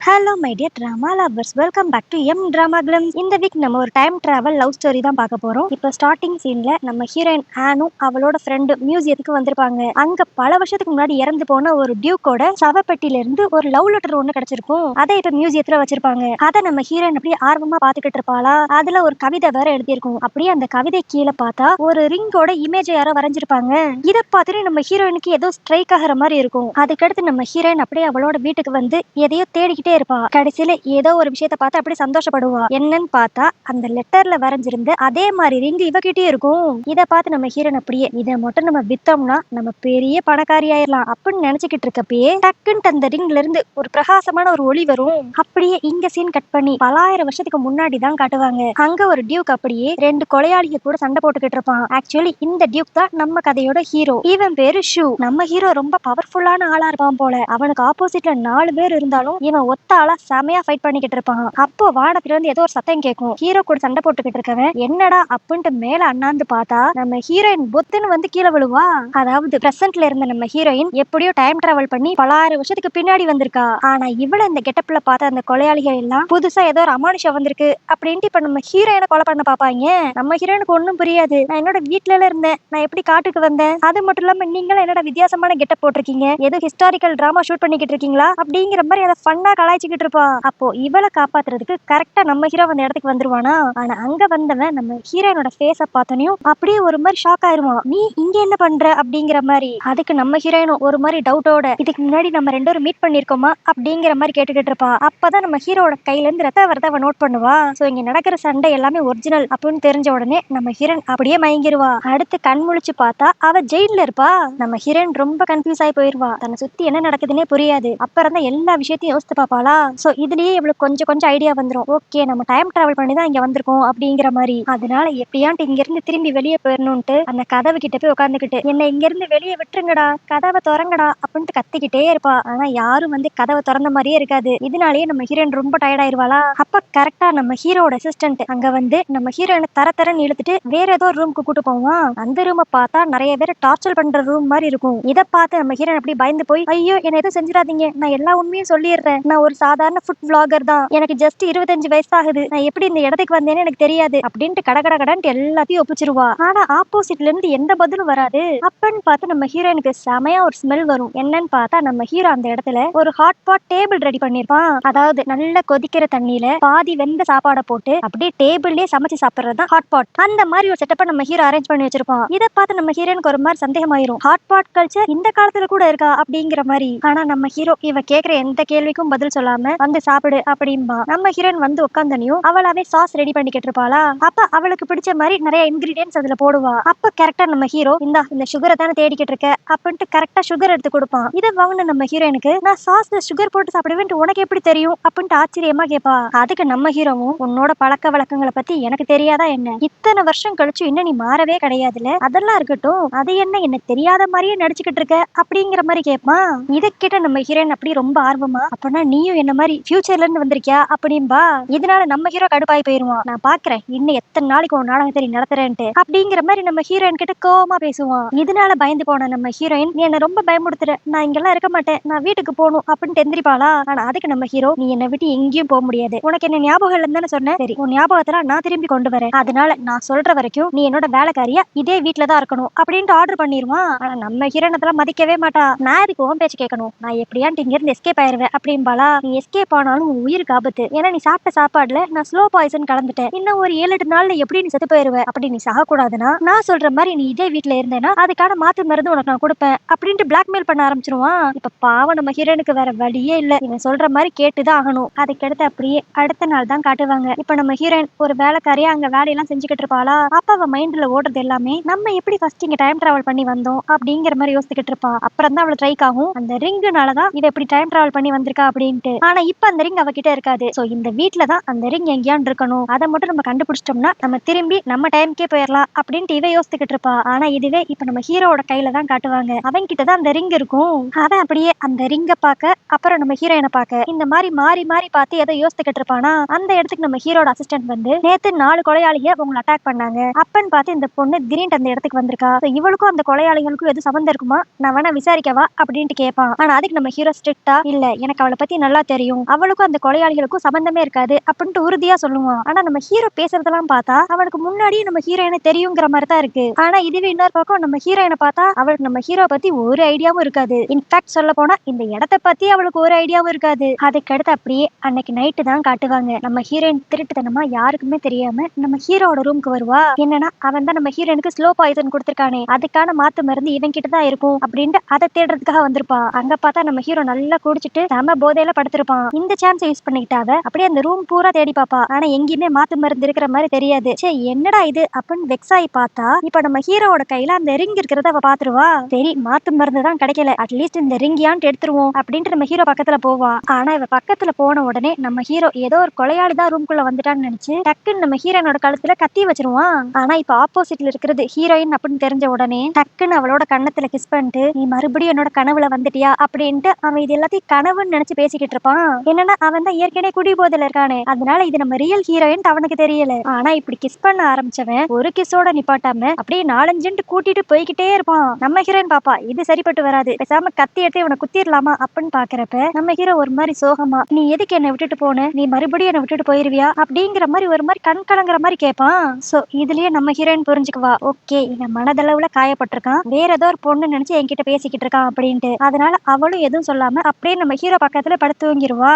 Hello my dear drama lovers, welcome back to M drama clams. இந்த week நம்ம ஒரு time travel love story தான் பார்க்க போறோம். இப்போ ஸ்டார்டிங் சீன்ல நம்ம ஹீரோயின் ஆனும் அவளோட ஃப்ரெண்டு மியூசியத்துக்கு வந்திருப்பாங்க. அங்க பல வருஷத்துக்கு முன்னாடி இறந்து போன ஒரு டியூக்கோட சவப்பெட்டில இருந்து ஒரு லவ் லெட்டர் ஒண்ணு கிடைச்சிருக்கும். அதை இப்ப மியூசியத்துல வச்சிருப்பாங்க. அதை நம்ம ஹீரோயின் அப்படியே ஆர்வமா பாத்துக்கிட்டு இருப்பாளா. அதுல ஒரு கவிதை வேற எழுதியிருக்கும். அப்படியே அந்த கவிதை கீழே பார்த்தா ஒரு ரிங்கோட இமேஜ் யாரோ வரைஞ்சிருப்பாங்க. இதை பார்த்துட்டு நம்ம ஹீரோயினுக்கு ஏதோ ஸ்ட்ரைக் ஆகிற மாதிரி இருக்கும். அதுக்கடுத்து நம்ம ஹீரோயின் அப்படியே அவளோட வீட்டுக்கு வந்து எதையோ தேடிக்கிட்டே இருப்பா. கடைசியில ஏதோ ஒரு விஷயத்த பார்த்து அப்படி சந்தோஷப்படுவா. என்னன்னு பார்த்தா அந்த லெட்டர்ல வரைஞ்சிருந்த அதே மாதிரி ரிங் இவகிட்டே இருக்கும். இத பார்த்து நம்ம ஹீரோன் அப்படியே இதை மட்டும் நம்ம வித்தோம்னா நம்ம பெரிய பணக்காரி ஆயிரலாம் அப்படின்னு நினைச்சுக்கிட்டு இருக்கப்பயே டக்குன்னு அந்த ரிங்ல இருந்து ஒரு பிரகாசமான ஒரு ஒளி வரும். அப்படியே இங்க சீன் கட் பண்ணி பலாயிரம் வருஷத்துக்கு முன்னாடி தான் காட்டுவாங்க. அங்க ஒரு டியூக் அப்படியே ரெண்டு கொலையாளிக கூட சண்டை போட்டுக்கிட்டு இருப்பான். ஆக்சுவலி இந்த டியூக் தான் நம்ம கதையோட ஹீரோ. இவன் பேரு ஷூ. நம்ம ஹீரோ ரொம்ப பவர்ஃபுல்லான ஆளா இருப்பான் போல. அவனுக்கு ஆப்போசிட்ல 4 பேர் இருந்தாலும் இவன் ஒத்த ஆளா செமையா ஃபைட் பண்ணிக்கிட்டு இருப்பான். அப்போ வானத்துல இருந்து ஏதோ ஒரு சத்தம் கேட்கும். ஹீரோ கூட சண்டை போட்டுக்கிட்டு இருக்கவன் என்னடா அப்படின்ட்டு மேல அண்ணாந்து பார்த்தா நம்ம ஹீரோயின் பொத்துன்னு வந்து கீழே விழுவா. அதாவது பிரசன்ட்ல இருந்த நம்ம ஹீரோயின் எப்படியோ டைம் டிராவல் பண்ணி பலாயிரம் வருஷத்துக்கு பின்னாடி வந்திருக்கா. ஆனா இவள இந்த கெட்டப்ல பார்த்த அந்த கொலையாளிகள் எல்லாம் புதுசா ஏதோ ஒரு அமானுஷம் வந்திருக்கு அப்படின்ட்டு இப்ப நம்ம ஹீரோயினை கொலை பண்ண பாப்பாங்க. நம்ம ஹீரோயினுக்கு ஒண்ணும் புரியாது. நான் என்னோட வீட்டுல இருந்தேன், நான் எப்படி காட்டுக்கு வந்தேன், அது மட்டும் இல்லாம நீங்களும் என்னோட வித்தியாசமான கெட்டப் போட்டிருக்கீங்க, ஏதோ ஹிஸ்டாரிக்கல் டிராமா ஷூட் பண்ணிக்கிட்டு இருக்கீங்களா அப்படிங்கிற மாதிரி அதை ஃபன்னா கலாய்ச்சிக்கிட்டு இருப்பா. அப்போ இவளை காப்பாத்துறதுக்கு கரெக்டா நம்ம ஹீரோ அந்த இடத்துக்கு வந்துருவானா. ஆனா அங்க வந்தவன் நம்ம ஹீரோனோட ஃபேஸ பார்த்தனையும் அப்படியே ஒரு மாதிரி ஷாக் ஆயிருவான். நீ இங்க என்ன பண்ற அப்படிங்கிற மாதிரி. அதுக்கு நம்ம ஹீரோயினும் ஒரு மாதிரி டவுட்டோட இதுக்கு முன்னாடி நம்ம ரெண்டு பேரும் மீட் பண்ணிருக்கோமா அப்படிங்கிற மாதிரி கேட்டுக்கிட்டு இருப்பா. அப்பதான் நம்ம ஹீரோட கையில இருந்து ரத்த வரத அவ நோட் பண்ணுவா. சோ இங்க நடக்கிற சண்டை எல்லாமே ஒரிஜினல் அப்படின்னு தெரிஞ்ச உடனே நம்ம ஹீரோயின் அப்படியே மயங்கிருவா. அடுத்து கண் முழிச்சு பார்த்தா அவ ஜெயில இருப்பா. நம்ம ஹீரோயின் ரொம்ப கன்ஃபியூஸ் ஆகி போயிருவா. தன்னை சுத்தி என்ன நடக்குதுன்னே புரியாது. அப்புறம் தான் எல்லா விஷயத்தையும் யோசித்து பாப்பாளா. சோ இதுலயே இவளுக்கு கொஞ்சம் கொஞ்சம் ஐடியா வந்துரும். ஓகே, நம்ம டைம் டிராவல் பண்ணி தான் இங்க வந்திருக்கோம் அப்படிங்கிற மாதிரி. அதனால எப்படியான்ட்டு இங்க இருந்து திரும்பி வெளியே போயிடணும்ட்டு அந்த கதவு கிட்ட போய் உட்காந்துக்கிட்டு என்ன இங்க இருந்து வெளியே விட்டுருங்கடா, கதவை திறங்கடா அப்படின்ட்டு கத்திக்கிட்டே இருப்பா. ஆனா யாரும் வந்து கதவை திறந்த மாதிரியே இருக்காது. இதனாலேயே நம்ம ஹீரோயின் ரொம்ப டயர்ட் ஆயிருவாளா. அப்ப கரெக்டா நம்ம ஹீரோட அசிஸ்டன்ட் அங்க வந்து நம்ம ஹீரோயினை தரன்னு இழுத்துட்டு வேற ஏதோ ரூமுக்கு கூட்டு போவான். அந்த ரூமை பார்த்தா நிறைய பேர் டார்ச்சர் பண்ற ரூம் மாதிரி இருக்கும். இதை பார்த்து நம்ம ஹீரோயின் அப்படி பயந்து போய் ஐயோ என்ன எதுவும் செஞ்சிடாதீங்க, நான் எல்லா உண்மையும் சொல்லிடுறேன், நான் ஒரு சாதாரண ஃபுட் vlogger தான், எனக்கு ஜஸ்ட் 25 வயசு ஆகுது, நான் எப்படி இந்த இடத்துக்கு வந்தேன்னு எனக்கு தெரியாது அப்படின்ட்டு கடகடன்னு எல்லாத்தையும் ஒப்பிச்சிருவா. ஆனா ஆப்போசிட்ல இருந்து எந்த பதிலும் வராது. அப்பன்னு பார்த்து நம்ம ஹீரோயினுக்கு செமையா ஒரு ஸ்மெல் வரும். என்னன்னு பார்த்தா நம்ம ஹீரோ அந்த இடத்துல ஒரு ஹாட் பாட் டேபிள் ரெடி பண்ணிருப்பான். அதாவது நல்ல கொதிக்கிற தண்ணியில பாதி வெந்த சாப்பாடை போட்டு அப்படியே டேபிள்லயே சமைச்சு சாப்பிடுறதுதான் ஹாட் பாட். அந்த மாதிரி ஒரு செட்டப்பை நம்ம ஹீரோ அரேஞ்ச் பண்ணி வச்சிருப்பான். இதை பார்த்து நம்ம ஹீரோயினுக்கு ஒரு மாதிரி சந்தேகமாயிரும். ஹாட் பாட் கல்ச்சர் இந்த காலத்துல கூட இருக்கா அப்படிங்கிற மாதிரி. ஆனா நம்ம ஹீரோ இவ கேக்குற எந்த கேள்விக்கும் பதில் சொல்லாம வந்து சாப்பிடு அப்படின்பா. நம்ம ஹீரோயின் வந்து உட்காந்தனையும் அவளாவே சாஸ் ரெடி பண்ணிக்கிட்டு இருப்பாளா. அப்ப அவளுக்கு பிடிச்ச மாதிரி நிறைய இன்கிரீடியன்ஸ் அதுல போடுவா. அப்ப கரெக்டா நம்ம ஹீரோ இந்த சுகரை தானே தேடிக்கிட்டு இருக்க அப்படின்ட்டு கரெக்டா சுகர் எடுத்து கொடுப்பான். இதை வாங்கின நம்ம ஹீரோயினுக்கு நான் சாஸ்ல சுகர் போட்டு சாப்பிடுவேன் உனக்கு எப்படி தெரியும் அப்படின்ட்டு ஆச்சரியமா கேட்பா. அதுக்கு நம்ம ஹீரோவும் உன்னோட பழக்க வழக்கங்களை பத்தி எனக்கு தெரியாதா என்ன, இத்தனை வருஷம் கழிச்சு இன்னும் நீ மாறவே கிடையாதுல, அதெல்லாம் இருக்கட்டும், அது என்ன என்ன தெரியாத மாதிரியே நடிச்சுக்கிட்டு இருக்க அப்படிங்கிற மாதிரி கேட்பான். இதை கேட்ட நம்ம ஹீரோயின் அப்படி ரொம்ப ஆர்வமா அப்படின்னா நீயும் என்ன மாதிரி ஃபியூச்சர்ல இருந்து வந்திருக்கியா அப்படின்பா. இதனால நம்ம ஹீரோ கடுப்பாய் போயிருவான். நான் பாக்குறேன் இன்னும் எத்தனை நாளைக்கு ஒரு நாடகத்தை நடத்துறேன்ட்டு அப்படிங்கிற மாதிரி நம்ம ஹீரோயின் கிட்ட கோவமா பேசுவான். இதனால பயந்து போன நம்ம ஹீரோயின் நீ என்ன ரொம்ப பயமுடுத்துற, நான் இங்கெல்லாம் இருக்க மாட்டேன், நான் வீட்டுக்கு போகணும் அப்படின்ட்டு எந்திரிப்பாளா. ஆனா அதுக்கு நம்ம ஹீரோ நீ என்னை விட்டு எங்கேயும் போக முடியாது, உனக்கு என்ன ஞாபகம் இல்லைன்னு சொன்னேன், சரி உன் ஞாபகத்துல நான் திரும்பி கொண்டு வரேன், அதனால நான் சொல்ற வரைக்கும் நீ என்னோட வேலைக்காரியா இதே வீட்டுல தான் இருக்கணும் அப்படின்ட்டு ஆர்டர் பண்ணிருவான். ஆனா நம்ம ஹீரோனத்தெல்லாம் மதிக்கவே மாட்டா. நான் இதுக்கு உன் பேச்சு கேட்கணும், நான் எப்படியான்ட்டு இங்க இருந்து எஸ்கேப் ஆயிருவேன் அப்படின்பாளா. நீ எஸ்கேப் ஆனாலும் உன் உயிருக்கு ஆபத்து, ஏன்னா நீ சாப்பிட்ட சாப்பாடுல நான் ஸ்லோ பாய்சன் கலந்துட்டேன், இன்னும் ஒரு 7-8 நாள்ல எப்படி நீ செத்து போயிருவ, அப்படி நீ சாகக்கூடாதுன்னா நான் சொல்ற மாதிரி நீ இதே வீட்டுல இருந்தேன்னா அதுக்கான மாத்து மருந்து உனக்கு நான் கொடுப்பேன் அப்படின்ட்டு பிளாக்மெயில் பண்ண ஆரம்பிச்சிருவான். இப்ப பாவம் நம்ம ஹீரோனுக்கு வேற வழியே இல்ல, இவன் சொல்ற மாதிரி கேட்டுதான் ஆகணும். அதுக்கடுத்து அப்படியே அடுத்த நாள் தான் காட்டுவாங்க. இப்ப நம்ம ஹீரோயின் ஒரு வேலைக்காரியா அங்க வேலையெல்லாம் செஞ்சுக்கிட்டு இருப்பாளா. அப்ப அவ மைண்ட்ல ஓடுறது எல்லாமே நம்ம எப்படி ஃபர்ஸ்ட் இங்க டைம் டிராவல் பண்ணி வந்தோம் அப்படிங்கிற மாதிரி யோசிச்சுக்கிட்டு இருப்பா. அப்புறம் தான் அவளுக்கு ட்ரைக் ஆகும் அந்த ரிங்குனாலதான் இவ எப்படி டைம் டிராவல் பண்ணி வந்திருக்கா அப்படின்ட்டு. ஆனா இப்ப அந்த ரிங் அவகிட்ட இருக்காது. சோ இந்த வீட்டுல தான் அந்த ரிங் எங்கேயான் இருக்கணும், அதை மட்டும் நம்ம கண்டுபிடிச்சிட்டோம்னா நம்ம திரும்பி நம்ம டைம்க்கே போயிடலாம் அப்படின்ட்டு இவ யோசிச்சுக்கிட்டு இருப்பா. ஆனா இதுவே இப்ப நம்ம ஹீரோட கையில தான் காட்டுவாங்க. அவன் கிட்ட தான் அந்த ரிங் இருக்கும். அவன் அப்படியே அந்த ரிங்க பாக்க அப்புறம் நம்ம ஹீரோயினை பாக்க இந்த மாதிரி மாறி மாறி பார்த்து ஏதோ யோசிச்சுக்கிட்டு இருப்பானா. அந்த இடத்துக்கு நம்ம ஹீரோட அசிஸ்டன்ட் வந்து நேத்து 4 கொலையாளிக உங்களை அட்டாக் பண்ணாங்க அப்பன்னு பார்த்து இந்த பொண்ணு திடீர்னு அந்த இடத்துக்கு வந்திருக்கா, இவளுக்கும் அந்த கொலையாளிகளுக்கும் எது சம்பந்தம் இருக்குமா, நான் வேணா விசாரிக்கவா அப்படின்ட்டு கேட்பான். ஆனா அதுக்கு நம்ம ஹீரோ ஸ்ட்ரிக்ட்டா இல்ல எனக்கு அவளை பத்தி நல்லா தெரியும், அவளுக்கும் அந்த கொலையாளிகளுக்கும் சம்பந்தமே இருக்காது அப்படின்ட்டு உறுதியா சொல்லுவான். ஆனா நம்ம ஹீரோ பேசுறதெல்லாம் பார்த்தா அவனுக்கு முன்னாடியே நம்ம ஹீரோயினை தெரியுங்கிற மாதிரி தான் இருக்கு. ஆனா இதுவே இன்னொரு பக்கம் நம்ம ஹீரோயினை பார்த்தா அவளுக்கு நம்ம ஹீரோ பத்தி ஒரு ஐடியாவும் இருக்காது. இன்ஃபேக்ட் சொல்ல போனா இந்த இடத்த பத்தி அவளுக்கு ஒரு ஐடியாவும் இருக்காது. அதுக்கடுத்து அப்படியே அன்னைக்கு நைட்டு தான் காட்டுவாங்க. நம்ம ஹீரோயின் திருட்டுத்தனமா யாருக்குமே தெரியாம நம்ம ஹீரோட ரூமுக்கு வருவா. என்னன்னா அவன் தான் நம்ம ஹீரோயினுக்கு ஸ்லோ பாய்சன் கொடுத்திருக்கானே, அதுக்கான மாத்து மருந்து இவன் கிட்ட தான் இருக்கும் அப்படின்ட்டு அதை தேடுறதுக்காக வந்திருப்பான். அங்க பார்த்தா நம்ம ஹீரோ நல்லா குடிச்சிட்டு செம போதையில படுத்திருப்பான். இந்த சான்ஸ் யூஸ் பண்ணிக்கிட்டாவ அப்படியே அந்த ரூம் பூரா தேடி பாப்பா. ஆனா எங்கேயுமே மாத்து மருந்து இருக்கிற மாதிரி தெரியாது. சே என்னடா இது அப்படின்னு வெக்ஸ் ஆகி பார்த்தா இப்ப நம்ம ஹீரோவோட கையில அந்த ரிங் இருக்கிறத அவ பாத்துருவா. சரி மாத்து மருந்து தான் கிடைக்கல, அட்லீஸ்ட் இந்த ரிங்கியான்ட்டு எடுத்துருவோம் அப்படின்ட்டு நம்ம ஹீரோ பக்கத்துல போவா. ஆனா இவ பக்கத்துல போன உடனே நம்ம ஹீரோ ஏதோ ஒரு கொலையாளி தான் ரூம்குள்ள வந்துட்டான்னு நினைச்சு டக்குன்னு நம்ம ஹீரோனோட கழுத்துல கத்தி வச்சிருவான். ஆனா இப்ப ஆப்போசிட்ல இருக்கிறது ஹீரோயின் அப்படின்னு தெரிஞ்ச உடனே டக்குன்னு அவளோட கண்ணத்துல கிஸ் பண்ணிட்டு நீ மறுபடியும் என்னோட கனவுல வந்துட்டியா அப்படின்ட்டு அவன் இது எல்லாத்தையும் கனவுன்னு நினைச்சு பேசிக்கிட்டு இருப்பான். என்னன்னா அவன் தான் ஏற்கனவே குடி போதையில இருக்கானே, அதனால இது நம்ம ரியல் ஹீரோயின் அவனுக்கு தெரியல. ஆனா இப்படி கிஸ் பண்ண ஆரம்பிச்சவன் ஒரு கிஸோட நிப்பாட்டாம அப்படியே 4-5 கூட்டிட்டு போய்கிட்டே இருப்பான். நம்ம ஹீரோயின் பாப்பா இது சரிப்பட்டு வராது, பேசாம கத்தி எடுத்து இவனை குத்திரலாமா அப்படின்னு பாக்குறப்ப நம்ம ஹீரோ ஒரு மாதிரி சோகமா நீ எதுக்கு என்ன விட்டுட்டு போன, நீ மறுபடியும் என்ன விட்டுட்டு போயிருவியா அப்படிங்கிற மாதிரி ஒரு மாதிரி கண் கலங்குற மாதிரி கேட்பான். சோ இதுலயே நம்ம ஹீரோயின் புரிஞ்சுக்குவா, ஓகே இவன் மனதளவுல காயப்பட்டிருக்கான், வேற ஏதோ ஒரு பொண்ணு நினைச்சு என்கிட்ட பேசிக்கிட்டு இருக்கான் அப்படின்ட்டு. அதனால அவளும் எதுவும் சொல்லாம அப்படியே நம்ம ஹீரோ பக்கத்துல படுத்து தூங்கிடுவா.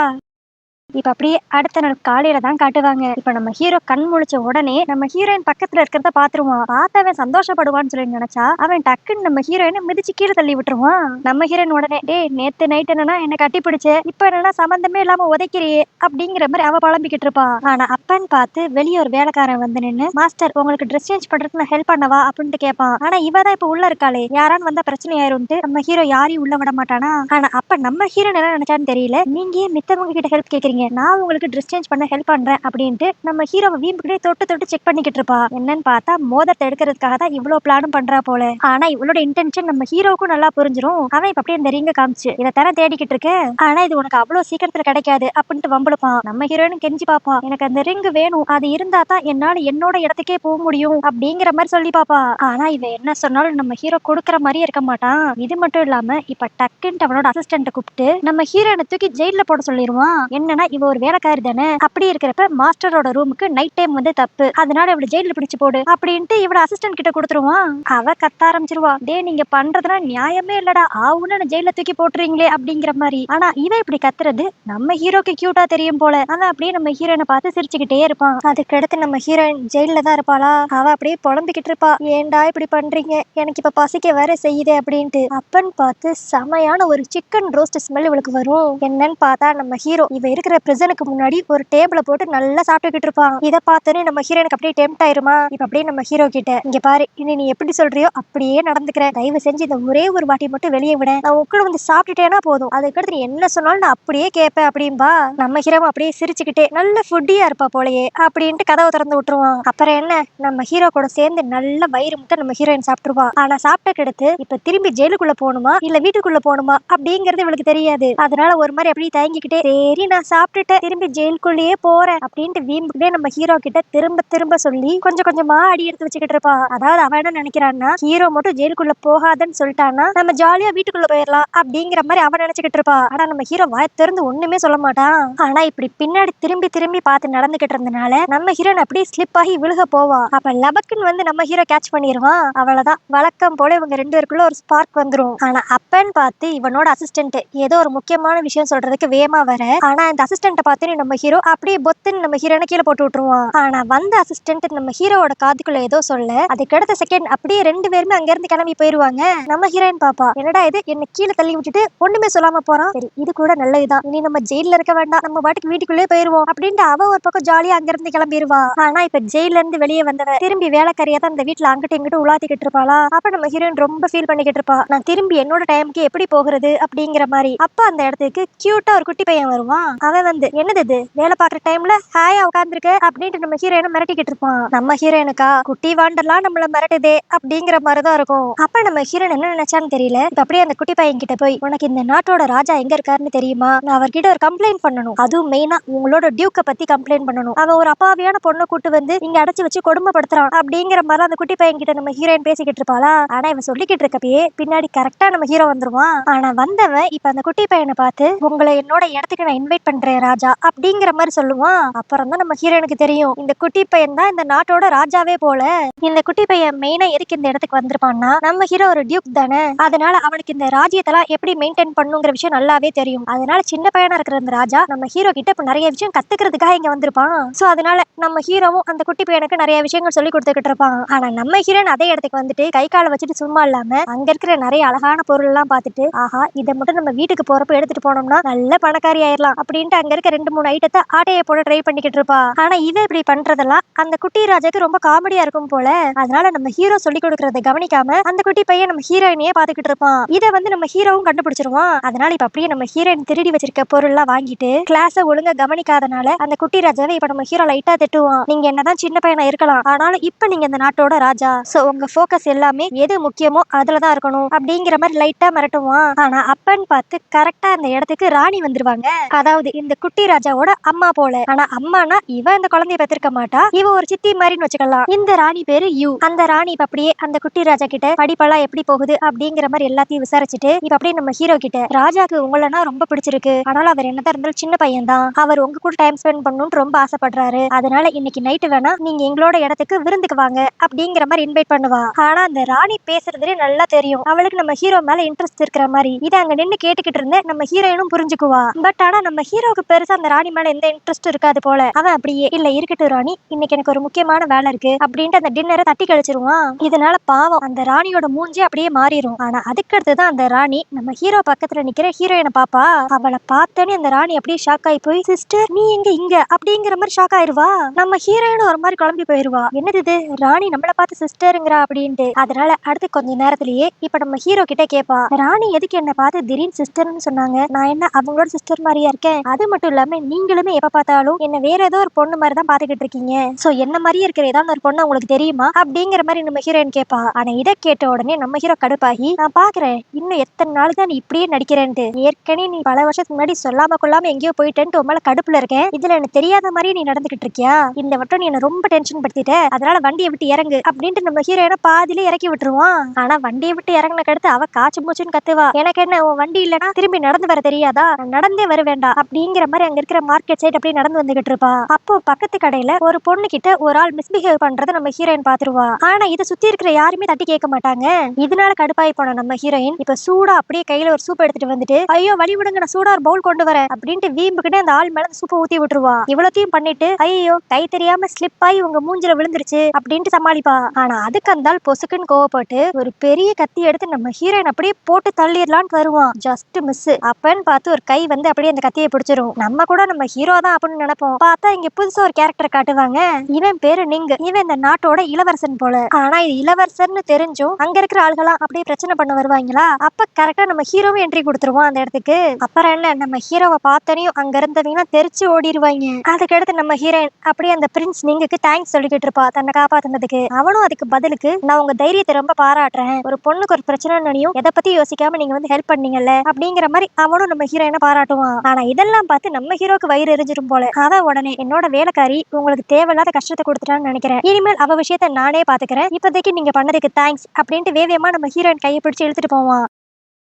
இப்ப அப்படியே அடுத்த நாள் காலையில தான் காட்டுவாங்க. இப்ப நம்ம ஹீரோ கண் முழிச்ச உடனே நம்ம ஹீரோயின் பக்கத்துல இருக்கிறத பாத்துருவான். பார்த்தவன் சந்தோஷப்படுவான்னு சொல்லி நினைச்சா அவன் டக்குன்னு நம்ம ஹீரோயினை மிதிச்சு கீழே தள்ளி விட்டுருவான். நம்ம ஹீரோயின் உடனே டேய் நேத்து நைட் என்னன்னா என்ன கட்டி பிடிச்சு இப்ப என்னன்னா சம்பந்தமே இல்லாம உதைக்கிறியே அப்படிங்கிற மாதிரி அவ புலம்பிக்கிட்டு இருப்பா. ஆனா அப்பன்னு பார்த்து வெளியே ஒரு வேலைக்காரன் வந்து நின்னு மாஸ்டர் உங்களுக்கு ட்ரெஸ் சேஞ்ச் பண்றதுக்கு நான் ஹெல்ப் பண்ணவா அப்படின்ட்டு கேட்பான். ஆனா இவதான் இப்ப உள்ள இருக்காளே, யாரான்னு வந்தா பிரச்சனை ஆயிரும்ட்டு நம்ம ஹீரோ யாரையும் உள்ள விட மாட்டானா. ஆனா அப்ப நம்ம ஹீரோ என்ன நினைச்சான்னு தெரியல, நீங்க ஏன் மித்தவங்க கிட்ட ஹெல்ப் கேக்குறீங்க, நான் உங்களுக்கு ட்ரெஸ் சேஞ்ச் பண்ண ஹெல்ப் பண்றேன் அப்படின்ட்டு நம்ம ஹீரோவை வீம்புக்கிட்டே தொட்டு தொட்டு செக் பண்ணிக்கிட்டு இருப்பா. என்னன்னு பார்த்தா மோதிரத்தை எடுக்கிறதுக்காக தான் இவ்வளவு பிளானும் பண்றா போல. ஆனா இவளோட இன்டென்ஷன் நம்ம ஹீரோவுக்கும் நல்லா புரிஞ்சிரும். அவன் இப்ப அப்படியே இந்த ரிங்க காமிச்சு இதை தர தேடிக்கிட்டு இருக்க, ஆனா இது உனக்கு அவ்வளவு சீக்கிரத்துல கிடைக்காது அப்படின்ட்டு வம்புடுப்பான். நம்ம ஹீரோயின் கெஞ்சி பாப்பா எனக்கு அந்த ரிங் வேணும், அது இருந்தா தான் என்னால என்னோட இடத்துக்கே போக முடியும் அப்படிங்கிற மாதிரி சொல்லி பாப்பா. ஆனா இவ என்ன சொன்னாலும் நம்ம ஹீரோ கொடுக்கற மாதிரியே இருக்க மாட்டான். இது மட்டும் இல்லாம இப்ப டக்குன்ட்டு அவனோட அசிஸ்டன்ட் கூப்பிட்டு நம்ம ஹீரோனை தூக்கி ஜெயில போட சொல்லிடுவான். என்னன்னா இவ ஒரு வேலைக்காரி தானே, அப்படி இருக்கிறப்ப மாஸ்டரோட ரூமுக்கு நைட் டைம் வந்து தப்பு, அதனால இவளை ஜெயில பிடிச்சு போடு அப்படின்ட்டு இவள அசிஸ்டன்ட் கிட்ட கொடுத்துருவான். அவ கத்த ஆரம்பிச்சிருவா, டே நீங்க பண்றதுனா நியாயமே இல்லடா, ஆவுன்னு ஜெயில தூக்கி போட்டுறீங்களே அப்படிங்கிற மாதிரி. ஆனா இவ இப்படி கத்துறது நம்ம ஹீரோக்கு கியூட்டா தெரியும் போல. அவன் அப்படியே நம்ம ஹீரோயினை பார்த்து சிரிச்சுக்கிட்டே இருப்பான். அதுக்கடுத்து நம்ம ஹீரோயின் ஜெயில தான் இருப்பாளா, அவ அப்படியே புலம்பிக்கிட்டு இருப்பா, ஏன்டா இப்படி பண்றீங்க, எனக்கு இப்ப பசிக்க வேற செய்யுதே அப்படின்ட்டு. அப்பன்னு பார்த்து செமையான ஒரு சிக்கன் ரோஸ்ட் ஸ்மெல் இவளுக்கு வரும். என்னன்னு பார்த்தா நம்ம ஹீரோ இவ இருக்கிற பிரசனுக்கு முன்னாடி ஒரு டேபிள போட்டு நல்லா சாப்பிட்டுக்கிட்டு இருப்பான். இதை பார்த்தோன்னே நம்ம ஹீரோனுக்கு அப்படியே டெம்ட் ஆயிருமா. இப்ப அப்படியே நம்ம ஹீரோ கிட்ட இங்க பாரு, இனி நீ எப்படி சொல்றியோ அப்படியே நடந்துக்கிறேன், தயவு செஞ்சு இந்த ஒரே ஒரு வாட்டி மட்டும் வெளியே விட, நான் உட்கார வந்து சாப்பிட்டுட்டேனா போதும், அதுக்கடுத்து நீ என்ன சொன்னாலும் நான் அப்படியே கேட்பேன் அப்படின்பா. நம்ம ஹீரோ அப்படியே சிரிச்சுக்கிட்டே நல்ல ஃபுட்டியா இருப்பா போலயே அப்படின்ட்டு கதவை திறந்து விட்டுருவான். அப்புறம் என்ன நம்ம ஹீரோ கூட சேர்ந்து நல்ல வயிறு முட்டை நம்ம ஹீரோயின் சாப்பிட்டுருவா. ஆனா சாப்பிட்ட எடுத்து இப்ப திரும்பி ஜெயிலுக்குள்ள போகணுமா இல்ல வீட்டுக்குள்ள போகணுமா அப்படிங்கறது இவளுக்கு தெரியாது. அதனால ஒரு மாதிரி அப்படியே தயங்கிக்கிட்டே சரி நான் சாப்பிட்டுட்டேன் திரும்பி ஜெயிலுக்குள்ளேயே போறேன் அப்படின்ட்டு வீம்புக்கிட்டே நம்ம ஹீரோ கிட்ட திரும்ப திரும்ப சொல்லி கொஞ்சம் கொஞ்சமா அடி எடுத்து வச்சுக்கிட்டு இருப்பா. அதாவது அவன் என்ன நினைக்கிறான்னா ஹீரோ மட்டும் ஜெயிலுக்குள்ள போகாதன்னு சொல்லிட்டானா நம்ம ஜாலியா வீட்டுக்குள்ள போயிடலாம் அப்படிங்கிற மாதிரி அவன் நினைச்சுக்கிட்டு இருப்பா. ஆனா நம்ம ஹீரோ வாய திறந்து ஒண்ணுமே சொல்ல மாட்டான். ஆனா இப்படி பின்னாடி திரும்பி திரும்பி பார்த்து நடந்துகிட்டு இருந்தனால நம்ம ஹீரோன் அப்படியே ஸ்லிப் ஆகி விழுக போவா. அப்ப லபக்குன்னு வந்து நம்ம ஹீரோ கேட்ச் பண்ணிடுவான். அவ்வளவுதான், வழக்கம் போல இவங்க ரெண்டு பேருக்குள்ள ஒரு ஸ்பார்க் வந்துரும். ஆனா அப்பன்னு பார்த்து இவனோட அசிஸ்டன்ட் ஏதோ ஒரு முக்கியமான விஷயம் சொல்றதுக்கு வேமா வர, ஆனா இந்த அசிஸ்டன்ட் பார்த்து நம்ம ஹீரோ அப்படியே பொத்துன்னு நம்ம ஹீரோனை கீழே போட்டு விட்டுருவான். ஆனா வந்த அசிஸ்டன்ட் நம்ம ஹீரோவோட காதுக்குள்ள ஏதோ சொல்ல, அதுக்கு அடுத்த செகண்ட் அப்படியே ரெண்டு பேருமே அங்க இருந்து கிளம்பி போயிருவாங்க. நம்ம ஹீரோயின் பாப்பா என்னடா இது என்ன கீழே தள்ளி விட்டுட்டு ஒண்ணுமே சொல்லாம போறான், சரி இது கூட நல்லதுதான், இனி நம்ம ஜெயில இருக்க வேண்டாம், நம்ம பாட்டுக்கு வீட்டுக்குள்ளே போயிருவோம் அப்படின்ட்டு அவ ஒரு பக்கம் ஜாலியா அங்க இருந்து கிளம்பிடுவா. ஆனா இப்ப ஜெயில இருந்து வெளியே வந்தவ திரும்பி வேலைக்காரியா தான் இந்த வீட்டுல அங்கிட்ட இங்கிட்ட உலாத்திக்கிட்டு இருப்பாளா. அப்ப நம்ம ஹீரோயின் ரொம்ப ஃபீல் பண்ணிக்கிட்டு இருப்பா, நான் திரும்பி என்னோட டைமுக்கு எப்படி போகிறது அப்படிங்கிற மாதிரி. அப்ப அந்த இடத்துக்கு கியூட்டா ஒரு குட்டி பையன் வருவான். அவன் வந்து என்னது இது வேலை பாக்குற டைம்ல ஹாயா உட்காந்துருக்க அப்படின்ட்டு நம்ம ஹீரோயினை மிரட்டிக்கிட்டு இருப்பான். நம்ம ஹீரோயினுக்கா குட்டி வாண்டர்லாம் நம்மள மிரட்டுதே அப்படிங்கிற மாதிரிதான் இருக்கும். அப்ப நம்ம ஹீரோயின் என்ன நினைச்சான்னு தெரியல. இப்ப அப்படியே அந்த குட்டி பையன் கிட்ட போய், உனக்கு இந்த நாட்டோட ராஜா எங்க இருக்காருன்னு தெரியுமா, நான் அவர்கிட்ட ஒரு கம்ப்ளைண்ட் பண்ணணும், அதுவும் மெயினா உங்களோட டியூக்க பத்தி கம்ப்ளைண்ட் பண்ணணும், அவன் ஒரு அப்பாவியான பொண்ணை கூட்டு வந்து இங்க அடைச்சு வச்சு கொடுமைப்படுத்துறான் அப்படிங்கிற மாதிரி அந்த குட்டி பையன் கிட்ட நம்ம ஹீரோயின் பேசிக்கிட்டு இருப்பாளா. ஆனா இவன் சொல்லிக்கிட்டு இருக்கப்பயே பின்னாடி கரெக்டா நம்ம ஹீரோ வந்துருவான். ஆனா வந்தவன் இப்ப அந்த குட்டி பையனை பார்த்து, உங்களை என்னோட இடத்துக்கு நான் இன்வைட் பண்றேன் ராஜா அப்படிங்கிற மாதிரி சொல்லுவான். அப்புறம் தான் நம்ம ஹீரோனுக்கு தெரியும் இந்த குட்டி பையன் தான் இந்த நாட்டோட ராஜாவே போல. இந்த குட்டி பையன் மெயினா எதுக்கு இந்த இடத்துக்கு வந்திருப்பான்னா, நம்ம ஹீரோ ஒரு டியூக் தானே, அதனால அவனுக்கு இந்த ராஜ்யத்தெல்லாம் எப்படி மெயின்டைன் பண்ணுங்கிற விஷயம் நல்லாவே தெரியும். அதனால சின்ன பையனா இருக்கிற இந்த ராஜா நம்ம ஹீரோ கிட்ட இப்ப நிறைய விஷயம் கத்துக்கிறதுக்காக இங்க வந்திருப்பான். சோ அதனால நம்ம ஹீரோவும் அந்த குட்டி பையனுக்கு நிறைய விஷயங்கள் சொல்லி கொடுத்துக்கிட்டு இருப்பான். ஆனா நம்ம ஹீரோன் அதே இடத்துக்கு வந்துட்டு கை காலை வச்சுட்டு சும்மா இல்லாம அங்க இருக்கிற நிறைய அழகான பொருள் எல்லாம் பார்த்துட்டு, ஆஹா இதை மட்டும் நம்ம வீட்டுக்கு போறப்ப எடுத்துட்டு போனோம்னா நல்ல பணக்காரி ஆயிரலாம் அப்படின்ட்டு அங்க இருக்க 2-3 ஐட்டத்தை ஆட்டையை போட ட்ரை பண்ணிக்கிட்டு இருப்பா. ஆனா இவன் இப்படி பண்றதெல்லாம் அந்த குட்டி ராஜாக்கு ரொம்ப காமெடியா இருக்கும் போல. அதனால நம்ம ஹீரோ சொல்லி கொடுக்கறத கவனிக்காம அந்த குட்டி பையன் நம்ம ஹீரோயினையே பாத்துக்கிட்டு இருப்பான். இதை வந்து நம்ம ஹீரோவும் கண்டுபிடிச்சிருவான். அதனால இப்ப அப்படியே நம்ம ஹீரோயின் திருடி வச்சிருக்க பொருள் எல்லாம் வாங்கிட்டு கிளாஸ ஒழுங்கா கவனிக்காதனால அந்த குட்டி ராஜாவை இப்ப நம்ம ஹீரோ லைட்டா திட்டுவான். நீங்க என்னதான் சின்ன பையனா இருக்கலாம், ஆனாலும் இப்ப நீங்க இந்த நாட்டோட ராஜா, சோ உங்க போக்கஸ் எல்லாமே எது முக்கியமோ அதுலதான் இருக்கணும் அப்படிங்கிற மாதிரி லைட்டா மிரட்டுவான். ஆனா அப்பன்னு பார்த்து கரெக்டா அந்த இடத்துக்கு ராணி வந்துருவாங்க. அதாவது இந்த குட்டி ராஜாவோட அம்மா போல. ஆனா அம்மானா இவ இந்த குழந்தைய பெற்றிருக்க மாட்டா, இவ ஒரு சித்தி மாதிரின்னு வச்சுக்கலாம். இந்த ராணி பேரு யூ. அந்த ராணி இப்ப அப்படியே அந்த குட்டி ராஜா கிட்ட படிப்பெல்லாம் எப்படி போகுது அப்படிங்கிற மாதிரி எல்லாத்தையும் விசாரிச்சுட்டு இப்ப அப்படியே நம்ம ஹீரோ கிட்ட, ராஜாக்கு உங்களனா ரொம்ப பிடிச்சிருக்கு, ஆனாலும் அவர் என்னதான் இருந்தாலும் சின்ன பையன் தான், அவர் உங்க கூட டைம் ஸ்பெண்ட் பண்ணணும்னு ரொம்ப ஆசைப்படுறாரு, அதனால இன்னைக்கு நைட்டு வேணா நீங்க எங்களோட இடத்துக்கு விருந்துக்கு வாங்க அப்படிங்கிற மாதிரி இன்வைட் பண்ணுவா. ஆனா அந்த ராணி பேசுறதுலே நல்லா தெரியும் அவளுக்கு நம்ம ஹீரோ மேல இன்ட்ரெஸ்ட் இருக்கிற மாதிரி. இதை அங்க நின்னு கேட்டுக்கிட்டு இருந்த நம்ம ஹீரோயினும் புரிஞ்சுக்குவா. பட் ஆனா நம்ம ஹீரோக்கு பெருசா அந்த ராணி மேல எந்த இன்ட்ரெஸ்ட் இருக்காது போல. அவன் அப்படியே, இல்ல இருக்கட்டும் ராணி, இன்னைக்கு எனக்கு ஒரு முக்கியமான வேலை இருக்கு அப்படின்ட்டு அந்த டின்னரை தட்டி கழிச்சிருவான். இதனால பாவம் அந்த ராணியோட மூஞ்சி அப்படியே மாறிடும். ஆனா அதுக்கு அடுத்துதான் அந்த ராணி நம்ம ஹீரோ பக்கத்துல நிக்கிற ஹீரோயினை பாப்பா. அவளை பார்த்தோன்னே அந்த ராணி அப்படியே ஷாக் ஆகி போய், சிஸ்டர் நீ எங்க இங்க அப்படிங்கிற மாதிரி ஷாக் ஆயிருவா. நம்ம ஹீரோயினும் ஒரு மாதிரி குழம்பி போயிருவா, என்னது இது ராணி நம்மள பார்த்து சிஸ்டருங்கிறா அப்படின்ட்டு. அதனால அடுத்து கொஞ்ச நேரத்திலேயே இப்ப நம்ம ஹீரோ கிட்ட கேப்பா, ராணி எதுக்கு என்ன பார்த்து திடீர்னு சிஸ்டர்னு சொன்னாங்க, நான் என்ன அவங்களோட சிஸ்டர் மாதிரியா இருக்கேன், அது மட்டும் இல்லாம நீங்களுமே எப்ப பார்த்தாலும் என்ன வேற ஏதோ ஒரு பொண்ணு மாதிரி தான் பாத்துக்கிட்டு இருக்கீங்க, சோ என்ன மாதிரியே இருக்கிற ஏதாவது ஒரு பொண்ணு உங்களுக்கு தெரியுமா அப்படிங்கிற மாதிரி நம்ம ஹீரோயின் கேப்பா. ஆனா இதை கேட்ட உடனே நம்ம ஹீரோ கடுப்பாகி, நான் பாக்குறேன் இன்னும் எத்தனை நாள் தான் நீ இப்படியே நடிக்கிறேன்ட்டு, ஏற்கனவே நீ பல வருஷத்துக்கு முன்னாடி சொல்லாம கொள்ளாம எங்கேயோ போயிட்டேன்ட்டு உன் மேல கடுப்புல இருக்கேன், இதுல எனக்கு தெரியாத மாதிரி நீ நடந்துகிட்டு இருக்கியா, இந்த வட்டம் நீ என்ன ரொம்ப டென்ஷன் படுத்திட்ட, அதனால வண்டியை விட்டு இறங்கு அப்படின்ட்டு நம்ம ஹீரோயினை பாதியிலே இறக்கி விட்டுருவான். ஆனா வண்டியை விட்டு இறங்கின கடுத்து அவ காய்ச்சி மூச்சுன்னு கத்துவா, எனக்கு என்ன உன் வண்டி இல்லனா திரும்பி நடந்து வர தெரியாதா, நடந்தே வர வேண்டாம் அப்படிங்கிற மாதிரி அங்க இருக்கிற மார்க்கெட் சைட் அப்படியே நடந்து வந்துகிட்டு இருப்பா. அப்போ பக்கத்து கடையில ஒரு பொண்ணு கிட்ட ஒரு ஆள் மிஸ்பிஹேவ் பண்றத நம்ம ஹீரோயின் பாத்துருவா. ஆனா இதை சுத்தி இருக்கிற யாருமே தட்டி கேட்க மாட்டாங்க. இதனால கடுப்பாயி போன நம்ம ஹீரோயின் இப்ப சூடா அப்படியே கையில ஒரு சூப் எடுத்துட்டு வந்துட்டு, ஐயோ வழி விடுங்க நான் சூடா ஒரு பவுல் கொண்டு வரேன் அப்படின்ட்டு வீம்புக்கிட்டே அந்த ஆள் மேல சூப்பை ஊத்தி விட்டுருவா. இவ்வளத்தையும் பண்ணிட்டு, ஐயோ கை தெரியாம ஸ்லிப் ஆகி உங்க மூஞ்சில விழுந்துருச்சு அப்படின்ட்டு சமாளிப்பா. ஆனா அதுக்கு அந்த ஆள் பொசுக்குன்னு கோவப்பட்டு ஒரு பெரிய கத்தி எடுத்து நம்ம ஹீரோயின் அப்படியே போட்டு தள்ளிடலான்னு வருவான். Just miss. அப்பன்னு பார்த்து ஒரு கை வந்து அப்படியே அந்த கத்தியை பிடிச்சிரும். நம்ம கூட நம்ம ஹீரோ தான் அப்படின்னு நினைப்போம். பார்த்தா இங்க புதுசா ஒரு கேரக்டர் காட்டுவாங்க. இவன் பேரு நிங். இவன் இந்த நாட்டோட இளவரசன் போல. ஆனா இது இளவரசர்னு தெரிஞ்சும் அங்க இருக்கிற ஆள்களா அப்படியே பிரச்சனை பண்ண வருவாங்களா. அப்ப கரெக்டா நம்ம ஹீரோவும் என்ட்ரி கொடுத்துருவோம் அந்த இடத்துக்கு. அப்புறம் என்ன, நம்ம ஹீரோவை பார்த்தனையும் அங்க இருந்தவங்க தெரிச்சு ஓடிடுவாங்க. அதுக்கடுத்து நம்ம ஹீரோயின் அப்படியே அந்த பிரின்ஸ் நிங்குக்கு தேங்க்ஸ் சொல்லிக்கிட்டு இருப்பா தன்னை காப்பாத்தினதுக்கு. அவனும் அதுக்கு பதிலுக்கு, நான் உங்க தைரியத்தை ரொம்ப பாராட்டுறேன், ஒரு பொண்ணுக்கு ஒரு பிரச்சனையும் எதை பத்தி யோசிக்காம நீங்க வந்து ஹெல்ப் பண்ணீங்கல்ல அப்படிங்கிற மாதிரி அவனும் நம்ம ஹீரோயினை பாராட்டுவான். ஆனா இதெல்லாம் பார்த்து நம்ம ஹீரோக்கு வயிறு எரிஞ்சிடும் போல. அவன் உடனே, என்னோட வேலைக்காரி உங்களுக்கு தேவையில்லாத கஷ்டத்தை கொடுத்துட்டான்னு நினைக்கிறேன், இனிமேல் அவ விஷயத்த நானே பாத்துக்கிறேன், இப்போதைக்கு நீங்க பண்ணதுக்கு தேங்க்ஸ் அப்படின்ட்டு வேகமா நம்ம ஹீரோயின் கையை பிடிச்சு இழுத்துட்டு போவான்.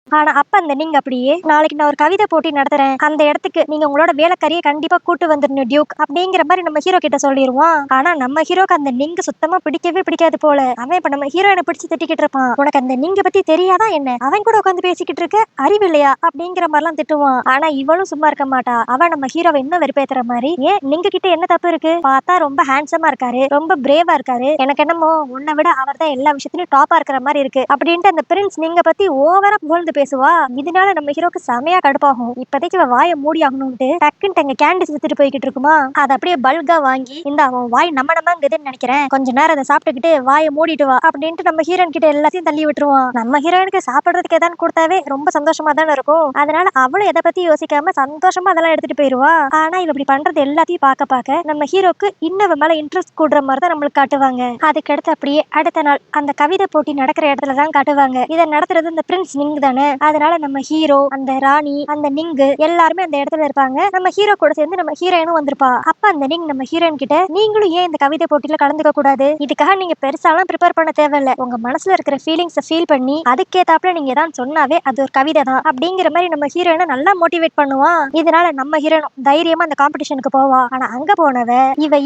ஆனா அப்ப அந்த நீங்க அப்படியே, நாளைக்கு நான் ஒரு கவிதை போட்டி நடத்துறேன், அந்த இடத்துக்கு நீங்க உங்களோட வேலைக்காரியை கண்டிப்பா கூட்டு வந்துடணும் டியூக் அப்படிங்கிற மாதிரி நம்ம ஹீரோ கிட்ட சொல்லிடுவான். ஆனா நம்ம ஹீரோக்கு அந்த நீங்க சுத்தமா பிடிக்கவே பிடிக்காது போல. அவன் இப்ப நம்ம ஹீரோயினை பிடிச்சு திட்டிக்கிட்டு இருப்பான். உனக்கு அந்த நீங்க பத்தி தெரியாதா என்ன, அவன் கூட உட்காந்து பேசிக்கிட்டு இருக்க, அறிவு இல்லையா அப்படிங்கிற மாதிரிலாம் திட்டுவான். ஆனா இவளும் சும்மா இருக்க மாட்டா. அவன் நம்ம ஹீரோவை இன்னும் வெறுப்பேத்துற மாதிரி, ஏன் நீங்க கிட்ட என்ன தப்பு இருக்கு, பார்த்தா ரொம்ப ஹேண்ட்ஸமா இருக்காரு, ரொம்ப பிரேவா இருக்காரு, எனக்கு என்னமோ உன்னை விட அவர் தான் எல்லா விஷயத்திலும் டாப்பா இருக்கிற மாதிரி இருக்கு அப்படின்ட்டு அந்த பிரின்ஸ் நீங்க பத்தி ஓவரா புகழ்ந்து பேசுவா. இதனால நம்ம ஹீரோக்கு செமையா கடுப்பாகும். இப்போதைக்கு இவ வாயை மூடி ஆகணும்ட்டு டக்குன்னு எங்க கேண்டிஸ் வித்துட்டு போய்கிட்டு இருக்குமா, அதை அப்படியே பல்கா வாங்கி இந்த அவன் வாய் நம்மங்குதுன்னு நினைக்கிறேன், கொஞ்ச நேரம் அதை சாப்பிட்டுக்கிட்டு வாயை மூடிட்டு வா அப்படின்ட்டு நம்ம ஹீரோயின் கிட்ட எல்லாத்தையும் தள்ளி விட்டுருவான். நம்ம ஹீரோயினுக்கு சாப்பிடுறதுக்கு ஏதாவது கொடுத்தாவே ரொம்ப சந்தோஷமா தானே இருக்கும். அதனால அவளும் எதை பத்தி யோசிக்காம சந்தோஷமா அதெல்லாம் எடுத்துட்டு போயிருவா. ஆனா இவ இப்படி பண்றது எல்லாத்தையும் பார்க்க நம்ம ஹீரோக்கு இன்னும் மேல இன்ட்ரெஸ்ட் கூடுற மாதிரி தான் நம்மளுக்கு காட்டுவாங்க. அதுக்கடுத்து அப்படியே அடுத்த நாள் அந்த கவிதை போட்டி நடக்கிற இடத்துல தான் காட்டுவாங்க. இதை நடத்துறது இந்த பிரின்ஸ் நிங் தானே. அதனால நம்ம ஹீரோ, அந்த ராணி, அந்த நிங்கு எல்லாருமே அந்த இடத்துல இருப்பாங்க. நம்ம ஹீரோ கூட சேர்ந்து நம்ம ஹீரோயினும் வந்திருப்பா. அப்ப அந்த நிங் நம்ம ஹீரோயின் கிட்ட, நீங்களும் ஏன் இந்த கவிதை போட்டியில கலந்துக்க கூடாது, இதுக்காக நீங்க பெருசாலாம் ப்ரிப்பேர் பண்ண தேவையில்ல, உங்க மனசுல இருக்கிற ஃபீலிங்ஸை ஃபீல் பண்ணி அதுக்கேத்தாப்புல நீங்க தான் சொன்னாவே அது ஒரு கவிதை தான் அப்படிங்கிற மாதிரி நம்ம ஹீரோயினை நல்லா மோட்டிவேட் பண்ணுவான். இதனால நம்ம ஹீரோயினும் தைரியமா அந்த காம்படிஷனுக்கு போவா. ஆனா அங்க போனவ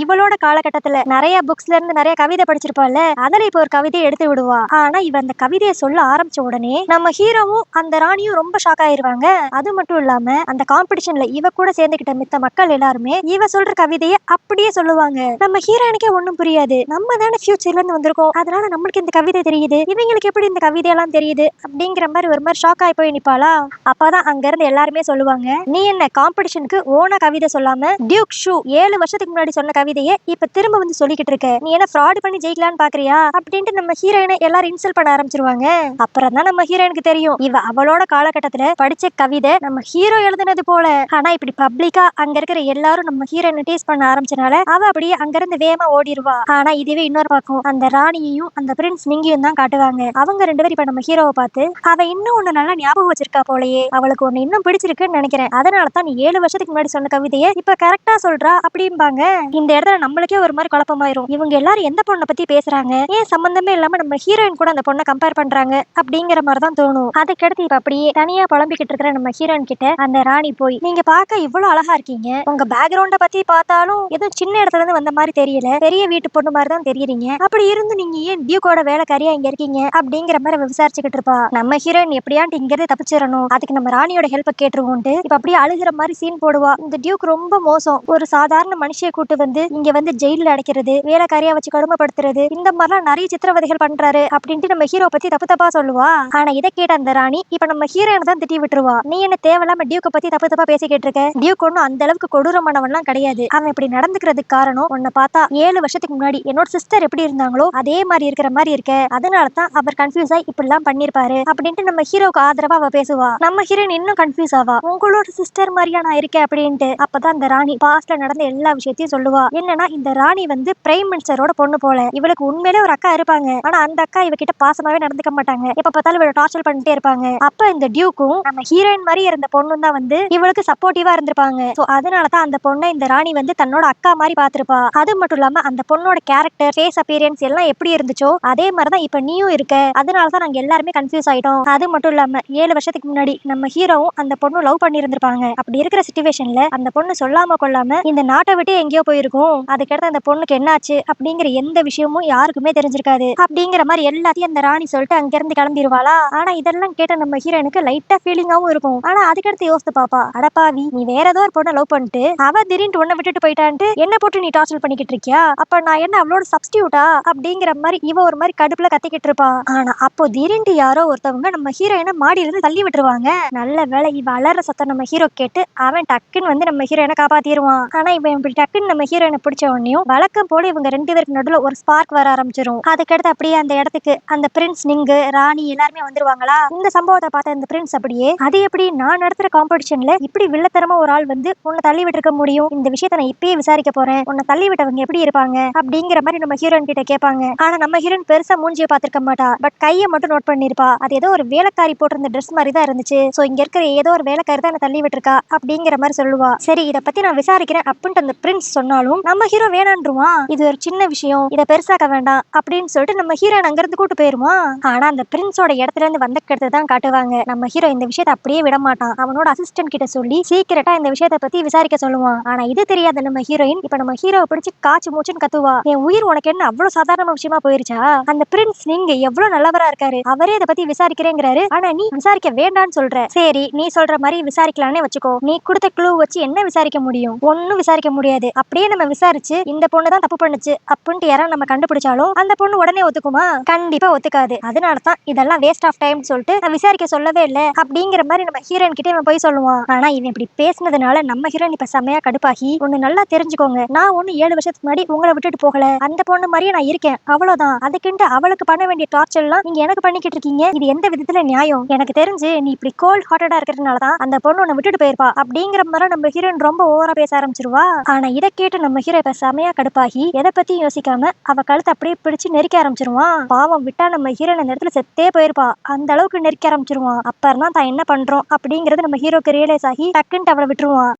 இவளோட காலகட்டத்துல நிறைய புக்ஸ்ல இருந்து நிறைய கவிதை படிச்சிருப்பாள்ல, அதுல இப்ப ஒரு கவிதையை எடுத்து விடுவா. ஆனா இவ அந்த கவிதையை சொல்ல ஆரம்பிச்ச உடனே நம்ம ஹீரோவும் அந்த ராணியும் ரொம்ப ஷாக் ஆயிருவாங்க. அது மட்டும் இல்லாம அந்த காம்படிஷன்ல இவ கூட சேர்ந்துகிட்ட மித்த மக்கள் எல்லாருமே இவ சொல்ற கவிதையை அப்படியே சொல்லுவாங்க. நம்ம ஹீரோயினுக்கே ஒண்ணும் புரியாது, நம்ம தானே ஃபியூச்சர்ல இருந்து வந்திருக்கோம், அதனால நம்மளுக்கு இந்த கவிதை தெரியுது, இவங்களுக்கு எப்படி இந்த கவிதையெல்லாம் தெரியுது அப்படிங்கிற மாதிரி ஒரு மாதிரி ஷாக் ஆகி போய் நிப்பாளா. அப்பதான் அங்க இருந்து எல்லாருமே சொல்லுவாங்க, நீ என்ன காம்படிஷனுக்கு ஓனா கவிதை சொல்லாம டியூக் ஷூ 7 வருஷத்துக்கு முன்னாடி சொன்ன கவிதையை இப்ப திரும்ப வந்து சொல்லிக்கிட்டு இருக்க, நீ என்ன ஃப்ராட் பண்ணி ஜெயிக்கலான்னு பாக்குறியா அப்படின்ட்டு நம்ம ஹீரோயினை எல்லாரும் இன்சல்ட் பண்ண ஆரம்பிச்சிருவாங்க. அப்புறம் தான் நம்ம ஹீரோயினுக்கு தெரியும் இவ அவளோட காலகட்டத்துல படிச்ச கவிதை நம்ம ஹீரோ எழுதுனது போல. ஆனா இப்படி பப்ளிக்கா அங்க இருக்கிற எல்லாரும் நம்ம ஹீரோயினை டீஸ் பண்ண ஆரம்பிச்சனால அவ அப்படியே அங்க இருந்து வேகமா ஓடிடுவா. ஆனா இதுவே இன்னொரு பக்கம் அந்த ராணியையும் அந்த பிரின்ஸ் நிங்கியும் தான் காட்டுவாங்க. அவங்க 2 பேரும் இப்ப நம்ம ஹீரோவை பார்த்து, அவ இன்னும் ஒண்ணு நல்லா ஞாபகம் வச்சிருக்கா போலயே, அவளுக்கு ஒண்ணு இன்னும் பிடிச்சிருக்குன்னு நினைக்கிறேன், அதனால தான் நீ 7 வருஷத்துக்கு முன்னாடி சொன்ன கவிதையை இப்ப கரெக்டா சொல்றா அப்படிம்பாங்க. இந்த இடத்துல நம்மளுக்கே ஒரு மாதிரி குழப்பமாயிரும், இவங்க எல்லாரும் எந்த பொண்ணை பத்தி பேசுறாங்க, ஏன் சம்பந்தமே இல்லாம நம்ம ஹீரோயின் கூட அந்த பொண்ணை கம்பேர் பண்றாங்க அப்படிங்கிற மாதிரி தான் தோணும். அதுக்கடுத்து இப்ப அப்படியே தனியா புலம்பிக்கிட்டு இருக்கிற நம்ம ஹீரோயின் கிட்ட அந்த ராணி போய், நீங்க பார்க்க இவ்வளவு அழகா இருக்கீங்க, உங்க பேக்ரவுண்ட பத்தி பார்த்தாலும் ஏதோ சின்ன இடத்துல இருந்து வந்த மாதிரி தெரியல, பெரிய வீட்டு பொண்ணு மாதிரி தான் தெரியுறீங்க, அப்படி இருந்து நீங்க ஏன் டியூக்கோட வேலைக்காரியா இங்க இருக்கீங்க அப்படிங்கிற மாதிரி விசாரிச்சுக்கிட்டு இருப்பா. நம்ம ஹீரோயின் எப்படியாண்டு இங்க இருந்து தப்பிச்சிடணும், அதுக்கு நம்ம ராணியோட ஹெல்ப் கேட்டுருவோம்ட்டு இப்ப அப்படியே அழுகிற மாதிரி சீன் போடுவா. இந்த டியூக் ரொம்ப மோசம், ஒரு சாதாரண மனுஷியை கூட்டு வந்து இங்க வந்து ஜெயில அடைக்கிறது, வேலைக்காரியா வச்சு கொடுமைப்படுத்துறது, இந்த மாதிரிலாம் நிறைய சித்திரவதைகள் பண்றாரு அப்படின்ட்டு நம்ம ஹீரோ பத்தி தப்பு தப்பா சொல்லுவா. ஆனா இதை கேட்ட அந்த ராணி இப்ப நம்ம ஹீரோயினை தான் திட்டி விட்டுருவா, நீ என்ன தேவையில்லாம டியூக்க பத்தி தப்பு தப்பா பேசிக்கிட்டு இருக்க, டியூக் ஒன்னும் அந்த அளவுக்கு கொடூரமானவன்லாம் கிடையாது, அவன் இப்படி நடந்துக்கிறதுக்கு காரணம் உன்னை பார்த்தா 7 வருஷத்துக்கு முன்னாடி என்னோட சிஸ்டர் எப்படி இருந்தாங்களோ அதே மாதிரி இருக்கிற மாதிரி இருக்க, அதனால தான் அவர் கன்ஃபியூஸ் ஆகி இப்படி எல்லாம் பண்ணிருப்பாரு அப்படின்ட்டு நம்ம ஹீரோக்கு ஆதரவா அவ பேசுவா. நம்ம ஹீரோயின் இன்னும் கன்ஃபியூஸ் ஆவா, உங்களோட சிஸ்டர் மாதிரியா நான் இருக்கேன் அப்படின்ட்டு. அப்பதான் அந்த ராணி பாஸ்ட்ல நடந்த எல்லா விஷயத்தையும் சொல்லுவா. என்னன்னா இந்த ராணி வந்து பிரைம் மினிஸ்டரோட பொண்ணு போல, இவளுக்கு உண்மையிலே ஒரு அக்கா இருப்பாங்க, ஆனா அந்த அக்கா இவகிட்ட பாசமாவே நடந்துக்க மாட்டாங்க, எப்ப பார்த்தாலும் இவளை டார்ச்சர் பண்ணிட்டே இருப்பாங்க. அப்ப இந்த டியூக்கும் நம்ம ஹீரோயின் மாதிரி இருந்த பொண்ணும் தான் வந்து இவளுக்கு சப்போர்ட்டிவா இருந்திருப்பாங்க. சோ அதனாலதான் அந்த பொண்ணை இந்த ராணி வந்து தன்னோட அக்கா மாதிரி பாத்திருப்பா. அது மட்டும் இல்லாம அந்த பொண்ணோட கேரக்டர், ஃபேஸ் அப்பியரன்ஸ் எல்லாம் எப்படி இருந்துச்சோ அதே மாதிரிதான் இப்ப நீயும் இருக்க, அதனாலதான் நாங்க எல்லாருமே கன்ஃபியூஸ் ஆயிட்டோம். அது மட்டும் இல்லாம 7 வருஷத்துக்கு முன்னாடி நம்ம ஹீரோவும் அந்த பொண்ணு லவ் பண்ணி இருந்திருப்பாங்க. அப்படி இருக்கிற சிச்சுவேஷன்ல அந்த பொண்ணு சொல்லாம கொள்ளாம இந்த நாட்டை விட்டு எங்கேயோ போயிருக்கும், அதுக்கடுத்து அந்த பொண்ணுக்கு என்னாச்சு அப்படிங்கிற எந்த விஷயமும் யாருக்குமே தெரிஞ்சிருக்காது அப்படிங்கிற மாதிரி எல்லாத்தையும் அந்த ராணி சொல்லிட்டு அங்க இருந்து கிளம்பிடுவாளா. ஆனா இதெல்லாம் கேட்ட நம்ம ஹீரோனுக்கு லைட்டா ஃபீலிங்காவும் இருக்கும். ஆனா அதுக்கடுத்து யோசித்து பாப்பா, அடப்பாவி நீ வேற ஏதோ ஒரு பொண்ணை லவ் பண்ணிட்டு அவ திடீர்னு உன்னை விட்டுட்டு போயிட்டான்ட்டு என்ன போட்டு நீ டார்ச்சர் பண்ணிக்கிட்டு இருக்கியா, அப்ப நான் என்ன அவளோட சப்ஸ்டியூட்டா அப்படிங்கிற மாதிரி இவ ஒரு மாதிரி கடுப்புல கத்திக்கிட்டு இருப்பா. ஆனா அப்போ திடீர்னு யாரோ ஒருத்தவங்க நம்ம ஹீரோயினை மாடியில இருந்து தள்ளி விட்டுருவாங்க. நல்ல வேலை இவ அலற சத்தம் நம்ம ஹீரோ கேட்டு அவன் டக்குன்னு வந்து நம்ம ஹீரோயினை காப்பாத்திடுவான். ஆனா இவன் இப்படி டக்குன்னு நம்ம ஹீரோயினை பிடிச்ச உடனேயும் வழக்கம் போல இவங்க 2 பேருக்கு நடுவுல ஒரு ஸ்பார்க் வர ஆரம்பிச்சிரும். அதுக்கடுத்து அப்படியே அந்த இடத்துக்கு அந்த பிரின்ஸ் நிங்கு, ராணி எல்லாருமே வந்துருவாங்களா. இந்த சம்பவத்தை பார்த்த அந்த பிரின்ஸ் அப்படியே, அது எப்படி நான் நடத்துற காம்படிஷன்ல இப்படி வில்லத்தரமா ஒரு ஆள் வந்து உன்னை தள்ளி விட்டுருக்க முடியும், இந்த விஷயத்த நான் இப்பயே விசாரிக்க போறேன், உன்னை தள்ளி விட்டவங்க எப்படி இருப்பாங்க அப்படிங்கிற மாதிரி நம்ம ஹீரோயின் கிட்ட கேட்பாங்க. ஆனா நம்ம ஹீரோயின் பெருசா மூஞ்சியை பார்த்திருக்க மாட்டா, பட் கையை மட்டும் நோட் பண்ணிருப்பா. அது ஏதோ ஒரு வேலைக்காரி போட்டிருந்த ட்ரெஸ் மாதிரி தான் இருந்துச்சு, சோ இங்க இருக்கிற ஏதோ ஒரு வேலைக்காரி தான் தள்ளி விட்டுருக்கா அப்படிங்கிற மாதிரி சொல்லுவா. சரி இதை பத்தி நான் விசாரிக்கிறேன் அப்படின்ட்டு அந்த பிரின்ஸ் சொன்னாலும் நம்ம ஹீரோ வேணான்றுவான், இது ஒரு சின்ன விஷயம், இதை பெருசாக்க வேண்டாம் அப்படின்னு சொல்லிட்டு நம்ம ஹீரோயின் அங்க இருந்து கூட்டு போயிருவான். ஆனா அந்த பிரின்ஸோட இடத்துல இருந்து வந்த கருத்து தான் காட்டுவாங்க. நம்ம ஹீரோ இந்த விஷயத்தை அப்படியே விட மாட்டான், அவனோட அசிஸ்டன்ட் கிட்ட சொல்லி சீக்கிரட்டா இந்த விஷயத்தை பத்தி விசாரிக்க சொல்லுவான். ஆனா இது தெரியாத நம்ம ஹீரோயின் இப்ப நம்ம ஹீரோவை பிடிச்சு காய்ச்சி மூச்சுன்னு கத்துவா, என் உயிர் உனக்கு என்ன அவ்வளவு சாதாரண விஷயமா போயிருச்சா, அந்த பிரின்ஸ் நீங்க எவ்வளவு நல்லவரா இருக்காரு, அவரே இதை பத்தி விசாரிக்கிறேங்கிறாரு, ஆனா நீ விசாரிக்க வேண்டான்னு சொல்ற, சரி நீ சொல்ற மாதிரி விசாரிக்கலானே வச்சுக்கோ, நீ கொடுத்த க்ளூ வச்சு என்ன விசாரிக்க முடியும், ஒன்னும் விசாரிக்க முடியாது. அப்படியே நம்ம விசாரிச்சு இந்த பொண்ணு தான் தப்பு பண்ணுச்சு அப்படின்ட்டு யாரும் நம்ம கண்டுபிடிச்சாலும் அந்த பொண்ணு உடனே ஒத்துக்குமா, கண்டிப்பா ஒத்துக்காது. அதனாலதான் இதெல்லாம் வேஸ்ட் ஆஃப் டைம் சொல்லிட்டு விசாரிக்க சொல்லவே இல்ல அப்படிங்கிற மாதிரி நம்ம ஹீரோயின் கிட்ட இவன் போய் சொல்லுவான். ஆனா இவன் இப்படி பேசினதுனால நம்ம ஹீரோயின் இப்ப செமையா கடுப்பாகி, ஒண்ணு நல்லா தெரிஞ்சுக்கோங்க, நான் ஒண்ணு 7 வருஷத்துக்கு முன்னாடி உங்களை விட்டுட்டு போகல, அந்த பொண்ணு மாதிரியே நான் இருக்கேன், அவ்வளவுதான். அதுக்குன்ட்டு அவளுக்கு பண்ண வேண்டிய டார்ச்சர் எல்லாம் நீங்க எனக்கு பண்ணிக்கிட்டு இருக்கீங்க, இது எந்த விதத்துல நியாயம்? எனக்கு தெரிஞ்சு நீ இப்படி கோல்ட் ஹார்ட்டடா இருக்கிறதுனாலதான் அந்த பொண்ணு உன்னை விட்டுட்டு போயிருப்பா அப்படிங்கிற மாதிரி நம்ம ஹீரோயின் ரொம்ப ஓவரா பேச ஆரம்பிச்சிருவா. ஆனா இதை கேட்டு நம்ம ஹீரோ இப்ப செமையா கடுப்பாகி எதை பத்தியும் யோசிக்காம அவ கழுத்தை அப்படியே பிடிச்சு நெருக்க ஆரம்பிச்சிருவான். பாவம், விட்டா நம்ம ஹீரோயின் அந்த இடத்துல செத்தே போயிருப்பா, அந்த அளவுக்கு நெருக்க ஆரம்பிச்சிருவான். அப்புறம் தான் என்ன பண்றோம் அப்படிங்கறது நம்ம ஹீரோக்கு ரியலைஸ் ஆகி டக்குன்ட்டு அவளை விட்டுருவான்.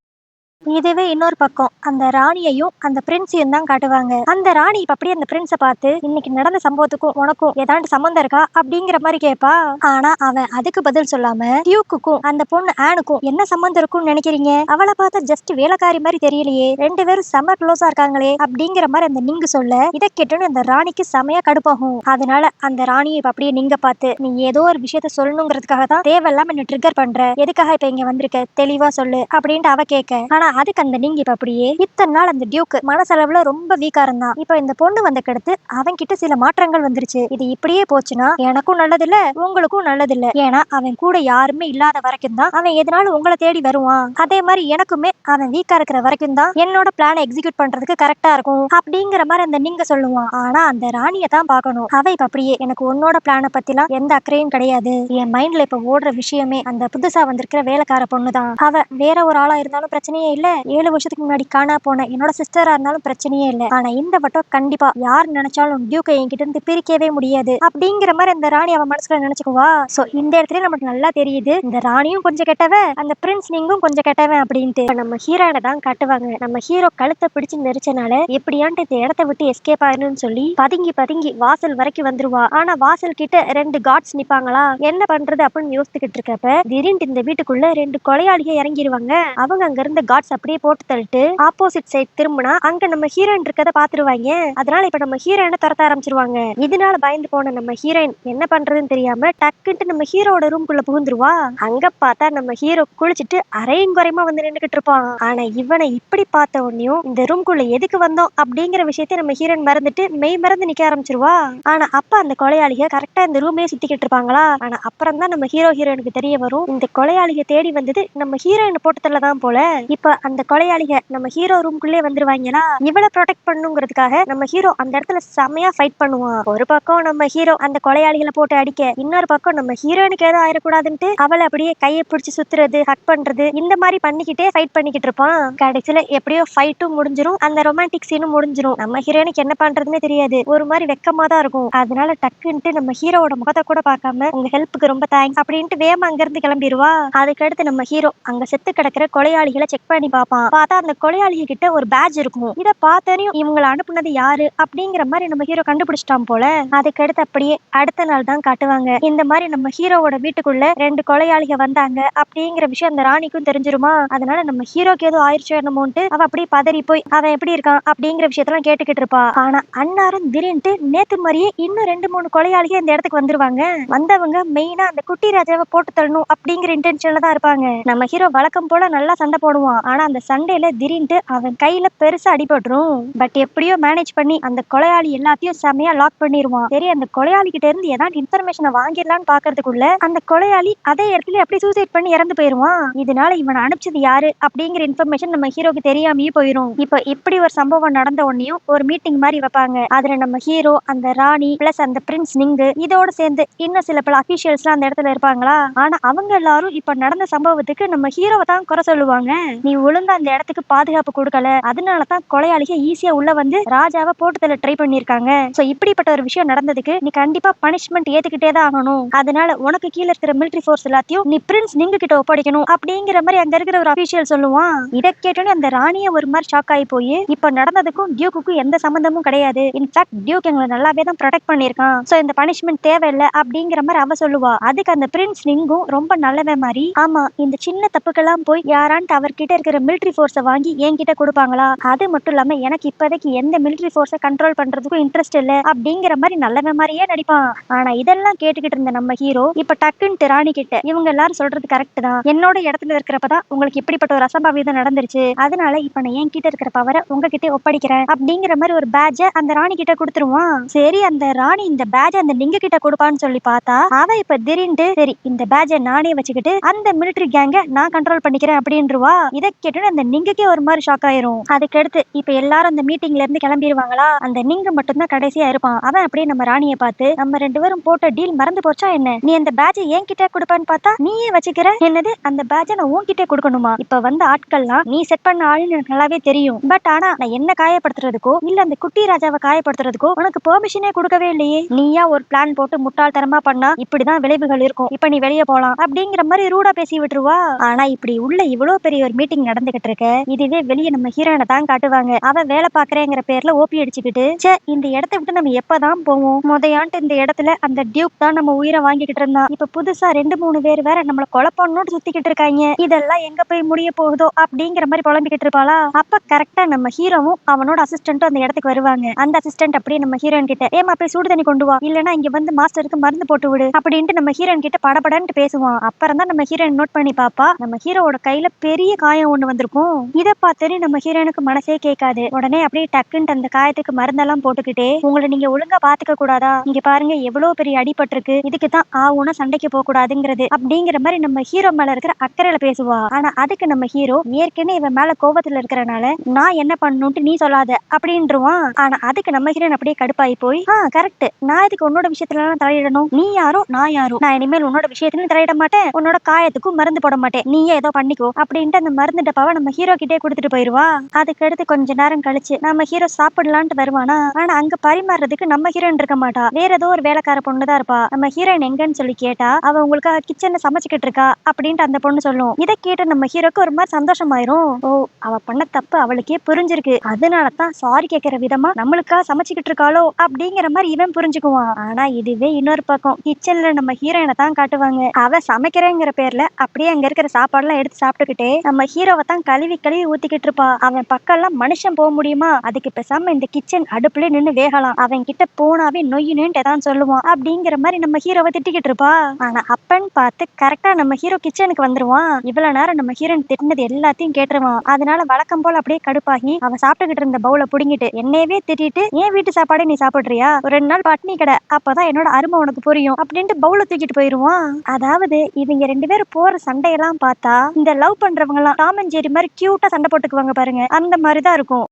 இதுவே இன்னொரு பக்கம் அந்த ராணியையும் அந்த பிரின்ஸையும் தான் காட்டுவாங்க. அந்த ராணி இப்ப அப்படியே அந்த பிரின்ஸை பார்த்து, இன்னைக்கு நடந்த சம்பவத்துக்கும் உனக்கும் ஏதாண்டு சம்பந்தம் இருக்கா அப்படிங்கிற மாதிரி கேட்பா. ஆனா அவன் அதுக்கு பதில் சொல்லாம, டியூக்குக்கும் அந்த பொண்ணு ஆனுக்கும் என்ன சம்பந்தம் இருக்கும்னு நினைக்கிறீங்க? அவளை பார்த்தா ஜஸ்ட் வேலைக்காரி மாதிரி தெரியலையே, 2 பேரும் செம க்ளோஸா இருக்காங்களே அப்படிங்கிற மாதிரி அந்த நீங்க சொல்ல, இதை கேட்டோன்னு அந்த ராணிக்கு செமையா கடுப்பாகும். அதனால அந்த ராணியை இப்ப அப்படியே நீங்க பார்த்து, நீ ஏதோ ஒரு விஷயத்த சொல்லணுங்கிறதுக்காக தான் தேவையில்லாம என்ன ட்ரிகர் பண்ற, எதுக்காக இப்ப இங்க வந்திருக்க, தெளிவா சொல்லு அப்படின்ட்டு அவ கேட்க. ஆனா அதுக்கு அந்த நீங்க இப்ப அப்படியே, இத்தனை நாள் அந்த டியூக் மனசளவுல ரொம்ப வீக்கா இருந்தான், இப்ப இந்த பொண்ணு வந்த கடுத்து அவன் கிட்ட சில மாற்றங்கள் வந்துருச்சு. இது இப்படியே போச்சுன்னா எனக்கும் நல்லது இல்ல, உங்களுக்கும் நல்லது இல்ல. ஏன்னா அவன் கூட யாருமே இல்லாத வரைக்கும் தான் அவன் எதனாலும் உங்களை தேடி வருவான். அதே மாதிரி எனக்குமே அவன் வீக்கா இருக்கிற வரைக்கும் தான் என்னோட பிளானை எக்ஸிக்யூட் பண்றதுக்கு கரெக்டா இருக்கும் அப்படிங்கிற மாதிரி அந்த நீங்க சொல்லுவான். ஆனா அந்த ராணியை தான் பார்க்கணும். அவ இப்ப அப்படியே, எனக்கு உன்னோட பிளானை பத்திலாம் எந்த அக்கறையும் கிடையாது, என் மைண்ட்ல இப்ப ஓடுற விஷயமே அந்த புதுசா வந்திருக்கிற வேலைக்கார பொண்ணு தான். அவ வேற ஒரு ஆளா இருந்தாலும் பிரச்சனையே இல்ல, 7 வருஷத்துக்கு முன்னாடி காணா போன என்னோட சிஸ்டரா இருந்தாலும் பிரச்சனையே இல்ல. ஆனா இந்த வட்டம் கண்டிப்பா யார் நினைச்சாலும் டியூக்கை என்கிட்ட இருந்து பிரிக்கவே முடியாது அப்படிங்கிற மாதிரி அந்த ராணி அவன் மனசுல நினைச்சுக்குவா. சோ இந்த இடத்துல நமக்கு நல்லா தெரியுது, இந்த ராணியும் கொஞ்சம் கெட்டவ, அந்த பிரின்ஸ் நீங்கும் கொஞ்சம் கெட்டவன் அப்படின்ட்டு. நம்ம ஹீரோனை தான் காட்டுவாங்க. நம்ம ஹீரோ கழுத்தை பிடிச்சு நெரிச்சனால எப்படியான்ட்டு இந்த இடத்த விட்டு எஸ்கேப் ஆகணும்னு சொல்லி பதுங்கி பதுங்கி வாசல் வரைக்கும் வந்துருவா. ஆனா வாசல் கிட்ட 2 கார்ட்ஸ் நிப்பாங்களா, என்ன பண்றது அப்படின்னு யோசிச்சுக்கிட்டு இருக்கப்ப திடீர்னு இந்த வீட்டுக்குள்ள 2 கொலையாளிகள் இறங்கிடுவாங்க. அவங்க அங்க இருந்த கார்ட்ஸ் அப்படியே போட்டு தள்ளிட்டு ஆப்போசிட் சைட் திரும்பினா அங்க நம்ம ஹீரோயின் இருக்கத பாத்துருவாங்க. அதனால இப்ப நம்ம ஹீரோயினை துரத்த ஆரம்பிச்சிருவாங்க. இதனால பயந்து போன நம்ம ஹீரோயின் என்ன பண்றதுன்னு தெரியாம டக்குன்ட்டு நம்ம ஹீரோட ரூம்குள்ள புகுந்துருவா. அங்க பார்த்தா நம்ம ஹீரோ குளிச்சுட்டு அரையும் குறையுமா வந்து நின்னுகிட்டு இருப்பான். ஆனா இவனை இப்படி பார்த்த உடனேயும் இந்த ரூம்குள்ள எதுக்கு வந்தோம் அப்படிங்கிற விஷயத்த நம்ம ஹீரோயின் மறந்துட்டு மெய் மறந்து நிக்க ஆரம்பிச்சிருவா. ஆனா அப்ப அந்த கொலையாளிக கரெக்டா இந்த ரூமே சுத்திக்கிட்டு இருப்பாங்களா. ஆனா அப்புறம் தான் நம்ம ஹீரோயினுக்கு தெரிய வரும், இந்த கொலையாளிக தேடி வந்தது நம்ம ஹீரோயின் போட்டதுல தான் போல. இப்ப அந்த கொலையாளிக நம்ம ஹீரோ ரூம்குள்ளே வந்துருவாங்களா. இவளை ப்ரொடெக்ட் பண்ணுங்கிறதுக்காக நம்ம ஹீரோ அந்த இடத்துல செமையா ஃபைட் பண்ணுவான். ஒரு பக்கம் நம்ம ஹீரோ அந்த கொலையாளிகளை போட்டு அடிக்க, இன்னொரு பக்கம் நம்ம ஹீரோனுக்கு ஏதோ ஆயிடக்கூடாதுன்ட்டு அவளை அப்படியே கையை பிடிச்சி சுத்துறது, ஹக் பண்றது, இந்த மாதிரி பண்ணிக்கிட்டே ஃபைட் பண்ணிக்கிட்டு இருப்பான். கடைசியில எப்படியோ ஃபைட்டும் முடிஞ்சிரும், அந்த ரொமான்டிக் சீனும் முடிஞ்சிரும். நம்ம ஹீரோனுக்கு என்ன பண்றதுன்னு தெரியாது, ஒரு மாதிரி வெக்கமா தான் இருக்கும். அதனால டக்குன்ட்டு நம்ம ஹீரோவோட முகத்தை கூட பார்க்காம, உங்க ஹெல்ப்புக்கு ரொம்ப தேங்க்ஸ் அப்படின்ட்டு வேமா அங்க இருந்து கிளம்பிடுவா. அதுக்கடுத்து நம்ம ஹீரோ அங்க செத்து கிடக்கிற கொலையாளிகளை செக் பண்ணி பார்ப்பான். பார்த்தா அந்த கொலையாளிக கிட்ட ஒரு பேட்ச் இருக்கும். இத பார்த்தனையும் இவங்களை அனுப்புனது யாரு அப்படிங்கிற மாதிரி நம்ம ஹீரோ கண்டுபிடிச்சிட்டான் போல. அதுக்கடுத்து அப்படியே அடுத்த நாள் தான் காட்டுவாங்க. இந்த மாதிரி நம்ம ஹீரோவோட வீட்டுக்குள்ள 2 கொலையாளிக வந்தாங்க அப்படிங்கிற விஷயம் அந்த ராணிக்கும் தெரிஞ்சிருமா. அதனால நம்ம ஹீரோக்கு ஏதோ ஆயிடுச்சு என்னமோன்ட்டு அவ அப்படியே பதறி போய் அவன் எப்படி இருக்கான் அப்படிங்கிற விஷயத்தெல்லாம் கேட்டுக்கிட்டு இருப்பா. ஆனா அன்னாரும் திடீர்னு நேத்து மாதிரியே இன்னும் 2-3 கொலையாளிக இந்த இடத்துக்கு வந்துருவாங்க. வந்தவங்க மெயினா அந்த குட்டி ராஜாவை போட்டு தள்ளணும் அப்படிங்கிற இன்டென்ஷன்ல தான் இருப்பாங்க. நம்ம ஹீரோ வழக்கம் போல நல்லா சண்டை போடுவான். ஆனா அந்த சண்டையில திடீர்னு அவன் கையில பெருசா அடிபட்டுரும். பட் எப்படியோ மேனேஜ் பண்ணி அந்த கொலையாளி எல்லாத்தையும் செமையா லாக் பண்ணிடுவான். சரி, அந்த கொலையாளி கிட்ட இருந்து ஏதாவது இன்ஃபர்மேஷனை வாங்கிடலான்னு பாக்குறதுக்குள்ள அந்த கொலையாளி அதே இடத்துல அப்படியே சூசைட் பண்ணி இறந்து போயிருவான். இதனால இவனை அனுப்பிச்சது யாரு அப்படிங்கிற இன்ஃபர்மேஷன் நம்ம ஹீரோக்கு தெரியாமயே போயிரும். இப்ப இப்படி ஒரு சம்பவம் நடந்த உடனேயும் ஒரு மீட்டிங் மாதிரி வைப்பாங்க. அதுல நம்ம ஹீரோ, அந்த ராணி பிளஸ் அந்த பிரின்ஸ் நிங்கு இதோட சேர்ந்து இன்னும் சில பல அபிஷியல்ஸ் அந்த இடத்துல இருப்பாங்களா. ஆனா அவங்க எல்லாரும் இப்ப நடந்த சம்பவத்துக்கு நம்ம ஹீரோவை தான் குறை சொல்லுவாங்க. நீ ஒழுங்கா அந்த இடத்துக்கு பாதுகாப்பு கொடுக்கல, அதனாலதான் கொலையாளிக ஈஸியா உள்ள வந்து ராஜாவை போட்டுதல ட்ரை பண்ணிருக்காங்க. சோ இப்படிப்பட்ட ஒரு விஷயம் நடந்ததுக்கு நீ கண்டிப்பா பனிஷ்மெண்ட் ஏத்துக்கிட்டே தான் ஆகணும். அதனால உனக்கு கீழே இருக்கிற மிலிட்டரி ஃபோர்ஸ் எல்லாத்தையும் நீ பிரின்ஸ் நீங்க கிட்ட ஒப்படைக்கணும் அப்படிங்கிற மாதிரி அங்க இருக்கிற ஒரு அபிஷியல் சொல்லுவான். இதை கேட்டோன்னே அந்த ராணிய ஒரு மாதிரி ஷாக் ஆகி போய், இப்ப நடந்ததுக்கும் டியூக்குக்கும் எந்த சம்பந்தமும் கிடையாது, இன்ஃபேக்ட் டியூக் எங்களை நல்லாவே தான் ப்ரொடெக்ட் பண்ணிருக்கான், சோ இந்த பனிஷ்மெண்ட் தேவையில்லை அப்படிங்கிற மாதிரி அவ சொல்லுவா. அதுக்கு அந்த பிரின்ஸ் நீங்கும் ரொம்ப நல்லவே மாதிரி, ஆமா இந்த சின்ன தப்புக்கெல்லாம் போய் யாரான்ட்டு அவர்கிட்ட இருக்கிற இருக்கிற மிலிட்டரி ஃபோர்ஸை வாங்கி என்கிட்ட கொடுப்பாங்களா? அது மட்டும் இல்லாம எனக்கு இப்போதைக்கு எந்த மிலிட்டரி ஃபோர்ஸை கண்ட்ரோல் பண்றதுக்கும் இன்ட்ரெஸ்ட் இல்ல அப்படிங்கிற மாதிரி நல்லவன் மாதிரியே நடிப்பான். ஆனா இதெல்லாம் கேட்டுக்கிட்டு இருந்த நம்ம ஹீரோ இப்ப டக்குன்னு ராணி கிட்ட இவங்க எல்லாரும் சொல்றது கரெக்ட் தான், என்னோட இடத்துல இருக்கிறப்பதான் உங்களுக்கு இப்படிப்பட்ட ஒரு அசம்பாவிதம் நடந்துருச்சு, அதனால இப்ப நான் என்கிட்ட இருக்கிற பவரை உங்ககிட்ட ஒப்படைக்கிறேன் அப்படிங்கிற மாதிரி ஒரு பேட்ச அந்த ராணி கிட்ட கொடுத்துருவான். சரி அந்த ராணி இந்த பேட்ச அந்த லிங்க கிட்ட கொடுப்பான்னு சொல்லி பார்த்தா அவ இப்ப திடீர்னு சரி இந்த பேட்ச நானே வச்சுக்கிட்டு அந்த மிலிட்டரி கேங்க நான் கண்ட்ரோல் பண்ணிக்கிறேன் அப்படின்றவா. இதை கேட்டு அந்த நிங்குக்கே ஒரு மாதிரி ஷாக் ஆயிரும். அதுக்கடுத்து இப்ப எல்லாரும் அந்த மீட்டிங்ல இருந்து கிளம்பிடுவாங்களா, அந்த நிங்கு மட்டும் தான் கடைசியா இருப்பான். அவன் அப்படியே நம்ம ராணியை பார்த்து நம்ம 2 பேரும் போட்ட டீல் மறந்து போச்சா என்ன, நீ அந்த பேட்ச ஏன் கிட்ட கொடுப்பான்னு பார்த்தா நீயே வச்சுக்கிற, என்னது அந்த பேட்ச நான் உன்கிட்ட கொடுக்கணுமா? இப்ப வந்த ஆட்கள்லாம் நீ செட் பண்ண ஆளுன்னு எனக்கு நல்லாவே தெரியும். பட் ஆனா நான் என்ன காயப்படுத்துறதுக்கோ இல்ல அந்த குட்டி ராஜாவை காயப்படுத்துறதுக்கோ உனக்கு பெர்மிஷனே கொடுக்கவே இல்லையே. நீயா ஒரு பிளான் போட்டு முட்டாள்தனமா பண்ணா இப்படிதான் விளைவுகள் இருக்கும், இப்ப நீ வெளியே போலாம் அப்படிங்கிற மாதிரி ரூடா பேசி விட்டுருவா. ஆனா இப்படி உள்ள இவ்வளவு பெரிய ஒரு மீட்டிங் நடந்துகிட்டு இருக்க, இதுவே வெளியே நம்ம ஹீரோனை தான் காட்டுவாங்க. அவ வேலை பாக்குறேங்கிற பேர்ல ஓபி அடிச்சுக்கிட்டு இந்த இடத்த விட்டு நம்ம எப்பதான் போவோம், முதையான்ட்டு இந்த இடத்துல அந்த டியூக் தான் நம்ம உயிரை வாங்கிக்கிட்டு இருந்தான், இப்ப புதுசா 2-3 பேர் வேற நம்மள கொலை பண்ணணும்னு சுத்திக்கிட்டு இருக்காங்க, இதெல்லாம் எங்க போய் முடிய போகுதோ அப்படிங்கிற மாதிரி புலம்பிக்கிட்டு இருப்பாளா. அப்ப கரெக்டா நம்ம ஹீரோவும் அவனோட அசிஸ்டன்ட்டும் அந்த இடத்துக்கு வருவாங்க. அந்த அசிஸ்டன்ட் அப்படியே நம்ம ஹீரோயின் கிட்ட ஏமா போய் சுடு தண்ணி கொண்டு வா, இல்லனா இங்க வந்து மாஸ்டருக்கு மருந்து போட்டு விடு அப்படின்ட்டு நம்ம ஹீரோயின் கிட்ட படபடன்னு பேசுவான். அப்புறம் தான் நம்ம ஹீரோயின் நோட் பண்ணி பாப்பா நம்ம ஹீரோவோட கையில பெரிய காயம் ஒண்ணு வந்திருக்கும். இதை பார்த்தே நம்ம ஹீரோயினுக்கு மனசே கேட்காது. உடனே அப்படியே டக்குன்ட்டு அந்த காயத்துக்கு மருந்தெல்லாம் போட்டுக்கிட்டே உங்களை நீங்க ஒழுங்கா பாத்துக்க கூடாதா, இங்க பாருங்க எவ்வளவு பெரிய அடிபட்டிருக்கு, இதுக்கு தான் ஆவுனா சண்டைக்கு போக கூடாதுங்கிறது அப்படிங்கிற மாதிரி நம்ம ஹீரோ மேல இருக்கிற அக்கறையில பேசுவா. ஆனா அதுக்கு நம்ம ஹீரோ ஏற்கனவே இவன் மேல கோபத்துல இருக்கிறனால நான் என்ன பண்ணணும்ட்டு நீ சொல்லாத அப்படின்றான். ஆனா அதுக்கு நம்ம ஹீரோயின் அப்படியே கடுப்பாயி போய் கரெக்ட், நான் இதுக்கு உன்னோட விஷயத்துல தலையிடணும், நீ யாரோ நான் யாரோ, நான் இனிமேல் உன்னோட விஷயத்துல தலையிட மாட்டேன், உன்னோட காயத்துக்கும் மருந்து போட மாட்டேன், நீயே ஏதோ பண்ணிக்கோ அப்படின்ட்டு அந்த மருந்து டப்பாவை நம்ம ஹீரோ கிட்டே கொடுத்துட்டு போயிருவா. அதுக்கு அடுத்து கொஞ்ச நேரம் கழிச்சு நம்ம ஹீரோ சாப்பிடலான்ட்டு வருவானா, ஆனா அங்க பரிமாறுறதுக்கு நம்ம ஹீரோயின் இருக்க மாட்டா, வேற ஏதோ ஒரு வேலைக்கார பொண்ணுதான் இருப்பா. நம்ம ஹீரோயின் எங்கன்னு சொல்லி கேட்டா அவ உங்களுக்காக கிச்சன்ல சமைச்சுக்கிட்டு இருக்கா அப்படின்ட்டு அந்த பொண்ணு சொல்லும். இதை கேட்டு நம்ம ஹீரோக்கு ஒரு மாதிரி சந்தோஷமாயிரும். ஓ அவ பண்ண தப்பு அவளுக்கே புரிஞ்சிருக்கு, அதனாலதான் சாரி கேட்கிற விதமா நம்மளுக்காக சமைச்சுக்கிட்டு இருக்காளோ அப்படிங்கிற மாதிரி இவன் புரிஞ்சுக்குவான். ஆனா இதுவே இன்னொரு பக்கம் கிச்சன்ல நம்ம ஹீரோயினை தான் காட்டுவாங்க. அவ சமைக்கிறேங்கிற பேர்ல அப்படியே அங்க இருக்கிற சாப்பாடுலாம் எடுத்து சாப்பிட்டுக்கிட்டே நம்ம ஹீரோவை தான் கழுவி கழுவி ஊத்திக்கிட்டு இருப்பா. அவன் பக்கம் எல்லாம் மனுஷன் போக முடியுமா, அதுக்கு பேசாம இந்த கிச்சன் அடுப்புல நின்னு வேகலாம், அவன் கிட்ட போனாவே நொய்யுன்னு தான் சொல்லுவான் அப்படிங்கிற மாதிரி நம்ம ஹீரோவை திட்டிக்கிட்டு இருப்பா. ஆனா அப்பன்னு பார்த்து கரெக்டா நம்ம ஹீரோ கிச்சனுக்கு வந்துருவான். இவ்வளவு நேரம் நம்ம ஹீரோயின் திட்டினது எல்லாத்தையும் கேட்டுருவான். அதனால வழக்கம் போல அப்படியே கடுப்பாகி அவன் சாப்பிட்டுக்கிட்டு இருந்த பவுல புடிங்கிட்டு என்னையவே திட்டிட்டு ஏன் வீட்டு சாப்பாடே நீ சாப்பிடுறியா, ஒரு 2 நாள் பட்னி கடை, அப்பதான் என்னோட அருமை உனக்கு புரியும் அப்படின்ட்டு பவுல தூக்கிட்டு போயிருவான். அதாவது இவங்க 2 பேரும் போற சண்டையெல்லாம் பார்த்தா இந்த லவ் பண்றவங்க எல்லாம் டாம் அண்ட் ஜெர்ரி மாதிரி கியூட்டா சண்டை போட்டுக்குவாங்க பாருங்க, அந்த மாதிரிதான் இருக்கும்.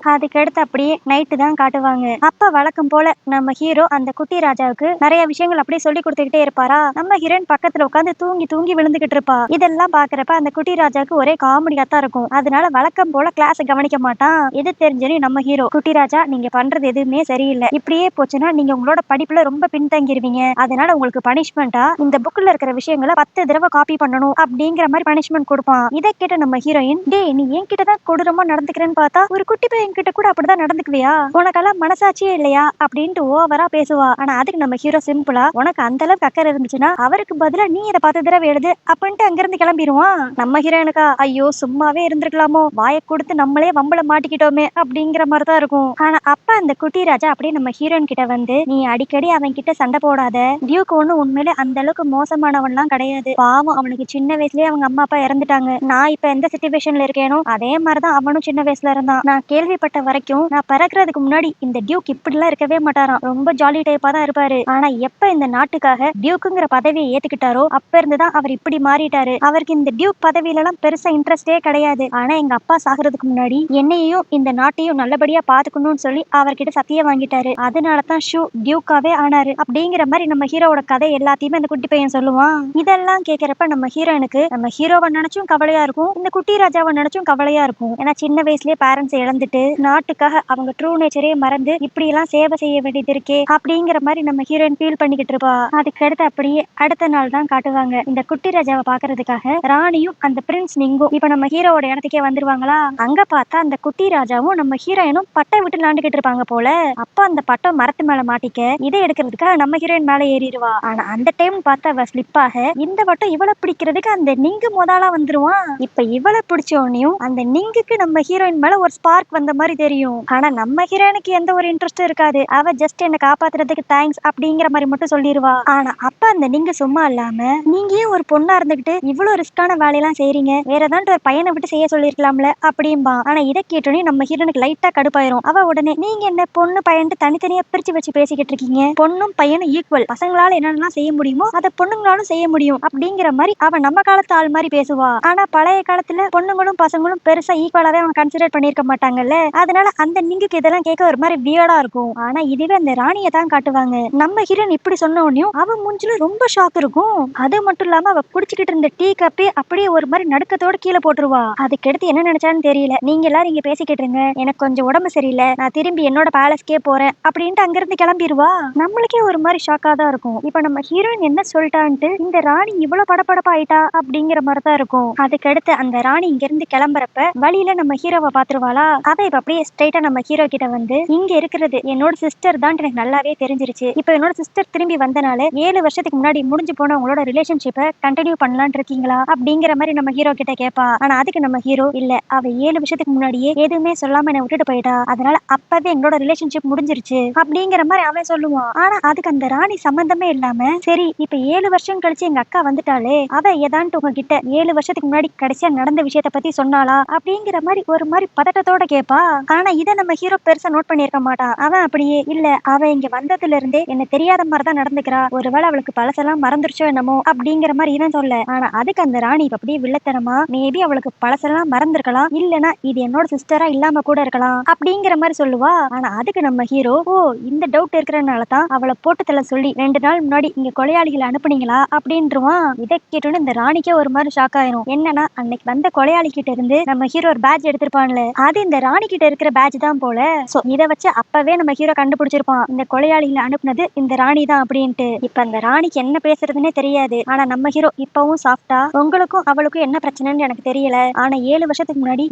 அதுக்கடுத்து அப்படியே நைட்டு தான் காட்டுவாங்க. அப்ப வழக்கம் போல நம்ம ஹீரோ அந்த குட்டி ராஜாவுக்கு நிறைய விஷயங்கள் அப்படியே சொல்லி கொடுத்துக்கிட்டே இருப்பாரா. நம்ம ஹீரோயின் பக்கத்துல உட்காந்து தூங்கி தூங்கி விழுந்துகிட்டு இருப்பா. இதெல்லாம் பாக்குறப்ப அந்த குட்டி ராஜாவுக்கு ஒரே காமெடியா தான் இருக்கும். அதனால வழக்கம் போல கிளாஸ் கவனிக்க மாட்டான். எது தெரிஞ்சனே நம்ம ஹீரோ குட்டி ராஜா நீங்க பண்றது எதுவுமே சரியில்லை, இப்படியே போச்சுன்னா நீங்க உங்களோட படிப்புல ரொம்ப பின்தங்கிருவீங்க, அதனால உங்களுக்கு பனிஷ்மெண்டா இந்த புக்ல இருக்கிற விஷயங்களை 10 தடவை காப்பி பண்ணணும் அப்படிங்கிற மாதிரி பனிஷ்மெண்ட் கொடுப்பான். இதை கேட்ட நம்ம ஹீரோயின் டே நீ என்கிட்டதான் கொடூரமா நடந்துக்கிறேன்னு பார்த்தா ஒரு குட்டி பையன் கிட்ட கூட அப்படிதான் நடந்துக்குவியா, உனக்கெல்லாம் மனசாட்சியே இல்லையா அப்படின்ட்டு ஓவரா பேசுவா. ஆனா அதுக்கு நம்ம ஹீரோ சிம்பிளா உனக்கு அந்த அளவுக்கு அக்கறை இருந்துச்சுன்னா அவருக்கு பதிலா நீ இதை 10 தடவை எழுது அப்படின்ட்டு அங்கிருந்து கிளம்பிடுவான். நம்ம ஹீரோனுக்கா ஐயோ சும்மாவே இருந்திருக்கலாமோ, வாயை கொடுத்து நம்மளே வம்பள மாட்டிக்கிட்டோமே அப்படிங்கிற மாதிரிதான் இருக்கும். ஆனா அப்ப அந்த குட்டி ராஜா அப்படியே நம்ம ஹீரோயின் கிட்ட வந்து நீ அடிக்கடி அவன் கிட்ட சண்டை போடாத, டியூக் ஒண்ணு உண்மையிலே அந்த அளவுக்கு மோசமானவன்லாம் கிடையாது, பாவம் அவனுக்கு சின்ன வயசுலயே அவங்க அம்மா அப்பா இறந்துட்டாங்க, நான் இப்ப எந்த சிச்சுவேஷன்ல இருக்கேனோ அதே மாதிரிதான் அவனும் சின்ன வயசுல இருந்தான், நான் கேள்விப்பட்ட வரைக்கும் நான் பிறக்கிறதுக்கு முன்னாடி இந்த டியூக் இப்படிலாம் இருக்கவே மாட்டாராம், ரொம்ப ஜாலி டைப்பா தான் இருப்பாரு, ஆனா எப்ப இந்த நாட்டுக்காக டியூக்குங்கிற பதவியை ஏத்துக்கிட்டாரோ அப்ப இருந்துதான் அவர் இப்படி மாறிட்டாரு, அவருக்கு இந்த டியூக் பதவியில எல்லாம் பெருசா இன்ட்ரெஸ்டே கிடையாது, ஆனா எங்க அப்பா சாகிறதுக்கு முன்னாடி என்னையும் இந்த நாட்டையும் நல்லபடியா பாத்துக்கணும்னு சொல்லி அவர்கிட்ட சத்தியம் வாங்கிட்டாரு, அதனாலதான் ஷூ டியூக்காவே ஆனாரு அப்படிங்கிற மாதிரி நம்ம ஹீரோவோட கதை எல்லாத்தையுமே அந்த குட்டி பையன் சொல்லுவான். இதெல்லாம் கேட்கிறப்ப நம்ம ஹீரோனுக்கு நம்ம ஹீரோவை நினைச்சும் கவலையா இருக்கும், இந்த குட்டி ராஜாவை நினைச்சும் கவலையா இருக்கும். ஏன்னா சின்ன வயசுலயே பேரண்ட்ஸ் இழந்துட்டு நாட்டுக்காக அவங்க ட்ரூ நேச்சரே மறந்து இப்படி எல்லாம் சேவை செய்ய வேண்டியது இருக்கே அப்படிங்கிற மாதிரி நம்ம ஹீரோயின் ஃபீல் பண்ணிக்கிட்டு இருப்பா. அதுக்கு அடுத்து அப்படியே அடுத்த நாள் தான் காட்டுவாங்க. இந்த குட்டி ராஜாவை பாக்குறதுக்காக ராணியும் அந்த பிரின்ஸ் நிங்கும் இப்ப நம்ம ஹீரோவோட இடத்துக்கே வந்துருவாங்களா. அங்க பார்த்தா அந்த குட்டி ராஜாவும் நம்ம ஹீரோயினும் பட்டை விட்டு விளாண்டுகிட்டு இருப்பாங்க போல. அப்ப அந்த பட்டம் மரத்து மேல மாட்டிக்க இதை எடுக்கிறதுக்காக நம்ம ஹீரோயின் மேல ஏறிடுவா. ஆனா அந்த டைம் பார்த்தா அவ ஸ்லிப் ஆக இந்த வட்டம் இவளை பிடிக்கிறதுக்கு அந்த நிங்கு முதலா வந்துருவான். இப்ப இவளை பிடிச்சோனையும் அந்த நிங்குக்கு நம்ம ஹீரோயின் மேல ஒரு ஸ்பார்க் வந்த மாதிரி தெரியும். ஆனா நம்ம ஹீரோயினுக்கு எந்த ஒரு இன்ட்ரெஸ்டும் இருக்காது. அவ ஜஸ்ட் என்ன காப்பாத்துறதுக்கு தேங்க்ஸ் அப்படிங்கிற மாதிரி மட்டும் சொல்லிடுவா. ஆனா அப்ப அந்த நீங்க சும்மா இல்லாம நீங்க ஏன் ஒரு பொண்ணா இருந்துகிட்டு இவ்வளவு ரிஸ்கான வேலையெல்லாம் செய்றீங்க, வேற ஏதாவது ஒரு பையனை விட்டு செய்ய சொல்லிருக்கலாம்ல அப்படின்பா. ஆனா இதை கேட்டோன்னே நம்ம ஹீரோனுக்கு லைட்டா கடுப்பாயிரும். அவ உடனே நீங்க என்ன பொண்ணு பையன் தனித்தனியா பிரிச்சு வச்சு பேசிக்கிட்டு இருக்கீங்க, பொண்ணும் பையனும் ஈக்குவல், பசங்களால என்னென்னலாம் செய்ய முடியுமோ அதை பொண்ணுங்களாலும் செய்ய முடியும் அப்படிங்கிற மாதிரி அவ நம்ம காலத்து ஆள் மாதிரி பேசுவா. ஆனா பழைய காலத்துல பொண்ணுங்களும் பசங்களும் பெருசா ஈக்குவலாவே அவங்க கன்சிடர் பண்ணிருக்க மாட்டாங்கல்ல. அதனால அந்த நீங்களுக்கு இதெல்லாம் கேட்க ஒரு மாதிரி வியர்டா இருக்கும். ஆனா இதுவே அந்த ராணியை தான் காட்டுவாங்க. நம்ம ஹீரோன் இப்படி சொன்ன உடனே அவ மூஞ்சில ரொம்ப ஷாக் இருக்கும். அது மட்டும் இல்லாம அவ குடிச்சுக்கிட்டு இருந்த டீ கப்பே அப்படியே ஒரு மாதிரி நடுக்கத்தோட கீழே போட்டுருவா. அதுக்கடுத்து என்ன நினைச்சான்னு தெரியல, நீங்க எல்லாரும் இங்க பேசிக்கிட்டு இருங்க, எனக்கு கொஞ்சம் உடம்பு சரியில்லை, நான் திரும்பி என்னோட பேலஸ்க்கே போறேன் அப்படின்ட்டு அங்கிருந்து கிளம்பிடுவா. நம்மளுக்கே ஒரு மாதிரி ஷாக்கா தான் இருக்கும். இப்ப நம்ம ஹீரோயின் என்ன சொல்லிட்டான்ட்டு இந்த ராணி இவ்வளவு படபடப்பா ஆயிட்டா அப்படிங்கிற மாதிரி தான் இருக்கும். அதுக்கடுத்து அந்த ராணி இங்க இருந்து கிளம்புறப்ப வழியில நம்ம ஹீரோவை பாத்துருவாளா. அவ இப்ப அப்படியே ஸ்ட்ரைட்டா நம்ம ஹீரோ கிட்ட வந்து இங்க இருக்கிறது என்னோட சிஸ்டர் தான் எனக்கு நல்லாவே தெரிஞ்சிருச்சு. இப்ப என்னோட சிஸ்டர் திரும்பி வந்தனால 7 வருஷத்துக்கு முன்னாடி முடிஞ்சு போன உங்களோட ரிலேஷன்ஷிப்பை கண்டினியூ பண்ணலான் இருக்கீங்களா அப்படிங்கிற மாதிரி நம்ம ஹீரோ கிட்ட கேட்பா. ஆனா அதுக்கு நம்ம ஹீரோ இல்ல, அவ 7 வருஷத்துக்கு முன்னாடியே எதுவுமே சொல்லாம என்ன விட்டுட்டு போயிட்டா, அதனால அப்பவே எங்களோட ரிலேஷன்ஷிப் முடிஞ்சிருச்சு அப்படிங்கிற மாதிரி அவன் சொல்லுவான். ஆனா அதுக்கு அந்த ராணி சம்பந்தமே இல்லாம சரி இப்ப 7 வருஷம் கழிச்சு எங்க அக்கா வந்துட்டாலே அவ ஏதான்ட்டு உங்ககிட்ட 7 வருஷத்துக்கு முன்னாடி கடைசியா நடந்த விஷயத்த பத்தி சொன்னாளா அப்படிங்கிற மாதிரி ஒரு மாதிரி பதட்டத்தோட கேட்பா. ஆனா இதை நம்ம ஹீரோ பெருசா நோட் பண்ணிருக்க மாட்டான். அவன் அப்படியே இல்ல, அவ இங்க வந்ததுல இருந்தே என்ன தெரியாத மாதிரிதான் நடந்துக்கிறா, ஒருவேளை அவளுக்கு பழசெல்லாம் மறந்துருச்சோ என்னமோ அப்படிங்கிற மாதிரி இவன் சொல்ல. ஆனா அதுக்கு அந்த ராணி அப்படியே வில்லத்தனமா மேபி அவளுக்கு பழசெல்லாம் மறந்துருக்கலாம், இல்லனா இது என்னோட சிஸ்டரா இல்லாம கூட இருக்கலாம் அப்படிங்கிற மாதிரி சொல்லுவா. ஆனா அதுக்கு நம்ம ஹீரோ ஓ இந்த டவுட் இருக்கிறதுனாலதான் அவளை போட்டுத்தல சொல்லி 2 நாள் முன்னாடி இங்க கொலையாளிகளை அனுப்புனீங்களா அப்படின்றான். இதை கேட்டோன்னு இந்த ராணிக்கே ஒரு மாதிரி ஷாக் ஆயிரும். என்னன்னா அன்னைக்கு வந்த கொலையாளி கிட்ட இருந்து நம்ம ஹீரோ ஒரு பேட்ச் எடுத்திருப்பான்ல, அது இந்த ராணி கிட்ட இருக்கிற பேட்ச் தான் போல. சோ இதை வச்சு அப்பவே நம்ம ஹீரோ கண்டுபிடிச்சிருப்பான் இந்த கொலையாளிகளை அனுப்புனது இந்த ராணி தான் அப்படின்ட்டு. இப்ப அந்த ராணிக்கு என்ன பேசுறதுன்னே தெரியாது. ஆனா நம்ம ஹீரோ இப்பவும் சாஃப்டா உங்களுக்கும் அவளுக்கும் என்ன பிரச்சனைன்னு எனக்கு தெரியல, ஆனா 7 வருஷத்துக்கு முன்னாடி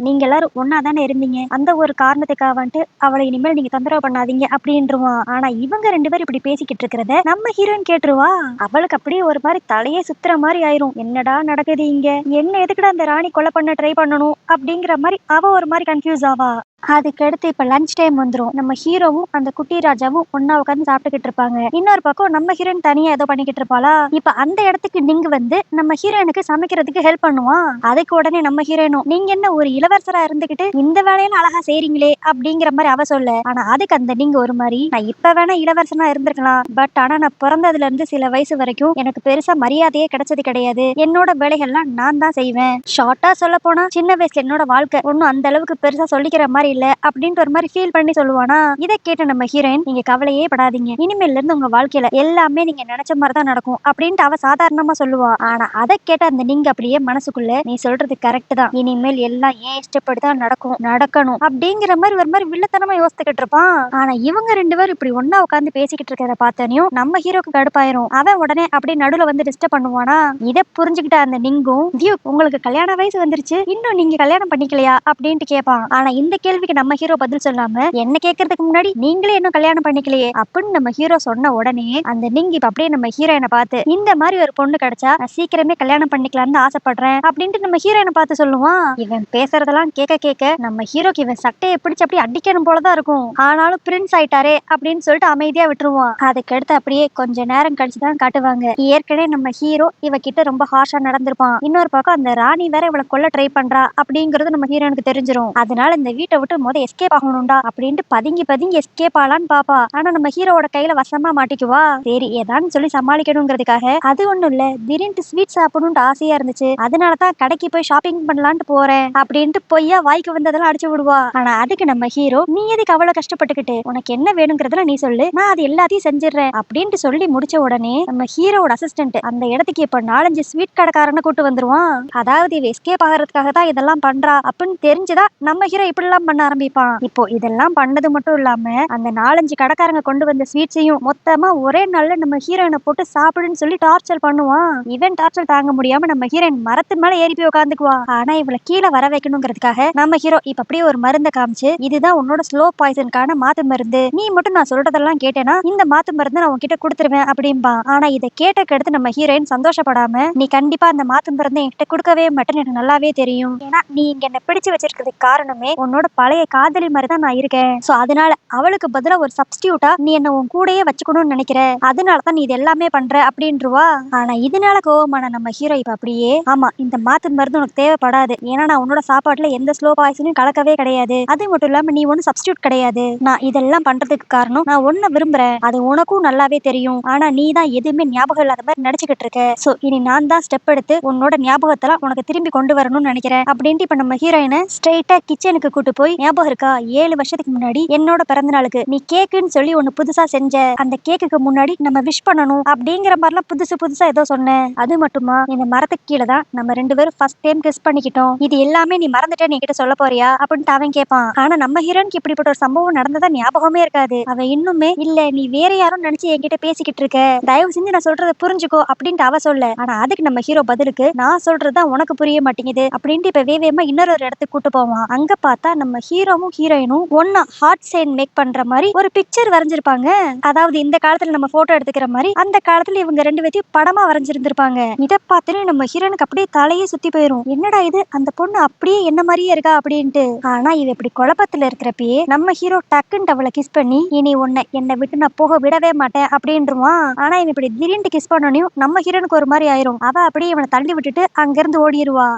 நீங்க எல்லாரும் ஒன்னா தானே இருந்தீங்க, அந்த ஒரு காரணத்துக்காக வந்துட்டு அவளை இனிமேல் நீங்க தொந்தரவு பண்ணாதீங்க அப்படின்றுவான். ஆனா இவங்க 2 பேரும் இப்படி பேசிக்கிட்டு இருக்கிறத நம்ம ஹீரோயின் கேட்டுருவா. அவளுக்கு அப்படியே ஒரு மாதிரி தலையே சுத்துற மாதிரி ஆயிரும். என்னடா நடக்குது இங்க, என்ன எதுக்குடா அந்த ராணி கொலை பண்ண ட்ரை பண்ணணும் அப்படிங்கிற மாதிரி அவ ஒரு மாதிரி கன்ஃபியூஸ் ஆவா. அதுக்கடுத்து இப்ப லஞ்ச் டைம் வந்துரும். நம்ம ஹீரோவும் அந்த குட்டி ராஜாவும் ஒன்னா உட்காந்து சாப்பிட்டுக்கிட்டு இருப்பாங்க. இன்னொரு பக்கம் நம்ம ஹீரோயின் தனியா ஏதோ பண்ணிக்கிட்டு இருப்பாளா. இப்ப அந்த இடத்துக்கு நீங்க வந்து நம்ம ஹீரோயினுக்கு சமைக்கிறதுக்கு ஹெல்ப் பண்ணுவான். அதுக்கு உடனே நம்ம ஹீரோயினும் நீங்க என்ன ஒரு இளவரசரா இருந்துகிட்டு இந்த வேலையில அழகா செய்றீங்களே அப்படிங்கிற மாதிரி அவ சொல்ல. ஆனா அதுக்கு அந்த நீங்க ஒரு மாதிரி நான் இப்ப வேணா இளவரசனா இருந்திருக்கலாம், பட் ஆனா நான் பிறந்ததுல இருந்து சில வயசு வரைக்கும் எனக்கு பெருசா மரியாதையே கிடைச்சது கிடையாது, என்னோட வேலைகள்லாம் நான் தான் செய்வேன், ஷார்ட்டா சொல்ல போனா சின்ன வயசுல என்னோட வாழ்க்கை ஒன்னும் அந்த அளவுக்கு பெருசா சொல்லிக்கிற மாதிரி இல்ல அப்படின்ட்டு ஒரு மாதிரி ஃபீல் பண்ணி சொல்லுவானா. இதை கேட்ட நம்ம ஹீரோயின் நீங்க கவலையே படாதீங்க, இனிமேல இருந்து உங்க வாழ்க்கையில எல்லாமே நீங்க நினைச்ச மாதிரி தான் நடக்கும் அப்படின்ட்டு அவ சாதாரணமா சொல்லுவா. ஆனா அதை கேட்ட அந்த நீங்க அப்படியே மனசுக்குள்ள நீ சொல்றது கரெக்ட் தான், இனிமேல் எல்லாம் ஏன் இஷ்டப்படி தான் நடக்கணும் அப்படிங்கிற மாதிரி ஒரு மாதிரி வில்லத்தனமா யோசிச்சுக்கிட்டு இருப்பான். ஆனா இவங்க 2 பேரும் இப்படி ஒன்னா உட்காந்து பேசிக்கிட்டு இருக்கிறத பார்த்தனையும் நம்ம ஹீரோக்கு கடுப்பாயிரும். அவன் உடனே அப்படியே நடுவுல வந்து டிஸ்டர்ப் பண்ணுவானா. இதை புரிஞ்சுக்கிட்ட அந்த நீங்கும் உங்களுக்கு கல்யாண வயசு வந்துருச்சு, இன்னும் நீங்க கல்யாணம் பண்ணிக்கலையா அப்படின்ட்டு கேட்பான். ஆனா இந்த கேள்விக்கு நம்ம ஹீரோ பதில் சொல்லாம என்ன கேட்கறதுக்கு முன்னாடி நீங்களே இன்னும் கல்யாணம் பண்ணிக்கலையே அப்படின்னு நம்ம ஹீரோ சொன்ன உடனே அந்த நீங்க இப்ப அப்படியே நம்ம ஹீரோயினை பார்த்து இந்த மாதிரி ஒரு பொண்ணு கிடைச்சா நான் சீக்கிரமே கல்யாணம் பண்ணிக்கலாம்னு ஆசைப்படுறேன் அப்படின்ட்டு நம்ம ஹீரோயினை பார்த்து சொல்லுவான். இவன் பேசுறதெல்லாம் கேட்க கேட்க நம்ம ஹீரோக்கு இவன் சட்டையை பிடிச்சு அப்படியே அடிக்கணும் போலதான் இருக்கும். ஆனாலும் பிரின்ஸ் ஆயிட்டாரே அப்படின்னு சொல்லிட்டு அமைதியா விட்டுருவான். அதுக்கடுத்து அப்படியே கொஞ்ச நேரம் கழிச்சுதான் காட்டுவாங்க. ஏற்கனவே நம்ம ஹீரோ இவகிட்ட ரொம்ப ஹார்ஷா நடந்திருப்பான். இன்னொரு பக்கம் அந்த ராணி வேற இவளை கொல்ல ட்ரை பண்றா அப்படிங்கிறது நம்ம ஹீரோனுக்கு தெரிஞ்சிரும். அதனால இந்த வீட்டை விட்டு எஸ்கேப் ஆகணும்டா அப்படின்ட்டு பதுங்கி எஸ்கேப் ஆலான்னு பாப்பா. ஆனா நம்ம ஹீரோவோட கையில வசமா மாட்டிக்குவா. சரி ஏதான்னு சொல்லி சமாளிக்கணுங்கிறதுக்காக அது ஒண்ணும் இல்ல, திடீர்னு ஸ்வீட் சாப்பிடணும்னு ஆசையா இருந்துச்சு, அதனாலதான் கடைக்கு போய் ஷாப்பிங் பண்ணலான்ட்டு போறேன் அப்படின்ட்டு பொய்யா வாய்க்கு வந்ததெல்லாம் அடிச்சு விடுவா. ஆனா அதுக்கு நம்ம ஹீரோ நீ எதுக்கு அவ்வளவு கஷ்டப்பட்டுக்கிட்டு, உனக்கு என்ன வேணுங்கிறதுல நீ சொல்லு, நான் அது எல்லாத்தையும் செஞ்சிடறேன் அப்படின்ட்டு சொல்லி முடிச்ச உடனே நம்ம ஹீரோவோட அசிஸ்டன்ட் அந்த இடத்துக்கு இப்ப 4-5 ஸ்வீட் கடைக்காரனை கூட்டு வந்துருவான். அதாவது இவ எஸ்கேப் ஆகிறதுக்காக தான் இதெல்லாம் பண்றா அப்படின்னு தெரிஞ்சுதான் நம்ம ஹீரோ இப்படி எல்லாம் பண்ண ஆரம்பிப்பான். இப்போ இதெல்லாம் பண்ணது மட்டும் இல்லாம அந்த 4-5 கடைக்காரங்க கொண்டு வந்த ஸ்வீட்ஸையும் மொத்தமா ஒரே நாள்ல நம்ம ஹீரோயினை போட்டு சாப்பிடுன்னு சொல்லி டார்ச்சர் பண்ணுவான். இவன் டார்ச்சர் தாங்க முடியாம நம்ம ஹீரோயின் மரத்து மேல ஏறி போய் உட்காந்துக்குவா. ஆனா இவளை கீழே வர வைக்கணுங்கிறதுக்காக நம்ம ஹீரோ இப்ப அப்படியே ஒரு மருந்தை காமிச்சு, இதுதான் உன்னோட ஸ்லோ பாய்சனுக்கான மாத்து மருந்து, நீ மட்டும் நான் சொல்றதெல்லாம் கேட்டேன்னா இந்த மாத்து மருந்து நான் உன்கிட்ட கொடுத்துருவேன் அப்படின்பா. ஆனா இதை கேட்டக்கடுத்து நம்ம ஹீரோயின் சந்தோஷப்படாம, நீ கண்டிப்பா அந்த மாத்து மருந்தை என்கிட்ட கொடுக்கவே மாட்டேன்னு எனக்கு நல்லாவே தெரியும். ஏன்னா நீ இங்க என்ன பிடிச்சு வச்சிருக்கிறதுக்கு காரணமே உன்னோட பழைய காதலி மாதிரி தான் நான் இருக்கேன். சோ அதனால அவளுக்கு பதிலா ஒரு சப்ஸ்டியூட்டா நீ என்ன உன் கூடயே வச்சுக்கணும்னு நினைக்கிற, அதனாலதான் நீ இது எல்லாமே பண்ற அப்படின்றவா. ஆனா இதனால கோவமான நம்ம ஹீரோ இப்ப அப்படியே, ஆமா இந்த மாத்து மருந்து உனக்கு தேவைப்படாது, ஏன்னா நான் உன்னோட சாப்பாட்டுல எந்த ஸ்லோ பாய்சனும் கலக்கவே கிடையாது, அது மட்டும் இல்லாம நீ ஒன்னும் சப்ஸ்டியூட் கிடையாது, நான் இதெல்லாம் பண்றதுக்கு காரணம் நான் ஒன்ன விரும்புறேன், அது உனக்கும் நல்லாவே தெரியும், ஆனா நீ தான் எதுவுமே ஞாபகம் இல்லாத மாதிரி நடிச்சுக்கிட்டு இருக்க. சோ இனி நான் தான் ஸ்டெப் எடுத்து உன்னோட ஞாபகத்தெல்லாம் உனக்கு திரும்பி கொண்டு வரணும்னு நினைக்கிறேன் அப்படின்ட்டு இப்ப நம்ம ஹீரோயினை ஸ்ட்ரெயிட்டா கிச்சனுக்கு கூட்டு போய், ஞாபகம் இருக்கா 7 வருஷத்துக்கு முன்னாடி என்னோட பிறந்த நாளுக்கு நீ கேக்குன்னு சொல்லி ஒண்ணு புதுசா செஞ்ச, அந்த கேக்குக்கு முன்னாடி நம்ம விஷ் பண்ணணும் அப்படிங்கிற மாதிரிலாம் புதுசு புதுசா ஏதோ சொன்னேன், அது மட்டுமா இந்த மரத்துக்கு கீழே தான் நம்ம 2 பேரும் ஃபர்ஸ்ட் டைம் கிஸ் பண்ணிக்கிட்டோம், இது எல்லாமே நீ மறந்துட்ட நீ கிட்ட சொல்ல போறியா அப்படின்ட்டு அவன் கேட்பான். ஆனா நம்ம ஹீரோனுக்கு இப்படிப்பட்ட ஒரு சம்பவம் நடந்ததா ஞாபகமே இருக்காது. அவன் இன்னுமே இல்ல நீ வேற யாரும் நினைச்சு என்கிட்ட பேசிக்கிட்டு இருக்க, தயவு செஞ்சு நான் சொல்றத புரிஞ்சுக்கோ அப்படின்ட்டு அவ சொல்ல. ஆனா அதுக்கு நம்ம ஹீரோ பதிலுக்கு, நான் சொல்றதுதான் உனக்கு புரிய மாட்டேங்குது அப்படின்ட்டு இப்ப வேவேமா இன்னொரு இடத்துக்கு கூட்டு போவான். அங்க பார்த்தா நம்ம ஹீரோவும் ஹீரோயினும் ஒன்னா ஹார்ட் சைன் மேக் பண்ற மாதிரி ஒரு பிக்சர் வரைஞ்சிருப்பாங்க. அதாவது இந்த காலத்துல நம்ம போட்டோ எடுத்துக்கிற மாதிரி அந்த காலத்துல இவங்க 2 பேத்தையும் படமா வரைஞ்சிருந்திருப்பாங்க. இதை பார்த்துட்டு நம்ம ஹீரோனுக்கு அப்படியே தலையே சுத்தி போயிரும். என்னடா இது, அந்த பொண்ணு அப்படியே என்ன மாதிரியே இருக்கா அப்படின்ட்டு. ஆனா இவ இப்படி குழப்பத்துல இருக்கிறப்பயே நம்ம ஹீரோ டக்குன்னு அவளை கிஸ் பண்ணி, இனி உன்னை என்னை விட்டு நான் போக விடவே மாட்டேன் அப்படின்றான். ஆனா இவன் இப்படி திடீர்னு கிஸ் பண்ணனையும் நம்ம ஹீரோனுக்கு ஒரு மாதிரி ஆயிரும். அவ அப்படியே இவனை தள்ளி விட்டுட்டு அங்கிருந்து ஓடிடுவா.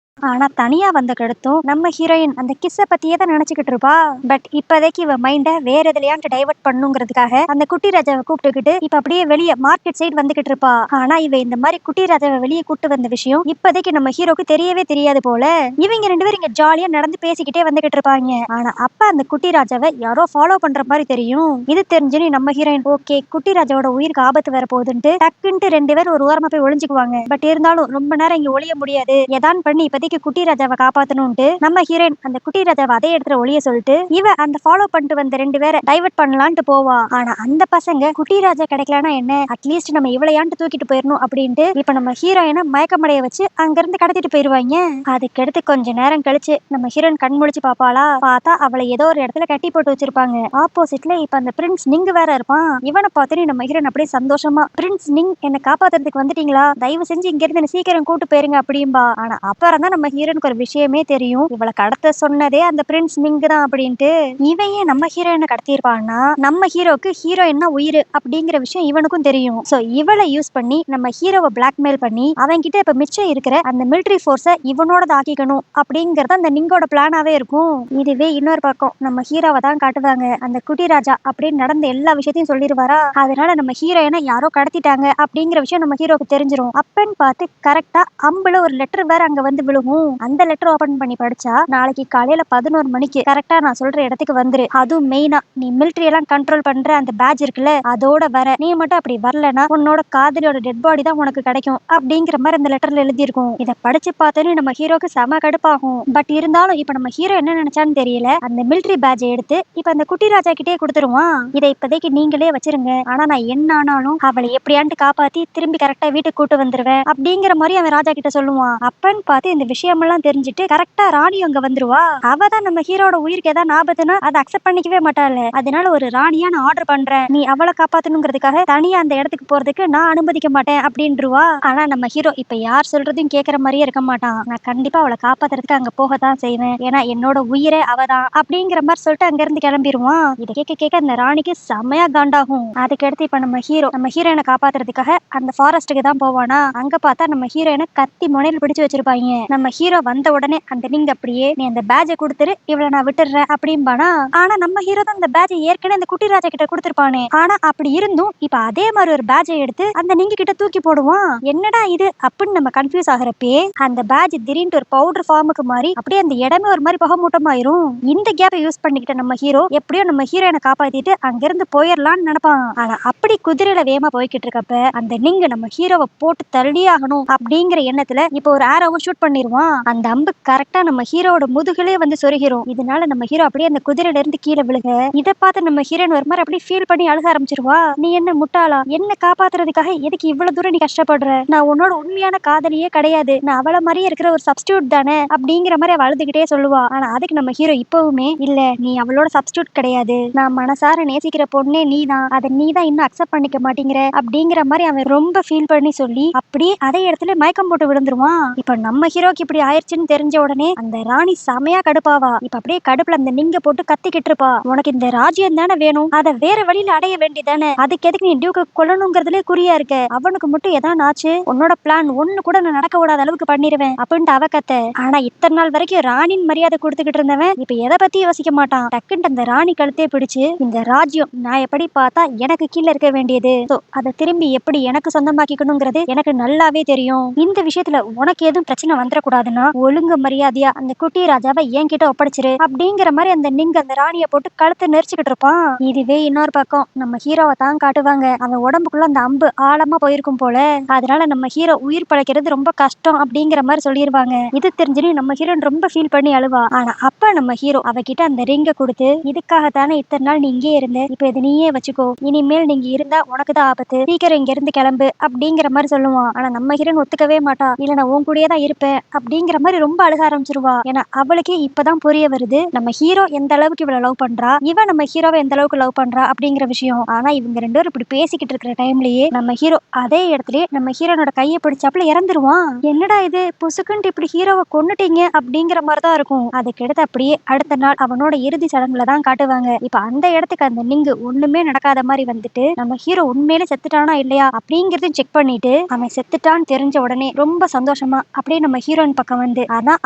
ஆனா தனியா வந்த கடுத்தும் நம்ம ஹீரோயின் அந்த கிஸ்ஸ பத்தியே தான் நினைச்சுக்கிட்டு இருப்பா. பட் இப்போதைக்கு இவ மைண்ட வேற எதுலயான்ட்டு டைவர்ட் பண்ணுங்கிறதுக்காக அந்த குட்டி ராஜாவை கூப்பிட்டுக்கிட்டு இப்ப அப்படியே வெளியே மார்க்கெட் சைடு வந்துகிட்டு இருப்பா. ஆனா இவ இந்த மாதிரி குட்டி ராஜாவை வெளியே கூட்டு வந்த விஷயம் இப்போதைக்கு நம்ம ஹீரோக்கு தெரியவே தெரியாது போல. இவங்க 2 பேரும் இங்க ஜாலியா நடந்து பேசிக்கிட்டே வந்துகிட்டு இருப்பாங்க. ஆனா அப்ப அந்த குட்டி ராஜாவை யாரோ ஃபாலோ பண்ற மாதிரி தெரியும். இது தெரிஞ்சுன்னு நம்ம ஹீரோயின் ஓகே குட்டி ராஜாவோட உயிருக்கு ஆபத்து வர போகுதுன்ட்டு டக்குன்ட்டு 2 பேரும் ஒரு ஓரமா போய் ஒளிஞ்சுக்குவாங்க. பட் இருந்தாலும் ரொம்ப நேரம் இங்க ஒளிய முடியாது, எதான் பண்ணி இப்ப குட்டி ராஜாவை காப்பாத்தணும்ட்டு நம்ம ஹீரோயின் அந்த குட்டி ராஜாவை அதே இடத்துல ஒளிய சொல்லிட்டு இவ அந்த ஃபாலோ பண்ணிட்டு வந்த 2 பேரை டைவர்ட் பண்ணலான்ட்டு போவா. ஆனா அந்த பசங்க குட்டி ராஜா கிடைக்கலனா என்ன, அட்லீஸ்ட் நம்ம இவளையாண்டு தூக்கிட்டு போயிடணும் அப்படின்ட்டு இப்ப நம்ம ஹீரோயினை மயக்கமடைய வச்சு அங்க இருந்து கடத்திட்டு போயிருவாங்க. அதுக்கடுத்து கொஞ்ச நேரம் கழிச்சு நம்ம ஹீரோயின் கண் முழிச்சு பாப்பாளா, பார்த்தா அவளை ஏதோ ஒரு இடத்துல கட்டி போட்டு வச்சிருப்பாங்க. ஆப்போசிட்ல இப்ப அந்த பிரின்ஸ் நிங் வேற இருப்பான். இவனை பார்த்துட்டு நம்ம ஹீரோயின் அப்படியே சந்தோஷமா, பிரின்ஸ் நிங் என்ன காப்பாத்துறதுக்கு வந்துட்டீங்களா, தயவு செஞ்சு இங்க இருந்து சீக்கிரம் கூட்டு போயிருங்க அப்படின்பா. ஆனா அப்புறம் தான் நம்ம ஹீரோனுக்கு ஒரு விஷயமே தெரியும், இவளை கடத்த சொன்னதே அந்த பிரின்ஸ் நிங் தான் அப்படின்ட்டு. இவையே நம்ம ஹீரோயினை கடத்திருப்பான்னா நம்ம ஹீரோக்கு ஹீரோயின்னா உயிர் அப்படிங்கிற விஷயம் இவனுக்கும் தெரியும். சோ இவளை யூஸ் பண்ணி நம்ம ஹீரோவை பிளாக்மெயில் பண்ணி அவன் கிட்ட இப்ப மிச்சம் இருக்கிற அந்த மிலிட்டரி போர்ஸை இவனோட தாக்கிக்கணும் அப்படிங்கறது அந்த நிங்கோட பிளானாவே இருக்கும். இதுவே இன்னொரு பக்கம் நம்ம ஹீரோவை தான் காட்டுவாங்க. அந்த குட்டி ராஜா அப்படின்னு நடந்த எல்லா விஷயத்தையும் சொல்லிடுவாரா, அதனால நம்ம ஹீரோயினை யாரோ கடத்திட்டாங்க அப்படிங்கிற விஷயம் நம்ம ஹீரோக்கு தெரிஞ்சிடும். அப்பன்னு பார்த்து கரெக்டா அம்புல ஒரு லெட்டர் வேற அங்க வந்து விழுகும். அந்த லெட்டர் ஓபன் பண்ணி படிச்சா, நாளைக்கு காலையில 11 மணிக்கு கரெக்டா நான் சொல்ற இடத்துக்கு வந்துரு, அதுவும் மெயினா நீ மிலிட்டரி எல்லாம் கண்ட்ரோல் பண்ற அந்த பேட்ச் இருக்குல்ல அதோட வர, நீ மட்டும் அப்படி வரலனா உன்னோட காதலியோட டெட் பாடி தான் உனக்கு கிடைக்கும் அப்படிங்கிற மாதிரி அந்த லெட்டர்ல எழுதி இருக்கும். இதை படிச்சு பார்த்தோன்னு நம்ம ஹீரோக்கு செம கடுப்பாகும். பட் இருந்தாலும் இப்ப நம்ம ஹீரோ என்ன நினைச்சான்னு தெரியல, அந்த மிலிட்டரி பேட்சை எடுத்து இப்ப அந்த குட்டி ராஜா கிட்டே கொடுத்துருவான். இதை இப்போதைக்கு நீங்களே வச்சிருங்க, ஆனா நான் என்ன ஆனாலும் அவளை எப்படியாண்டு காப்பாத்தி திரும்பி கரெக்டா வீட்டுக்கு கூட்டு வந்துருவேன் அப்படிங்கிற மாதிரி அவன் ராஜா கிட்ட சொல்லுவான். அப்பன்னு பார்த்து இந்த விஷயமெல்லாம் தெரிஞ்சுட்டு கரெக்டா ராணி அங்க வந்துருவா. அவ தான் நம்ம ஹீரோட உயிருக்கு ஏதாவது ஆபத்துனா அதை அக்செப்ட் பண்ணிக்கவே மாட்டாள். அதனால ஒரு ராணியா நான் ஆர்டர் பண்றேன், நீ அவளை காப்பாத்தணுங்கிறதுக்காக தனியா அந்த இடத்துக்கு போறதுக்கு நான் அனுமதிக்க மாட்டேன் அப்படின்றுவா. ஆனா நம்ம ஹீரோ இப்ப யார் சொல்றதையும் கேட்கற மாதிரியே இருக்க மாட்டான். நான் கண்டிப்பா அவளை காப்பாத்துறதுக்கு அங்க போகத்தான் செய்வேன், ஏன்னா என்னோட உயிரே அவதான் அப்படிங்கிற மாதிரி சொல்லிட்டு அங்க இருந்து கிளம்பிடுவான். இதை கேட்க கேட்க அந்த ராணிக்கு செமையா காண்டாகும். அதுக்கடுத்து இப்ப நம்ம ஹீரோயினை காப்பாத்துறதுக்காக அந்த ஃபாரஸ்ட்டுக்கு தான் போவானா. அங்க பார்த்தா நம்ம ஹீரோயினை கத்தி முனையில் பிடிச்சு வச்சிருப்பாங்க. நம்ம ஹீரோ வந்த உடனே அந்த நீங்க அப்படியே நீ அந்த பேட்சை கொடுத்துரு, இவளை நான் விட்டுறேன் அப்படின்பானா. ஆனா நம்ம ஹீரோ தான் அந்த பேட்சை ஏற்கனவே அந்த குட்டி ராஜா கிட்ட கொடுத்துருப்பானே. ஆனா அப்படி இருந்தும் இப்ப அதே மாதிரி ஒரு பேட்சை எடுத்து அந்த நீங்க கிட்ட தூக்கி போடுவான். என்னடா இது அப்படின்னு நம்ம கன்ஃபியூஸ் ஆகிறப்பே அந்த பேட்ச் திடீர்னு ஒரு பவுடர் ஃபார்முக்கு மாறி அப்படியே அந்த இடமே ஒரு மாதிரி புகமூட்டமாயிரும். இந்த கேப்பை யூஸ் பண்ணிக்கிட்ட நம்ம ஹீரோ எப்படியோ நம்ம ஹீரோயினை காப்பாத்திட்டு அங்கிருந்து போயிடலாம்னு நினைப்பான். ஆனா அப்படி குதிரையில வேகமா போய்கிட்டு இருக்கப்ப அந்த நீங்க நம்ம ஹீரோவை போட்டு தள்ளி ஆகணும் அப்படிங்கிற எண்ணத்துல இப்ப ஒரு ஆரோவை ஷூட் பண்ணிருவான். போடுவான். அந்த அம்பு கரெக்டா நம்ம ஹீரோட முதுகுலே வந்து சொருகிரும். இதனால நம்ம ஹீரோ அப்படியே அந்த குதிரையில இருந்து கீழே விழுக இதை பார்த்து நம்ம ஹீரோயின் ஒரு மாதிரி அப்படியே ஃபீல் பண்ணி அழுக ஆரம்பிச்சிருவா. நீ என்ன முட்டாளா? என்ன காப்பாத்துறதுக்காக எதுக்கு இவ்வளவு தூரம் நீ கஷ்டப்படுற? நான் உன்னோட உண்மையான காதலியே கிடையாது, நான் அவள மாதிரியே இருக்கிற ஒரு சப்ஸ்டியூட் தானே அப்படிங்கிற மாதிரி அவ அழுதுகிட்டே சொல்லுவா. ஆனா அதுக்கு நம்ம ஹீரோ இப்பவுமே இல்ல, நீ அவளோட சப்ஸ்டியூட் கிடையாது, நான் மனசார நேசிக்கிற பொண்ணே நீ தான், அதை நீ தான் இன்னும் அக்செப்ட் பண்ணிக்க மாட்டேங்கிற அப்படிங்கிற மாதிரி அவன் ரொம்ப ஃபீல் பண்ணி சொல்லி அப்படியே அதே இடத்துல மயக்கம் போட்டு விழுந்துருவான். இப்ப நம்ம ஹீரோக்கு இப்படி ஆயிடுச்சுன்னு தெரிஞ்ச உடனே அந்த ராணி செமையா கடுப்பாவா. இப்ப அப்படியே கடுப்புல அந்த நிங்க போட்டு கத்திக்கிட்டு இருப்பா. உனக்கு இந்த ராஜ்யம் தானே வேணும், அதை வேற வழியில அடைய வேண்டியதானே, அதுக்கு எதுக்கு நீ டியூக்க கொல்லணுங்கிறதுல குறியா இருக்க? அவனுக்கு மட்டும் எதாவது ஆச்சு உன்னோட பிளான் ஒண்ணு கூட நான் நடக்க விடாத அளவுக்கு பண்ணிடுவேன் அப்படின்ட்டு அவ கத்த. ஆனா இத்தனை நாள் வரைக்கும் ராணின் மரியாதை கொடுத்துக்கிட்டு இருந்தவன் இப்ப எதை பத்தி யோசிக்க மாட்டான். டக்குன்ட்டு அந்த ராணி கழுத்தே பிடிச்சு, இந்த ராஜ்யம் நான் எப்படி பார்த்தா எனக்கு கீழே இருக்க வேண்டியது, அதை திரும்பி எப்படி எனக்கு சொந்தமாக்கிக்கணுங்கிறது எனக்கு நல்லாவே தெரியும். இந்த விஷயத்துல உனக்கு எதுவும் பிரச்சனை வந்துடக்கூடாதுன்னா ஒழுங்கு மரியாதையா அந்த குட்டி ராஜாவை என்கிட்ட ஒப்படைச்சிரு அப்படிங்கிற மாதிரி அந்த நிங்க அந்த ராணியை போட்டு கழுத்தை நெரிச்சுக்கிட்டு இருப்பான். இதுவே இன்னொரு பக்கம் நம்ம ஹீரோவை தான் காட்டுவாங்க. அவன் உடம்புக்குள்ள அந்த அம்பு ஆழமா போயிருக்கும் போல, அதனால நம்ம ஹீரோ உயிர் பழைக்கிறது ரொம்ப கஷ்டம் அப்படிங்கிற மாதிரி சொல்லிடுவாங்க. இது தெரிஞ்சுன்னு நம்ம ஹீரோன் ரொம்ப ஃபீல் பண்ணி அழுவா. ஆனா அப்ப நம்ம ஹீரோ அவகிட்ட அந்த ரிங்கை கொடுத்து, இதுக்காகத்தானே இத்தனை நாள் நீ இங்கே இருந்த, இப்ப இது நீயே வச்சுக்கோ, இனிமேல் நீங்க இருந்தா உனக்கு தான் ஆபத்து, சீக்கிரம் இங்க இருந்து கிளம்பு அப்படிங்கிற மாதிரி சொல்லுவான். ஆனா நம்ம ஹீரோன் ஒத்துக்கவே மாட்டா. இல்ல நான் உன் கூடயே தான் இருப்பேன் அப்படிங்கிற மாதிரி ரொம்ப அழுக ஆரம்பிச்சிருவா. ஏன்னா அவளுக்கே இப்பதான் புரிய வருது நம்ம ஹீரோ எந்த அளவுக்கு இவளை லவ் பண்றா, இவன் நம்ம ஹீரோவை எந்த அளவுக்கு லவ் பண்றா அப்படிங்கிற விஷயம். ஆனா இவங்க ரெண்டு பேரும் இப்படி பேசிக்கிட்டு இருக்கிற டைம்லயே நம்ம ஹீரோ அதே இடத்துலயே நம்ம ஹீரோனோட கையை பிடிச்சாப்புல இறந்துருவான். என்னடா இது புசுக்குன்ட்டு இப்படி ஹீரோவை கொன்னுட்டீங்க அப்படிங்கிற மாதிரிதான் இருக்கும். அதுக்கடுத்து அப்படியே அடுத்த நாள் அவனோட இறுதி சடங்குல தான் காட்டுவாங்க. இப்ப அந்த இடத்துக்கு அந்த நிங்கு ஒண்ணுமே நடக்காத மாதிரி வந்துட்டு நம்ம ஹீரோ உண்மையிலே செத்துட்டானா இல்லையா அப்படிங்கறதையும் செக் பண்ணிட்டு அவன் செத்துட்டான்னு தெரிஞ்ச உடனே ரொம்ப சந்தோஷமா அப்படியே நம்ம ஹீரோயின் பக்கம் வந்து, அதான்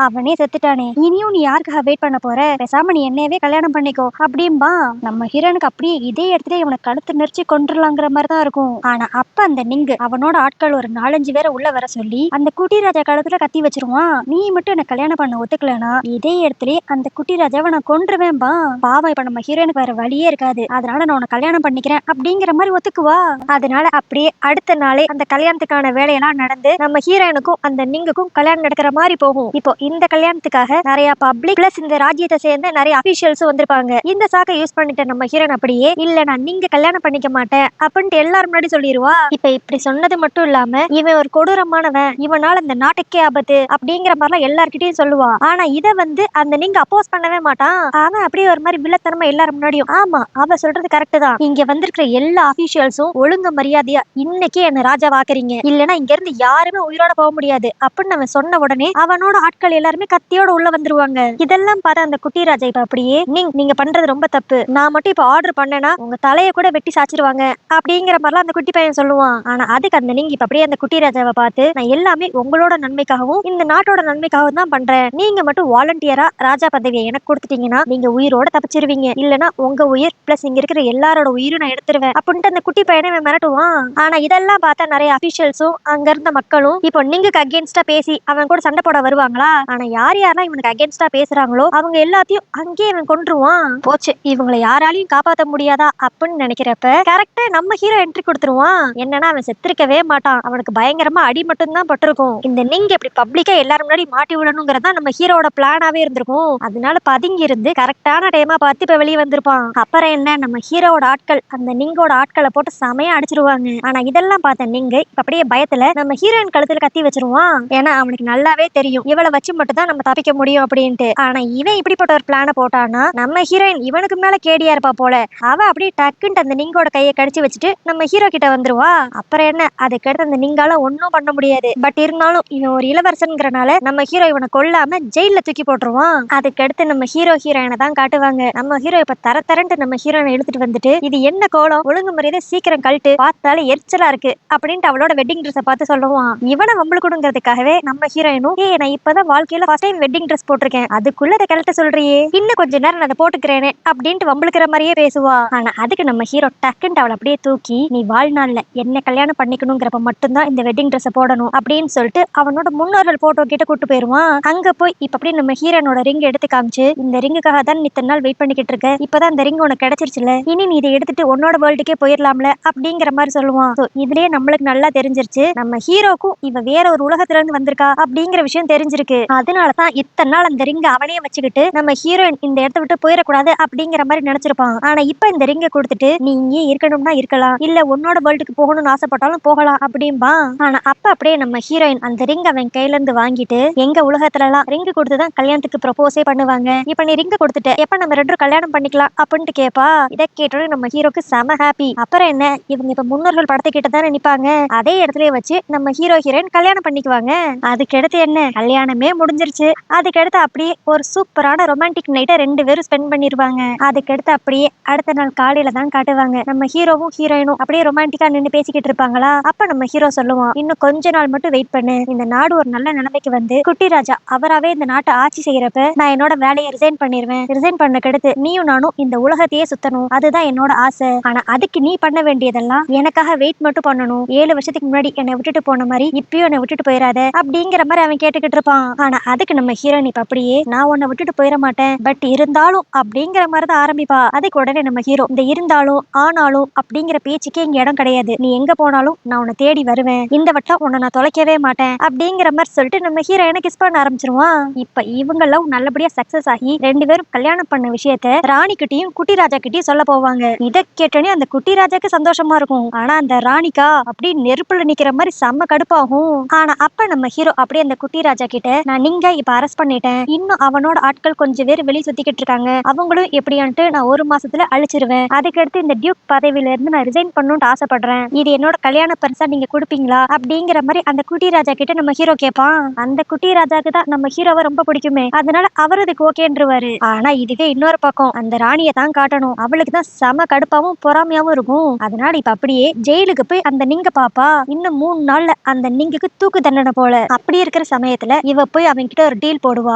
அவனே செத்துட்டானே, இனியும் நீ யாருக்காக வெயிட் பண்ண போற, பேசாம நீ என்னையவே கல்யாணம் பண்ணிக்கோ அப்படின்பா. நம்ம ஹீரோனுக்கு அப்படியே இதே இடத்துல இவனை கழுத்து நெரிச்சு கொண்டுலாங்கிற மாதிரி தான் இருக்கும். ஆனா அப்ப அந்த நிங்கு அவனோட ஆட்கள் ஒரு 4-5 பேரை உள்ள வர சொல்லி அந்த குட்டி ராஜா கழுத்துல கத்தி வச்சிருவான். நீ மட்டும் என்ன கல்யாணம் பண்ண ஒத்துக்கலனா இதே இடத்துல அந்த குட்டி ராஜாவை நான் கொன்றுவேன்பா. பாவம் இப்ப நம்ம ஹீரோனுக்கு வேற வழியே இருக்காது, அதனால நான் உன்னை கல்யாணம் பண்ணிக்கிறேன் அப்படிங்கிற மாதிரி ஒத்துக்குவா. அதனால அப்படியே அடுத்த நாளே அந்த கல்யாணத்துக்கான வேலையெல்லாம் நடந்து நம்ம ஹீரோனுக்கும் அந்த நிங்குக்கும் கல்யாணம் நடக்கிற மாதிரி போகும். இப்போ இந்த கல்யாணத்துக்காக நிறைய பப்ளிக் பிளஸ் இந்த ராஜ்யத்தை சேர்ந்த நிறைய அபிஷியல்ஸும் வந்திருப்பாங்க. இந்த சாக்கை யூஸ் பண்ணிட்டு நம்ம ஹீரோன் அப்படியே இல்ல நான் நீங்க கல்யாணம் பண்ணிக்க மாட்டேன் அப்படின்ட்டு எல்லாரும் முன்னாடி சொல்லிடுவா. இப்ப இப்படி சொன்னது மட்டும் இல்லாம இவன் ஒரு கொடூரமானவன், இவனால இந்த நாட்டுக்கே ஆபத்து அப்படிங்கிற மாதிரிலாம் எல்லார்கிட்டயும் சொல்லுவா. ஆனா இத வந்து அந்த நீங்க அப்போஸ் பண்ணவே மாட்டான். அவன் அப்படியே ஒரு மாதிரி வில்லத்தனமா எல்லாரும் முன்னாடியும், ஆமா அவ சொல்றது கரெக்ட் தான், இங்க வந்திருக்கிற எல்லா அபிஷியல்ஸும் ஒழுங்கு மரியாதையா இன்னைக்கே என்ன ராஜா வாக்குறீங்க, இல்லனா இங்க இருந்து யாருமே உயிரோட போக முடியாது அப்படின்னு அவன் சொன்ன உடனே அவனோட ஆட்கள் எல்லாருமே கத்தியோட உள்ள வந்துருவாங்க. இதெல்லாம் பார்த்த அந்த குட்டி ராஜா இப்ப அப்படியே நீங்க பண்றது ரொம்ப தப்பு, நான் மட்டும் இப்ப ஆர்டர் பண்ணேன்னா உங்க தலையை கூட வெட்டி சாச்சிருவாங்க அப்படிங்கிற மாதிரிலாம் அந்த குட்டி பையன் சொல்லுவான். ஆனா அதுக்கு அந்த நீங்க இப்ப அப்படியே அந்த குட்டி ராஜாவை பார்த்து, நான் எல்லாமே உங்களோட நன்மைக்காகவும் இந்த நாட்டோட நன்மைக்காகவும் தான் பண்றேன், நீங்க மட்டும் வாலண்டியரா ராஜா பதவியை எனக்கு கொடுத்துட்டீங்கன்னா நீங்க உயிரோட தப்பிச்சிருவீங்க, இல்லனா உங்க உயிர் பிளஸ் இங்க இருக்கிற எல்லாரோட உயிரும் நான் எடுத்துருவேன் அப்படின்ட்டு அந்த குட்டி பையனை மிரட்டுவான். ஆனா இதெல்லாம் பார்த்தா நிறைய அபிஷியல்ஸும் அங்க இருந்த மக்களும் இப்போ நீங்க அகேன்ஸ்டா பேசி அவன் கூட சண்டை போட வருவாங்களா. ஆனா யாரெல்லாம் இவனுக்கு அகேன்ஸ்டா பேசுறாங்களோ அவங்க எல்லாத்தையும் அங்கேயே இவன் கொன்றுவான். போச்சு, இவங்களை யாராலையும் காப்பாற்ற முடியாதா அப்படின்னு நினைக்கிறப்ப கரெக்டா நம்ம ஹீரோ என்ட்ரி கொடுத்துருவான். என்னன்னா அவன் செத்துருக்கவே மாட்டான், அவனுக்கு பயங்கரமா அடி மட்டும் தான் பட்டிருக்கும். இந்த நீங்க இப்படி பப்ளிக்கா எல்லாரும் முன்னாடி மாட்டி விடணுங்கிறதா நம்ம ஹீரோட பிளானாவே இருந்திருக்கும். அதனால பதுங்கி இருந்து கரெக்டான டைமா பார்த்து இப்ப வெளியே வந்திருப்பான். அப்புறம் என்ன, நம்ம ஹீரோட ஆட்கள் அந்த நீங்கோட ஆட்களை போட்டு செமையா அடிச்சிருவாங்க. ஆனா இதெல்லாம் பார்த்த நீங்க இப்ப அப்படியே பயத்துல நம்ம ஹீரோயின் கழுத்துல கத்தி வச்சிருவான். ஏன்னா அவனுக்கு நல்லாவே தெரியும் இவளை வச்சு மட்டும் தான் நம்ம தப்பிக்க முடியும் அப்படின்ட்டு. ஆனா இவன் இப்படிப்பட்ட ஒரு பிளான போட்டானா நம்ம ஹீரோயின் இவனுக்கு மேல கேடியா இருப்பா போல. அவ அப்படியே டக்குன்ட்டு அந்த நீங்கோட கையை கடிச்சு வச்சுட்டு நம்ம ஹீரோ கிட்ட வந்துருவா. அப்புறம் என்ன, அதுக்கடுத்து அந்த நீங்கால ஒன்னும் பண்ண முடியாது. பட் இருந்தாலும் இவன் ஒரு இளவரசன்கிறனால நம்ம ஹீரோ இவனை கொல்லாம ஜெயில தூக்கி போட்டுருவான். அதுக்கடுத்து நம்ம ஹீரோயினை தான் காட்டுவாங்க. நம்ம ஹீரோ இப்ப தரன்ட்டு நம்ம ஹீரோயினை இழுத்துட்டு வந்துட்டு, இது என்ன கோலம், ஒழுங்கு முறையில சீக்கிரம் கழட்டு, பார்த்தாலே எரிச்சலா இருக்கு அப்படின்ட்டு அவளோட வெட்டிங் ட்ரெஸ் பார்த்து சொல்லுவான். இவனை வம்பளுக்குடுங்கிறதுக்காகவே நம்ம ஹீரோயினும், நான் இப்பதான் வாழ்க்கையில ஃபர்ஸ்ட் டைம் வெட்டிங் ட்ரெஸ் போட்டிருக்கேன், அதுக்குள்ள அதை கழட்ட சொல்றியே, இன்னும் கொஞ்ச நேரம் நான் அதை போட்டுக்கிறேனே அப்படின்ட்டு வம்பளுக்கிற மாதிரியே பேசுவா. ஆனா அதுக்கு நம்ம ஹீரோ டக்குன்ட்டு அவளை அப்படியே தூக்கி, நீ வாழ்நாள்ல என்ன கல்யாணம் பண்ணிக்கணுங்கிறப்ப மட்டும்தான் இந்த வெட்டிங் ட்ரெஸ் போடணும் அப்படின்னு சொல்லிட்டு அவனோட முன்னோர்கள் போட்டோ கிட்ட கூட்டு போயிருவான். அங்க போய் இப்ப அப்படியே நம்ம ஹீரோனோட ரிங் எடுத்து காமிச்சு, இந்த ரிங்குக்காக தான் இத்தனை நாள் வெயிட் பண்ணிக்கிட்டு இருக்க, இப்பதான் இந்த ரிங் உனக்கு கிடைச்சிருச்சுல, இனி நீ இதை எடுத்துட்டு உன்னோட வேர்ல்டுக்கே போயிடலாம்ல அப்படிங்கிற மாதிரி சொல்லுவான். இதுலயே நம்மளுக்கு நல்லா தெரிஞ்சிருச்சு நம்ம ஹீரோக்கும் இவ வேற ஒரு உலகத்துல இருந்து வந்திருக்கா அப்படிங்கிற அப்படிங்கிற விஷயம் தெரிஞ்சிருக்கு. அதனாலதான் இத்தனை நாள் அந்த ரிங்க அவனே வச்சுக்கிட்டு நம்ம ஹீரோயின் இந்த இடத்த விட்டு போயிடக்கூடாது அப்படிங்கிற மாதிரி நினைச்சிருப்பான். ஆனா இப்ப இந்த ரிங்க கொடுத்துட்டு நீ இங்கே இருக்கணும்னா இருக்கலாம், இல்ல உன்னோட வேர்ல்டுக்கு போகணும்னு ஆசைப்பட்டாலும் போகலாம் அப்படின்பா. ஆனா அப்ப அப்படியே நம்ம ஹீரோயின் அந்த ரிங் அவன் கையில இருந்து வாங்கிட்டு, எங்க உலகத்துல எல்லாம் ரிங்கு கொடுத்துதான் கல்யாணத்துக்கு ப்ரொபோஸே பண்ணுவாங்க, இப்ப நீ ரிங்க கொடுத்துட்டு எப்ப நம்ம ரெண்டும் கல்யாணம் பண்ணிக்கலாம் அப்படின்ட்டு கேப்பா. இதை கேட்டோட நம்ம ஹீரோக்கு செம ஹாப்பி. அப்புறம் என்ன, இவங்க இப்ப முன்னோர்கள் படத்தை கிட்ட தானே நிப்பாங்க, அதே இடத்துல வச்சு நம்ம ஹீரோ ஹீரோயின் கல்யாணம் பண்ணிக்குவாங்க. அதுக்கடுத்து என்ன, கல்யாணமே முடிஞ்சிருச்சு. அதுக்கடுத்து அப்படியே ஒரு சூப்பரான ரொமான்டிக் நைட்டை ரெண்டு பேரும் ஸ்பெண்ட் பண்ணிருவாங்க. அதுக்கடுத்து அப்படியே அடுத்த நாள் காலையில தான் காட்டுவாங்க. நம்ம ஹீரோவும் ஹீரோயினும் அப்படியே ரொமான்டிக்கா நின்று பேசிக்கிட்டு இருப்பாங்களா. அப்ப நம்ம ஹீரோ சொல்லுவான், இன்னும் கொஞ்ச நாள் மட்டும் வெயிட் பண்ணு, இந்த நாடு ஒரு நல்ல நிலைமைக்கு வந்து குட்டி ராஜா அவராவே இந்த நாட்டை ஆட்சி செய்யறப்ப நான் என்னோட வேலையை ரிசைன் பண்ணிடுவேன். ரிசைன் பண்ண கடுத்து நீயும் நானும் இந்த உலகத்தையே சுத்தணும், அதுதான் என்னோட ஆசை. ஆனா அதுக்கு நீ பண்ண வேண்டியதெல்லாம் எனக்காக வெயிட் மட்டும் பண்ணணும். 7 வருஷத்துக்கு முன்னாடி என்னை விட்டுட்டு போன மாதிரி இப்பயும் என்னை விட்டுட்டு போயிடாத அப்படிங்கிற மாதிரி அவன் கேட்டுக்கிட்டு இருப்பான். ஆனா அதுக்கு நம்ம ஹீரோயின் இப்ப அப்படியே, நான் உன்னை விட்டுட்டு போயிட மாட்டேன், பட் இருந்தாலும் அப்படிங்கிற மாதிரி தான் ஆரம்பிப்பா. அதுக்கு உடனே நம்ம ஹீரோ, இந்த இருந்தாலும் ஆனாலும் அப்படிங்கிற பேச்சுக்கே இங்க இடம் கிடையாது, நீ எங்க போனாலும் நான் உன்னை தேடி வருவேன், இந்த வட்டம் உன்னை நான் தொலைக்கவே மாட்டேன் அப்படிங்கிற மாதிரி சொல்லிட்டு நம்ம ஹீரோயினை கிஸ் பண்ண ஆரம்பிச்சிருவான். இப்ப இவங்க லவ் நல்லபடியா சக்சஸ் ஆகி ரெண்டு பேரும் கல்யாணம் பண்ண விஷயத்த ராணி கிட்டையும் குட்டி ராஜா கிட்டையும் சொல்ல போவாங்க. இதை கேட்டோன்னே அந்த குட்டி ராஜாக்கு சந்தோஷமா இருக்கும். ஆனா அந்த ராணிக்கா அப்படி நெருப்புல நிக்கிற மாதிரி செம்ம கடுப்பாகும். ஆனா அப்ப நம்ம ஹீரோ அப்படியே அந்த குட்டி ராஜா கிட்ட, நான் நீங்க இப்ப அரெஸ்ட் பண்ணிட்டேன், இன்னும் அவனோட ஆட்கள் கொஞ்சம் பேர் வெளியே சுத்திக்கிட்டு இருக்காங்க, அவங்களும் எப்படியான்ட்டு நான் 1 மாசத்துல அழிச்சிருவேன். அதுக்கடுத்து இந்த டியூக் பதவியில இருந்து நான் ரிசைன் பண்ணணும்னு ஆசைப்படுறேன், இது என்னோட கல்யாண பரிசா நீங்க கொடுப்பீங்களா அப்படிங்கிற மாதிரி அந்த குட்டி ராஜா கிட்ட நம்ம ஹீரோ கேட்பான். அந்த குட்டி ராஜாக்கு தான் நம்ம ஹீரோவை ரொம்ப பிடிக்குமே, அதனால அவர் அதுக்கு ஓகேன்றுவாரு. ஆனா இதுவே இன்னொரு பக்கம் அந்த ராணியை தான் காட்டணும், அவளுக்கு தான் செம கடுப்பாவும் பொறாமையாவும் இருக்கும். அதனால இப்ப அப்படியே ஜெயிலுக்கு போய் அந்த நீங்க பாப்பா, இன்னும் 3 நாள்ல அந்த நீங்குக்கு தூக்கு தண்டனை போல. அப்படி இருக்கிற சமயத்துல இவ போய் அவங்க கிட்ட ஒரு டீல் போடுவா,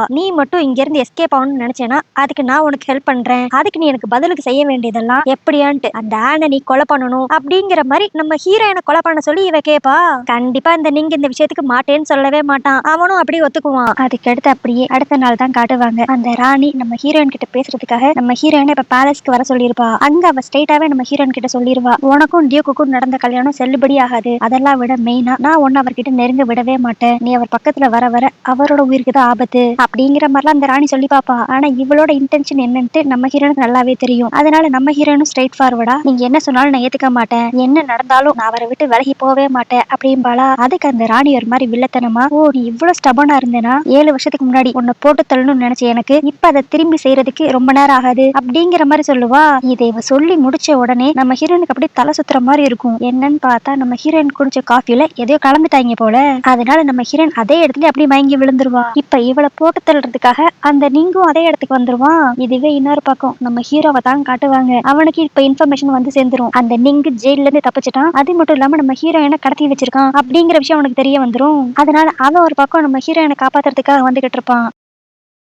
நீ மட்டும் இங்க இருந்து எஸ்கேப் ஆகணும்னு நினைச்சேன்னா அதுக்கு நான் உனக்கு ஹெல்ப் பண்றேன், அதுக்கு நீ எனக்கு பதிலுக்கு செய்ய வேண்டியதெல்லாம் எப்படியான்ட்டு அந்த ஆனை நீ கொலை பண்ணணும் அப்படிங்கிற மாதிரி நம்ம ஹீரோயினை கொலை பண்ண சொல்லி இவ கேப்பா. கண்டிப்பா இந்த நீங்க இந்த விஷயத்துக்கு மாட்டேன்னு சொல்லவே மாட்டான், அவனும் அப்படியே ஒத்துக்குவான். அதுக்கடுத்து அப்படியே அடுத்த நாள் தான் காட்டுவாங்க. அந்த ராணி நம்ம ஹீரோயின் கிட்ட பேசுறதுக்காக நம்ம ஹீரோயினை இப்ப பேலஸ்க்கு வர சொல்லிருப்பா. அங்க அவ ஸ்ட்ரெயிட்டாவே நம்ம ஹீரோயின் கிட்ட சொல்லிருவா, உனக்கும் டியூக்குக்கும் நடந்த கல்யாணம் செல்லுபடி ஆகாது, அதெல்லாம் விட மெயினா நான் ஒன்னு அவர்கிட்ட நெருங்க விடவே மாட்டேன், நீ அவர் பக்கத்துல வர வர அவரோட உயிருக்கு தான் ஆபத்து அப்படிங்கிற மாதிரிலாம் அந்த ராணி சொல்லி பாப்பா. ஆனா இவளோட இன்டென்ஷன் என்னன்ட்டு நம்ம ஹீரோனுக்கு நல்லாவே தெரியும். அதனால நம்ம ஹீரோனும் ஸ்ட்ரெயிட் ஃபார்வர்டா, நீங்க என்ன சொன்னாலும் நான் ஏத்துக்க மாட்டேன், என்ன நடந்தாலும் நான் அவரை விட்டு விலகி போவே மாட்டேன் அப்படிம்பாளா. அதுக்கு அந்த ராணி ஒரு மாதிரி வில்லத்தனமா, ஓ நீ இவ்வளவு ஸ்டபனா இருந்தேனா, 7 வருஷத்துக்கு முன்னாடி உன்னை போட்டு தள்ளணும்னு நினைச்ச எனக்கு இப்ப அதை திரும்பி செய்யறதுக்கு ரொம்ப நேரம் ஆகாது அப்படிங்கிற மாதிரி சொல்லுவா. இதை இவ சொல்லி முடிச்ச உடனே நம்ம ஹீரோனுக்கு அப்படியே தலை சுத்துற மாதிரி இருக்கும். என்னன்னு பார்த்தா நம்ம ஹீரோயின் குடிச்ச காஃபில எதையோ கலந்துட்டாங்க போல. அதனால நம்ம ஹீரோயின் அதே இடத்துல அப்படியே மயங்கி விழுந்துருவா. இப்ப இவளை போட்டு தள்ளுறதுக்காக அந்த நீங்கும் அதே இடத்துக்கு வந்துருவான். இதுவே இன்னொரு பக்கம் நம்ம ஹீரோவை தான் காட்டுவாங்க. அவனுக்கு இப்ப இன்ஃபர்மேஷன் வந்து சேர்ந்துரும், அந்த நீங்கு ஜெயில இருந்து தப்பிச்சிட்டான், அது மட்டும் இல்லாம நம்ம ஹீரோயினை கடத்தி வச்சிருக்கான் அப்படிங்கிற விஷயம் அவனுக்கு தெரிய வந்துரும். அதனால அவன் ஒரு பக்கம் நம்ம ஹீரோயினை காப்பாத்துறதுக்காக வந்துகிட்டு இருப்பான்.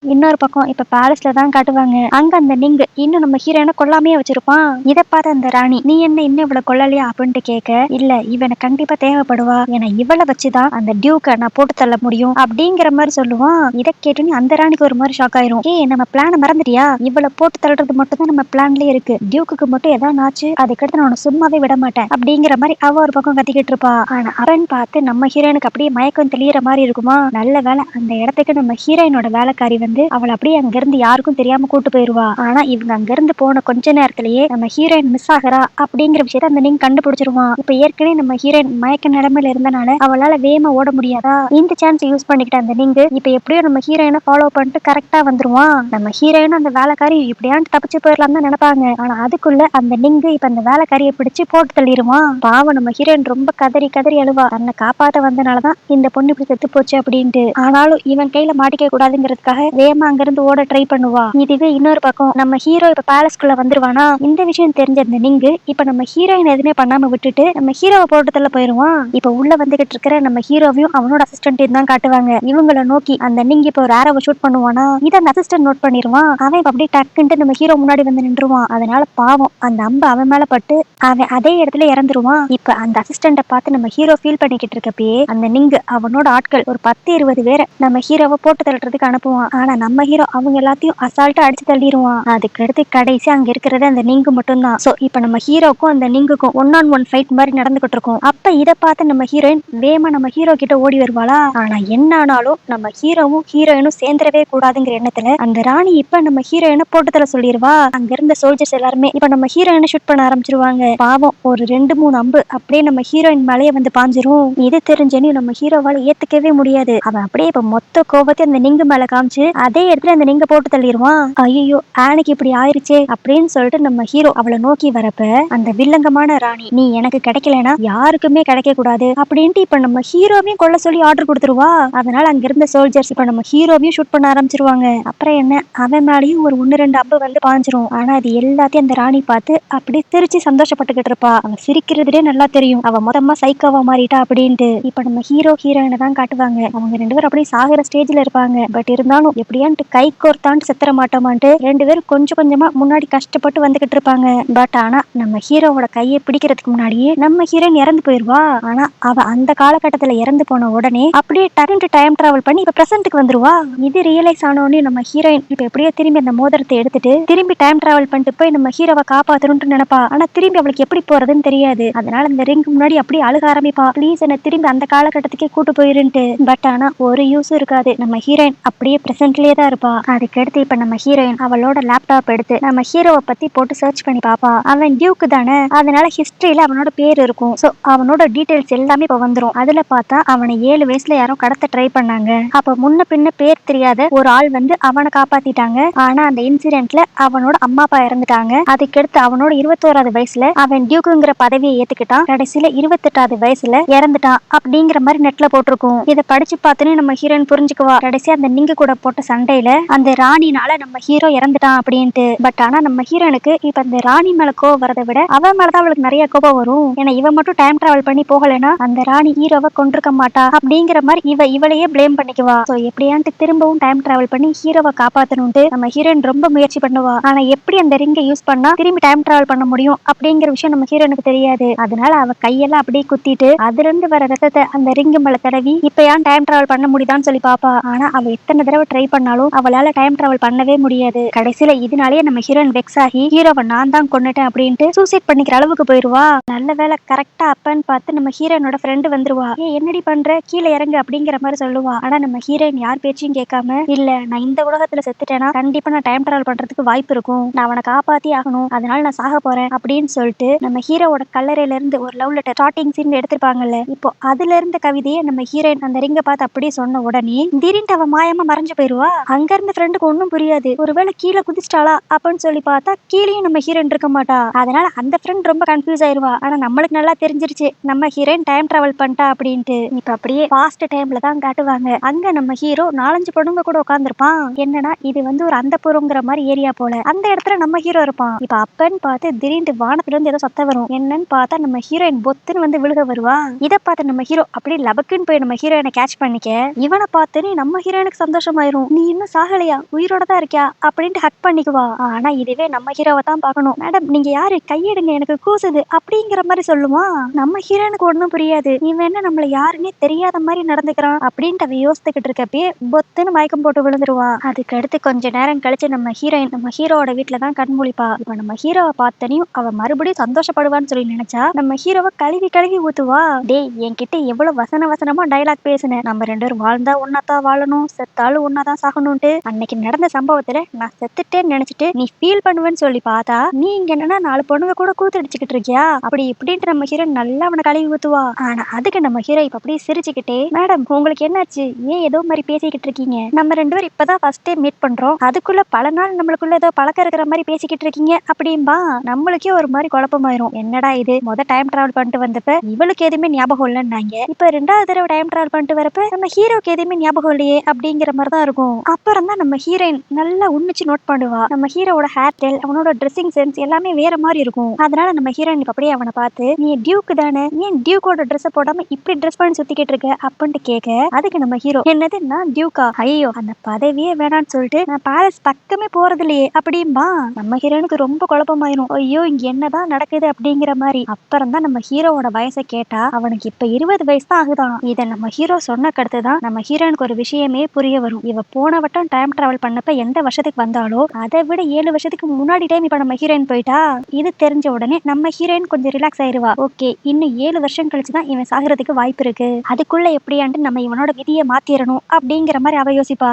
இன்னொரு பக்கம் இப்ப பேலஸ்ல தான் காட்டுவாங்க. அங்க அந்த நீங்க இன்னும் நம்ம ஹீரோயினை கொல்லாமையே வச்சிருப்பான். இதை பார்த்த அந்த ராணி, நீ என்ன இன்னும் இவ்வளவு கொல்லலையா அப்படின்ட்டு கேட்க, இல்ல இவனை கண்டிப்பா தேவைப்படுவா, ஏன்னா இவளை வச்சுதான் அந்த டியூக்கை நான் போட்டு தள்ள முடியும் அப்படிங்கிற மாதிரி சொல்லுவான். இதை கேட்டுன்னு அந்த ராணிக்கு ஒரு மாதிரி ஷாக் ஆயிரும். நம்ம பிளான மறந்துட்டியா, இவளை போட்டு தள்ளுறது மட்டும் தான் நம்ம பிளான்லயே இருக்கு, டியூக்கு மட்டும் எதாவது ஆச்சு அதுக்கடுத்து நான் சும்மாவே விட மாட்டேன் அப்படிங்கிற மாதிரி அவ ஒரு பக்கம் கத்திக்கிட்டு இருப்பா. ஆனா அவன் பார்த்து நம்ம ஹீரோயினுக்கு அப்படியே மயக்கம் தெளிகிற மாதிரி இருக்குமா. நல்ல வேலை அந்த இடத்துக்கு நம்ம ஹீரோயினோட வேலைக்காரி வந்து அவளை அப்படியே அங்க இருந்து யாருக்கும் தெரியாம கூட்டு போயிருவா. ஆனா இவங்க அங்க இருந்து போன கொஞ்ச நேரத்திலேயே நம்ம ஹீரோயின் மிஸ் ஆகிறா அப்படிங்கிற விஷயத்த அந்த நீங்க கண்டுபிடிச்சிருவான். இப்ப ஏற்கனவே நம்ம ஹீரோயின் மயக்க நிலைமையில இருந்தனால அவளால வேகமா ஓட முடியாதா, இந்த சான்ஸ் யூஸ் பண்ணிக்கிட்ட அந்த நீங்க இப்ப எப்படியோ நம்ம ஹீரோயினை ஃபாலோ பண்ணிட்டு கரெக்டா வந்துருவான். நம்ம ஹீரோயின் அந்த வேலைக்காரி இப்படியான்னு தப்பிச்சு போயிடலாம் தான் நினைப்பாங்க. ஆனா அதுக்குள்ள அந்த நீங்க இப்ப அந்த வேலைக்காரியை பிடிச்சு போட்டு தள்ளிடுவான். பாவம் நம்ம ஹீரோயின் ரொம்ப கதறி கதறி அழுவா, தன்னை காப்பாத்த வந்தனாலதான் இந்த பொண்ணு இப்படி செத்து போச்சு அப்படின்ட்டு. ஆனாலும் இவன் கையில மாட்டிக்க கூடாதுங்கிறதுக்காக வேகமா அங்க இருந்து ஓட ட்ரை பண்ணுவா. இதுவே இன்னொரு பக்கம் நம்ம ஹீரோ இப்ப பேலஸ்குள்ள வந்துருவானா. இந்த விஷயம் தெரிஞ்சிருந்த நீங்க இப்ப நம்ம ஹீரோயின் எதுவுமே பண்ணாம விட்டுட்டு நம்ம ஹீரோவை போட்டதுல போயிருவான். இப்ப உள்ள வந்துகிட்டு இருக்கிற நம்ம ஹீரோவையும் அவனோட அசிஸ்டன்ட்டையும் தான் காட்டுவாங்க. இவங்களை நோக்கி அந்த நீங்க இப்ப ஒரு ஆரோவை ஷூட் பண்ணுவானா, இதை அந்த அசிஸ்டன்ட் நோட் பண்ணிருவான். அவன் அப்படியே டக்குன்ட்டு நம்ம ஹீரோ முன்னாடி வந்து நின்றுவான். அதனால பாவம் அந்த அம்பு அவன் மேல பட்டு அவன் அதே இடத்துல இறந்துருவான். இப்ப அந்த அசிஸ்டன்ட பார்த்து நம்ம ஹீரோ ஃபீல் பண்ணிக்கிட்டு இருக்கப்பயே அந்த நீங்க அவனோட ஆட்கள் ஒரு 10-20 பேரை நம்ம ஹீரோவை போட்டு தள்ளுறதுக்கு அனுப்புவான். ஆனா ஆனா நம்ம ஹீரோ அவங்க எல்லாத்தையும் அசால்ட்டா அடிச்சு தள்ளிடுவான். அதுக்கடுத்து கடைசி அங்க இருக்கிறது அந்த நிங்கு மட்டும் தான். சோ இப்ப நம்ம ஹீரோக்கும் அந்த நிங்குக்கும் 1-on-1 ஃபைட் மாதிரி நடந்துகிட்டு இருக்கும். அப்ப இத பார்த்து நம்ம ஹீரோயின் வேகமா நம்ம ஹீரோ கிட்ட ஓடி வருவாளா. ஆனா என்ன ஆனாலும் நம்ம ஹீரோவும் ஹீரோயினும் சேர்ந்துடவே கூடாதுங்கிற எண்ணத்துல அந்த ராணி இப்ப நம்ம ஹீரோயினை போட்டு தர சொல்லிடுவா. அங்க இருந்த சோல்ஜர்ஸ் எல்லாருமே இப்ப நம்ம ஹீரோயினை ஷூட் பண்ண ஆரம்பிச்சிருவாங்க. பாவம் ஒரு 2-3 அம்பு அப்படியே நம்ம ஹீரோயின் மேலேயே வந்து பாஞ்சிரும். இது தெரிஞ்சேன்னு நம்ம ஹீரோவால ஏத்துக்கவே முடியாது. அவன் அப்படியே இப்ப மொத்த கோபத்தை அந்த நிங்கு மேல காமிச்சு அதே இடத்துல அந்த நிங்க போட்டு தள்ளிடுவான். ஐயோ ஆனைக்கு இப்படி ஆயிருச்சே அப்படின்னு சொல்லிட்டு நம்ம ஹீரோ அவளை நோக்கி வரப்ப அந்த வில்லங்கமான ராணி நீ எனக்கு கிடைக்கலனா யாருக்குமே கிடைக்க கூடாது அப்படின்ட்டு இப்ப நம்ம ஹீரோவையும் கொல்ல சொல்லி ஆர்டர் கொடுத்துருவா. அதனால அங்க இருந்த சோல்ஜர்ஸ் இப்ப நம்ம ஹீரோவையும் ஷூட் பண்ண ஆரம்பிச்சிருவாங்க. அப்புறம் என்ன அவன் மேலேயும் ஒரு 1-2 அம்பு வந்து பாஞ்சிரும். ஆனா அது எல்லாத்தையும் அந்த ராணி பார்த்து அப்படி சிரிச்சு சந்தோஷப்பட்டுக்கிட்டு இருப்பா. அவன் சிரிக்கிறதுலே நல்லா தெரியும் அவ மொத்தமா சைக்கோவா மாறிட்டா அப்படின்ட்டு. இப்ப நம்ம ஹீரோ ஹீரோயினை தான் காட்டுவாங்க. அவங்க 2 பேரும் அப்படியே சாகுற ஸ்டேஜ்ல இருப்பாங்க. பட் இருந்தாலும் எப்படியான்ட்டு கை கோர்த்தான்ட்டு செத்துற மாட்டோமான்ட்டு 2 பேரும் கொஞ்சம் கொஞ்சமா முன்னாடி கஷ்டப்பட்டு வந்துகிட்டு இருப்பாங்க. பட் ஆனா நம்ம ஹீரோவோட கையை பிடிக்கிறதுக்கு முன்னாடியே நம்ம ஹீரோயின் இறந்து போயிருவா. ஆனா அவ அந்த காலகட்டத்துல இறந்து போன உடனே அப்படியே டக்குனு டைம் டிராவல் பண்ணி இப்ப பிரசன்ட்க்கு வந்துருவா. இது ரியலைஸ் ஆனோடனே நம்ம ஹீரோயின் இப்ப எப்படியோ திரும்பி அந்த மோதிரத்தை எடுத்துட்டு திரும்பி டைம் டிராவல் பண்ணிட்டு போய் நம்ம ஹீரோவை காப்பாத்தணும்னு நினைப்பா. ஆனா திரும்பி அவளுக்கு எப்படி போறதுன்னு தெரியாது. அதனால இந்த ரிங் முன்னாடி அப்படியே அழுக ஆரம்பிப்பா. ப்ளீஸ் என்ன திரும்பி அந்த காலகட்டத்துக்கே கூட்டு போயிருன்ட்டு. பட் ஆனா ஒரு யூஸும் இருக்காது. நம்ம ஹீரோயின் அப்படியே பிரசன்ட்லயே தான் இருப்பா. அதுக்கடுத்து இப்ப நம்ம ஹீரோயின் அவளோட லேப்டாப் எடுத்து நம்ம ஹீரோவை பத்தி போட்டு சர்ச் பண்ணி பாப்பா. அவன் டியூக்கு தானே, அதனால ஹிஸ்டரியில அவனோட பேர் இருக்கும். சோ அவனோட டீடைல்ஸ் எல்லாமே இப்ப வந்துரும். அதுல பார்த்தா அவனை 7 வயசுல யாரோ கடத்த ட்ரை பண்ணாங்க. அப்ப முன்ன பின்ன பேர் தெரியாத ஒரு ஆள் வந்து அவனை காப்பாத்திட்டாங்க. ஆனா அந்த இன்சிடென்ட்ல அவனோட அம்மா அப்பா இறந்துட்டாங்க. அதுக்கடுத்து அவனோட 21வது வயசுல அவன் டியூக்குங்கிற பதவியை ஏத்துக்கிட்டான். கடைசியில 28வது வயசுல இறந்துட்டான் அப்படிங்கிற மாதிரி நெட்ல போட்டிருக்கும். இதை படிச்சு பார்த்துன்னு நம்ம ஹீரோயின் புரிஞ்சுக்குவா. கடைசியா அந்த நிங்க கூட போட்ட சண்டையில அந்த ராணினால நம்ம ஹீரோ இறந்துட்டான் அப்படின்ட்டு. பட் ஆனா நம்ம ஹீரோனுக்கு இப்ப அந்த ராணி மேல கோவம் வரதை விட அவன் மேலதான் அவளுக்கு நிறைய கோபம் வரும். ஏன்னா இவன் மட்டும் டைம் டிராவல் பண்ணி போகலன்னா அந்த ராணி ஹீரோவை கொண்டிருக்க மாட்டா அப்படிங்கிற மாதிரி இவளையே பிளேம் பண்ணிக்குவா. சோ எப்படியான்ட்டு திரும்பவும் டைம் டிராவல் பண்ணி ஹீரோவை காப்பாத்தணும்ட்டு நம்ம ஹீரோயின் ரொம்ப முயற்சி பண்ணுவா. ஆனா எப்படி அந்த ரிங்கை யூஸ் பண்ணா திரும்பி டைம் டிராவல் பண்ண முடியும் அப்படிங்கிற விஷயம் நம்ம ஹீரோனுக்கு தெரியாது. அதனால அவ கையெல்லாம் அப்படியே குத்திட்டு அதுல இருந்து வர ரத்தத்தை அந்த ரிங்கு மேல தடவி இப்ப ஏன் டைம் டிராவல் பண்ண முடியுதான்னு சொல்லி பாப்பா. ஆனா அவ எத்தனை தடவை ட்ரை பண்ணாலும் அவளால டைம் டிராவல் பண்ணவே முடியாது. கடைசியில இதனாலேயே நம்ம ஹீரோயின் வெக்ஸ் ஆகி ஹீரோவை நான் தான் கொன்னுட்டேன் அப்படின்ட்டு சூசைட் பண்ணிக்கிற அளவுக்கு போயிருவா. நல்ல வேலை கரெக்டா அப்பன்னு பார்த்து நம்ம ஹீரோயினோட ஃப்ரெண்டு வந்துருவா. ஏ என்னடி பண்ற, கீழே இறங்கு அப்படிங்கிற மாதிரி சொல்லுவா. ஆனா நம்ம ஹீரோயின் யார் பேச்சையும் கேட்காம இல்ல நான் இந்த உலகத்துல செத்துட்டேன்னா கண்டிப்பா நான் டைம் டிராவல் பண்றதுக்கு வாய்ப்பு இருக்கும், நான் அவனை காப்பாத்தி ஆகணும், அதனால நான் சாக போறேன் அப்படின்னு சொல்லிட்டு நம்ம ஹீரோவோட கல்லறையில இருந்து ஒரு லவ் லெட்டர் ஸ்டார்டிங் சீன் எடுத்திருப்பாங்கல்ல, இப்போ அதுல இருந்த கவிதையை நம்ம ஹீரோயின் அந்த ரிங்க பார்த்து அப்படியே சொன்ன உடனே திடீர்னு அவ மாயமா மறைஞ்சு போயிருவா. அங்க இருந்த ஃப்ரெண்டுக்கு ஒன்னும் புரியாது. ஒருவேளை கீழே குதிச்சிட்டாளா அப்படின்னு சொல்லி பார்த்தா கீழேயும் நம்ம ஹீரோயின் இருக்க மாட்டா. அதனால அந்த ஃப்ரெண்ட் ரொம்ப கன்ஃபியூஸ் ஆயிருவா. ஆனா நம்மளுக்கு நல்லா தெரிஞ்சிருச்சு நம்ம ஹீரோயின் டைம் டிராவல் பண்ணிட்டா அப்படின்ட்டு. இப்ப அப்படியே ஃபாஸ்ட் டைம்ல தான் காட்டுவாங்க. அங்க நம்ம ஹீரோ 4-5 பொண்ணுங்க கூட உட்காந்துருப்பான். என்னன்னா இது வந்து ஒரு அந்தப்புறங்கிற மாதிரி ஏரியா போல. அந்த இடத்துல நம்ம ஹீரோ இருப்பான். இப்ப அப்பன்னு பார்த்து திடீர்னு வானத்துல இருந்து ஏதோ சத்தம் வரும். என்னன்னு பார்த்தா நம்ம ஹீரோயின் பொத்துன்னு வந்து விழுக வருவா. இதை பார்த்து நம்ம ஹீரோ அப்படியே லபக்குன்னு போய் நம்ம ஹீரோயினை கேட்ச் பண்ணிக்க இவனை பார்த்துன்னு நம்ம ஹீரோயினுக்கு சந்தோஷமாயிரும். நீ இன்னும் சாகலையா, உயிரோட தான் இருக்கியா அப்படின்ட்டு ஹக் பண்ணிக்குவா. ஆனா இதுவே நம்ம ஹீரோவை தான் பார்க்கணும். மேடம் நீங்க யாரு, கையெடுங்க எனக்கு கூசுது அப்படிங்கிற மாதிரி சொல்லுவான். நம்ம ஹீரோனுக்கு ஒண்ணும் புரியாது. இவன் என்ன நம்மள யாருன்னே தெரியாத மாதிரி நடந்துக்கிறான் அப்படின்ட்டு அவ யோசித்துக்கிட்டு இருக்கப்பே பொத்துன்னு மயக்கம் போட்டு விழுந்துருவா. அதுக்கு அடுத்து கொஞ்ச நேரம் கழிச்சு நம்ம ஹீரோயின் நம்ம ஹீரோவோட வீட்டுல தான் கண் முழிப்பா. இப்ப நம்ம ஹீரோவை பார்த்தனையும் அவ மறுபடியும் சந்தோஷப்படுவான்னு சொல்லி நினைச்சா நம்ம ஹீரோவை கழுவி கழுவி ஊத்துவா. டேய் என்கிட்ட எவ்வளவு வசனமா டைலாக் பேசுனேன், நம்ம 2 பேரும் வாழ்ந்தா ஒன்னாதான் வாழணும், செத்தாலும் ஒன்னாதான் சாகணும்ட்டு. அன்னைக்கு நடந்த சம்பவத்துல நான் செத்துட்டேன்னு நினைச்சிட்டு நீ ஃபீல் பண்ணுவேன்னு சொல்லி பார்த்தா நீ இங்க என்னன்னா 4 பொண்ணுங்க கூட கூத்தடிச்சுக்கிட்டு இருக்கியா அப்படி இப்படின்ட்டு நம்ம ஹீரோ நல்லா அவனை கழுவி ஊத்துவா. ஆனா அதுக்கு நம்ம ஹீரோ இப்ப அப்படியே சிரிச்சுக்கிட்டே மேடம் உங்களுக்கு என்னாச்சு, ஏன் ஏதோ மாதிரி பேசிக்கிட்டு இருக்கீங்க, நம்ம 2 பேரும் இப்பதான் ஃபர்ஸ்ட் டைம் மீட் பண்றோம், அதுக்குள்ள பல நாள் நம்மளுக்குள்ள ஏதோ பழக்கம் இருக்கிற மாதிரி பேசிக்கிட்டு இருக்கீங்க அப்படின்பா. நம்மளுக்கே ஒரு மாதிரி குழப்பமாயிரும். என்னடா இது, டைம் டிராவல் பண்ணிட்டு வந்தப்ப இவளுக்கு எதுவுமே ஞாபகம் இல்லைன்னாங்க, இப்ப 2வது தடவை டைம் டிராவல் பண்ணிட்டு வரப்ப நம்ம ஹீரோக்கு எதுவுமே ஞாபகம் இல்லையே அப்படிங்கிற மாதிரி தான் இருக்கும். அப்புறம் தான் நம்ம ஹீரோயின் நல்லா உன்னிச்சு நோட் பண்ணுவா. நம்ம ஹீரோவோட ஹேர் ஸ்டைல், அவனோட ட்ரெஸ்ஸிங் சென்ஸ் எல்லாமே வேற மாதிரி இருக்கும். அதனால நம்ம ஹீரோயின் அப்படியே அவனை பார்த்து நீ டியூக் தானே, ஏன் டியூக்கோட ட்ரெஸ் போடாம இப்படி ட்ரெஸ் பண்ணி சுத்திக்கிட்டு இருக்க அப்படின்ட்டு கேட்க அதுக்கு நம்ம ஹீரோ என்னது நான் டியூக்கா, ஐயோ அந்த பதவியே வேணான்னு சொல்லிட்டு நான் பேலஸ் பக்கமே போறது இல்லையே அப்படின்பா. நம்ம ஹீரோனுக்கு ரொம்ப குழப்பமாயிரும். ஐயோ இங்க என்னதான் நடக்குது அப்படிங்கிற மாதிரி. அப்புறம் தான் நம்ம ஹீரோவோட வயசை கேட்டா அவனுக்கு இப்ப 20 வயசு தான் ஆகுதான். இதை நம்ம ஹீரோ சொன்ன கடுத்துதான் நம்ம ஹீரோனுக்கு ஒரு விஷயமே புரிய வரும். இவ போன வட்டம் டைம் டிராவல் பண்ணப்ப எந்த வருஷத்துக்கு வந்தாலோ அதை விட 7 வருஷத்துக்கு முன்னாடி டைம் இப்ப நம்ம ஹீரோயின் போயிட்டா. இது தெரிஞ்ச உடனே நம்ம ஹீரோயின் கொஞ்சம் ரிலாக்ஸ் ஆயிருவா. ஓகே, இன்னும் 7 வருஷம் கழிச்சுதான் இவன் சாகுறதுக்கு வாய்ப்பு இருக்கு, அதுக்குள்ள எப்படியாண்டு நம்ம இவனோட விதியை மாத்திரணும் அப்படிங்கிற மாதிரி அவ யோசிப்பா.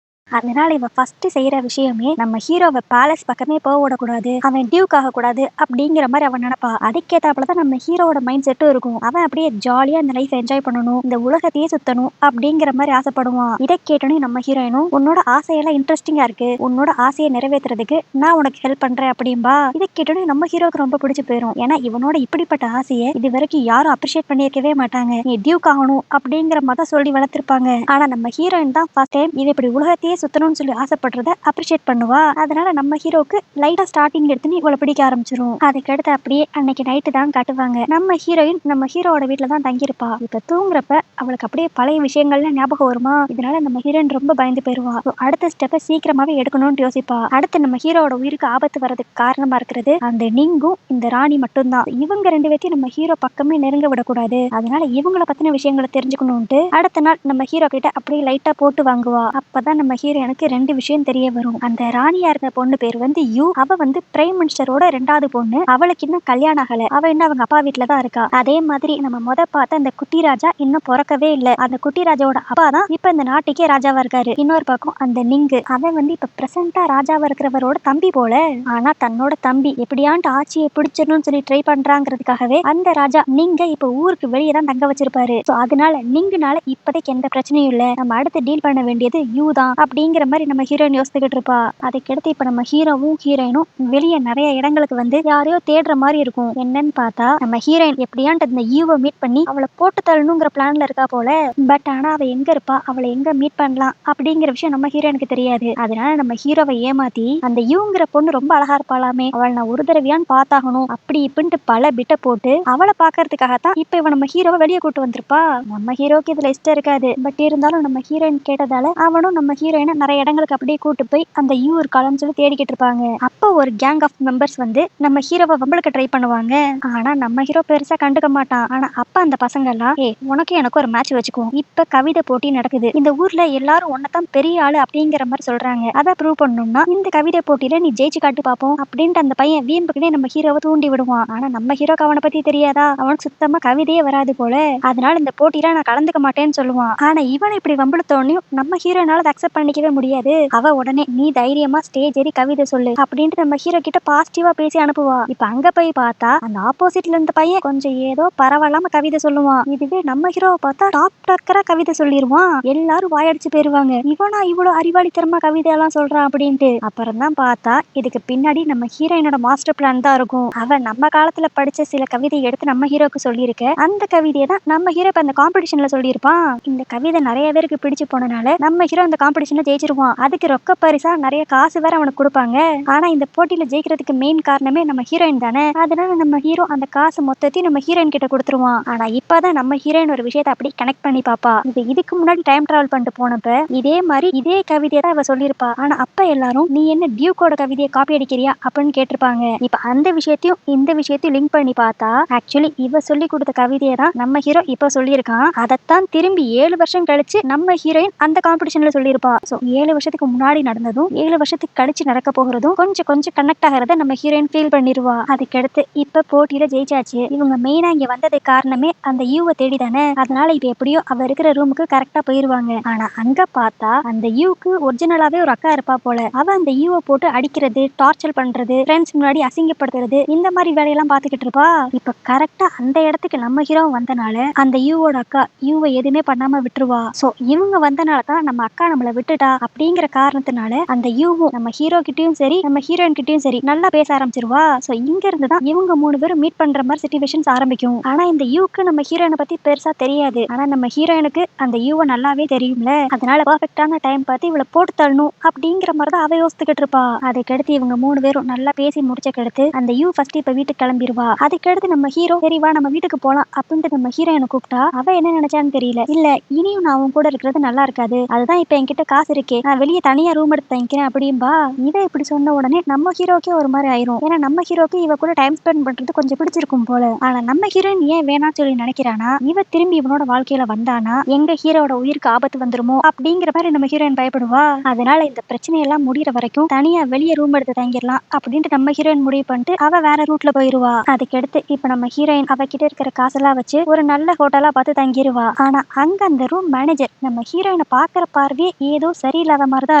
அதனால இவ ஃபர்ஸ்ட் செய்யற விஷயமே நம்ம ஹீரோவை பேலஸ் பக்கமே போக விடக்கூடாது, அவன் டியூக் ஆக கூடாது அப்படிங்கிற மாதிரி அவன் நினைப்பா. அதுக்கேத்தாப்புலதான் நம்ம ஹீரோவோட மைண்ட் செட்டும் இருக்கும். அவன் அப்படியே ஜாலியா இந்த லைஃப் என்ஜாய் பண்ணணும், இந்த உலகத்தையே சுத்தணும் அப்படிங்கிற மாதிரி ஆசைப்படுவான். இதை கேட்டோன்னே நம்ம ஹீரோயினும் உன்னோட ஆசையெல்லாம் இன்ட்ரெஸ்டிங்கா இருக்கு, உன்னோட ஆசையை நிறைவேற்றுறதுக்கு நான் உனக்கு ஹெல்ப் பண்றேன் அப்படின்பா. இதை கேட்டோன்னே நம்ம ஹீரோக்கு ரொம்ப பிடிச்சு போயிடும். ஏன்னா இவனோட இப்படிப்பட்ட ஆசையை இது வரைக்கும் யாரும் அப்ரிஷியேட் பண்ணியிருக்கவே மாட்டாங்க. நீ டியூக் ஆகணும் அப்படிங்கிற மாதிரி சொல்லி வளர்த்திருப்பாங்க. ஆனா நம்ம ஹீரோயின் தான் ஃபர்ஸ்ட் டைம் இது இப்படி உலகத்தையே சுத்தணும்னு சொல்லி ஆசைப்படுறத அப்ரிஷியேட் பண்ணுவா. அதனால நம்ம ஹீரோக்கு லைட்டா ஸ்டார்டிங் எடுத்து இவளை பிடிக்க ஆரம்பிச்சிரும். அதுக்கடுத்து அப்படியே அன்னைக்கு நைட்டு தான் காட்டுவாங்க. நம்ம ஹீரோயின் நம்ம ஹீரோட வீட்டுல தான் தங்கியிருப்பா. இப்ப தூங்குறப்ப அவளுக்கு அப்படியே பழைய விஷயங்கள்ல ஞாபகம் வருமா. இதனால நம்ம ஹீரோயின் ரொம்ப பயந்து போயிருவா. அடுத்த ஸ்டெப்பை சீக்கிரமாவே எடுக்கணும்னு யோசிப்பா. அடுத்து நம்ம ஹீரோட உயிருக்கு ஆபத்து வர்றதுக்கு காரணமா இருக்கிறது அந்த நிங்கும் இந்த ராணி மட்டும்தான். இவங்க 2 பேத்தையும் நம்ம ஹீரோ பக்கமே நெருங்க விடக்கூடாது. அதனால இவங்கள பத்தின விஷயங்களை தெரிஞ்சுக்கணும்ட்டு அடுத்த நாள் நம்ம ஹீரோ கிட்ட அப்படியே லைட்டா போட்டு வாங்குவா. அப்பதான் நம்ம ஹீரோ எனக்கு 2 விஷயம் தெரிய வரும். அந்த ராணியா இருந்த பொண்ணு பேர் வந்து யூ. அவ வந்து பிரைம் மினிஸ்டரோட 2வது பொண்ணு. அவளுக்கு இன்னும் கல்யாணம் ஆகல. அவ இன்னும் அவங்க அப்பா வீட்டுல தான் இருக்கா. அதே மாதிரி நம்ம பார்த்த அந்த குட்டி ராஜா இன்னும் பிறக்கவே இல்ல. அந்த குட்டி ராஜாவோட அப்பா தான் இப்ப இந்த நாட்டுக்கே ராஜாவா இருக்காரு. இன்னொரு பக்கம் அந்த நிங்கு, அவன் வந்து இப்ப பிரசண்டா ராஜாவா இருக்கிறவரோட தம்பி போல. ஆனா தன்னோட தம்பி எப்படியாண்டு ஆட்சியை பிடிச்சிடணும்னு சொல்லி ட்ரை பண்றாங்கிறதுக்காகவே அந்த ராஜா நீங்க இப்ப ஊருக்கு வெளியே தான் தங்க வச்சிருப்பாரு. அதனால நீங்கனால இப்போதைக்கு எந்த பிரச்சனையும் இல்ல, நம்ம அடுத்து டீல் பண்ண வேண்டியது யூ தான் அப்படிங்கிற மாதிரி நம்ம ஹீரோயின் யோசிச்சுக்கிட்டு இருப்பா. அதுக்கடுத்து இப்ப நம்ம ஹீரோவும் ஹீரோயினும் வெளியே நிறைய இடங்களுக்கு வந்து யாரையோ தேடுற மாதிரி இருக்கும். என்னன்னு பார்த்தா நம்ம ஹீரோயின் எப்படியாண்டு இந்த யூவை மீட் பண்ணி அவளை போட்டு தள்ளணுங்கிற பிளான்ல இருக்கா போல. பட் ஆனா அவ எங்க இருப்பா, அவளை எங்க மீட் பண்ணலாம் அப்படிங்கிற விஷயம் நம்ம ஹீரோயினுக்கு தெரியாது. அதனால நம்ம ஹீரோவை ஏமாத்தி அந்த யூங்கிற பொண்ணு ரொம்ப அழகா இருப்பாளாமே, அவளை நான் ஒரு தடவையான்னு பார்த்தாகணும் அப்படி இப்படின்ட்டு பல பிட்ட போட்டு அவளை பாக்குறதுக்காகத்தான் இப்ப இவ நம்ம ஹீரோவை வெளியே கூட்டு வந்திருப்பா. நம்ம ஹீரோக்கு இதுல இஷ்டம் இருக்காது. பட் இருந்தாலும் நம்ம ஹீரோயின் கேட்டதால அவனும் நம்ம ஹீரோயினை நிறைய இடங்களுக்கு அப்படியே கூட்டு போய் அந்த யூ இருக்காளன்னு சொல்லி தேடிக்கிட்டு இருப்பாங்க. அப்போ ஒரு கேங் ஆஃப் மெம்பர்ஸ் வந்து நம்ம ஹீரோவை வம்பளுக்கு ட்ரை பண்ணுவாங்க. ஆனா நம்ம ஹீரோ பெருசா கண்டுக்க மாட்டான். ஆனா அப்ப அந்த பசங்க எல்லாம் உனக்கு எனக்கு ஒரு மேட்ச் வச்சுக்குவோம், இப்ப கவிதை போட்டி நடக்குது, இந்த ஊர்ல எல்லாரும் ஒன்னதான் பெரிய ஆளு அப்படிங்கிற மாதிரி சொல்றாங்க, அதை ப்ரூவ் பண்ணணும்னா இந்த கவிதை போட்டியில நீ ஜெயிச்சு காட்டு பாப்போம் அப்படின்ட்டு அந்த பையன் வீம்புக்குனே நம்ம ஹீரோவை தூண்டி விடுவான். ஆனா நம்ம ஹீரோக்கு அவனை பத்தி தெரியாதா, அவனுக்கு சுத்தமா கவிதையே வராது போல. அதனால இந்த போட்டியில நான் கலந்துக்க மாட்டேன்னு சொல்லுவான். ஆனா இவன் இப்படி வம்பளுத்தோனையும் நம்ம ஹீரோனால அக்செப்ட் பண்ணிக்கவே முடியாது. அவ உடனே நீ தைரியமா ஸ்டேஜ் ஏறி கவிதை சொல்லு அப்படின்ட்டு நம்ம ஹீரோ கிட்ட பாசிட்டிவா பேசி அனுப்புவா. இப்ப அங்க போய் பார்த்தா அந்த ஆப்போசிட்ல இருந்த பையன் கொஞ்சம் ஏதோ பரவாயில்லாம கவிதை சொல்லுவான். இதுவே நம்ம ஹீரோவை பார்த்தா டாப் டாக்கரா கவிதை சொல்லிடுவான். எல்லாரும் வாயடிச்சு போயிருவாங்க, இவனா இவ்வளவு அறிவாளித்தனமா கவிதை எல்லாம் சொல்றான் அப்படின்ட்டு. அப்புறம் தான் பார்த்தா இதுக்கு பின்னாடி நம்ம ஹீரோயினோட மாஸ்டர் பிளான் தான் இருக்கும். அவன் நம்ம காலத்துல படிச்ச சில கவிதையை எடுத்து நம்ம ஹீரோக்கு சொல்லியிருக்க, அந்த கவிதையை தான் நம்ம ஹீரோ இப்ப அந்த காம்படிஷன்ல சொல்லியிருப்பான். இந்த கவிதை நிறைய பேருக்கு பிடிச்சு போனனால நம்ம ஹீரோ அந்த காம்படிஷன்ல ஜெயிச்சிருவான். அதுக்கு ரொக்க பரிசா நிறைய காசு வேற அவனுக்கு கொடுப்பாங்க. ஆனா இந்த போட்டியில ஜெயிக்கிறதுக்கு மெயின் காரணமே நம்ம ஹீரோயின் தானே. அதனால நம்ம ஹீரோ அந்த காசு மொத்தத்தையும் நம்ம ஹீரோயின் கிட்ட கொடுத்துருவான். ஆனா இப்பதான் நம்ம ஹீரோயின் ஒரு விஷயத்தை அப்படி கனெக்ட் பண்ணி பாப்பா. இதுக்கு முன்னாடி டைம் டிராவல் பண்ணிட்டு போனப்ப இதே மாதிரி இதே கவிதையை தான் அவ சொல்லியிருப்பா. ஆனா அப்ப எல்லாரும் நீ என்ன டியூக்கோட கவிதையை காப்பி அடிக்கிறியா அப்படின்னு கேட்டிருப்பாங்க. இப்ப அந்த விஷயத்தையும் இந்த விஷயத்தையும் லிங்க் பண்ணி பார்த்தா ஆக்சுவலி இவ சொல்லி கொடுத்த கவிதையை தான் நம்ம ஹீரோ இப்ப சொல்லியிருக்கான். அதைத்தான் திரும்பி 7 வருஷம் கழிச்சு நம்ம ஹீரோயின் அந்த காம்படிஷன்ல சொல்லியிருப்பா. 7 வருஷத்துக்கு முன்னாடி நடந்ததும் 7 வருஷத்துக்கு கழிச்சு நடக்க போகிறதும் கொஞ்சம் கொஞ்சம் கனெக்ட் ஆகிறத நம்ம ஹீரோயின் ஃபீல் பண்ணிடுவா. அதுக்கடுத்து இப்ப போட்டியில ஜெயிச்சாச்சு, இவங்க மெயினா இங்க வந்ததுக்கு காரணமே அந்த யூவை தேடி தானே. அதனால இப்ப எப்படியோ அவ இருக்கிற ரூமுக்கு கரெக்டா போயிருவாங்க. ஆனா அங்க பார்த்தா அந்த யூக்கு ஒரிஜினலாவே ஒரு அக்கா இருப்பா போல. அவ அந்த யூவை போட்டு அடிக்கிறது, டார்ச்சர் பண்றது, ஃப்ரெண்ட்ஸ் முன்னாடி அசிங்கப்படுத்துறது, இந்த மாதிரி வேலையெல்லாம் பாத்துக்கிட்டு இருப்பா. இப்ப கரெக்டா அந்த இடத்துக்கு நம்ம ஹீரோ வந்தனால அந்த யூவோட அக்கா யூவை எதுவுமே பண்ணாம விட்டுருவா. சோ இவங்க வந்தனால தான் நம்ம அக்கா நம்மள விட்டுட்டா அப்படிங்கிற காரணத்தினால அந்த யூவும் நம்ம ஹீரோ கிட்டயும் சரி நம்ம ஹீரோயின் கிட்டயும் சரி நல்லா பேச ஆரம்பிச்சிருவா. சோ இங்க இருந்து தான் இவங்க 3 பேரும் மீட் பண்ற மாதிரி சிச்சுவேஷன்ஸ் ஆரம்பிக்கும். ஆனா இந்த யூக்கு நம்ம ஹீரோயினை பத்தி பெருசா தெரியாது. ஆனா நம்ம ஹீரோயினுக்கு அந்த யூவை நல்லாவே தெரியும்ல. அதனால பர்ஃபெக்டான டைம் பார்த்து இவளை போட்டு தள்ளணும் அப்படிங்கிற மாதிரி தான் அவ யோசித்துக்கிட்டு இருப்பா. அதுக்கடுத்து இவங்க 3 பேரும் நல்லா பேசி முடிச்சக்கடுத்து அந்த யூ ஃபர்ஸ்ட் இப்ப வீட்டுக்கு கிளம்பிடுவா. அதுக்கடுத்து நம்ம ஹீரோ சரி வா நம்ம வீட்டுக்கு போலாம் அப்படின்ட்டு நம்ம ஹீரோயினை கூப்பிட்டா அவ என்ன நினைச்சான்னு தெரியல. இல்ல இனியும் நான் அவன் கூட இருக்கிறது நல்லா இருக்காது, அதுதான் இப்ப என்கிட்ட காசு காசு இருக்கே, நான் வெளியே தனியா ரூம் எடுத்து தங்கிக்கிறேன் அப்படின்பா. இவ இப்படி சொன்ன உடனே நம்ம ஹீரோக்கே ஒரு மாதிரி ஆயிரும். ஏன்னா நம்ம ஹீரோக்கு இவ கூட டைம் ஸ்பெண்ட் பண்றது கொஞ்சம் பிடிச்சிருக்கும் போல. ஆனா நம்ம ஹீரோயின் ஏன் வேணாம்னு சொல்லி நினைக்கிறானா, இவ திரும்பி இவனோட வாழ்க்கையில வந்தானா எங்க ஹீரோட உயிருக்கு ஆபத்து வந்துருமோ அப்படிங்கிற மாதிரி நம்ம ஹீரோயின் பயப்படுவா. அதனால இந்த பிரச்சனையெல்லாம் முடியற வரைக்கும் தனியா வெளியே ரூம் எடுத்து தங்கிடலாம் அப்படின்ட்டு நம்ம ஹீரோயின் முடிவு பண்ணிட்டு அவ வேற ரூட்ல போயிருவா. அதுக்கடுத்து இப்ப நம்ம ஹீரோயின் அவகிட்ட இருக்கிற காசெல்லாம் வச்சு ஒரு நல்ல ஹோட்டலா பார்த்து தங்கிருவா. ஆனா அங்க அந்த ரூம் மேனேஜர் நம்ம ஹீரோயினை பாக்குற பார்வையே ஏதோ சரியில்லாத மாதிரிதான்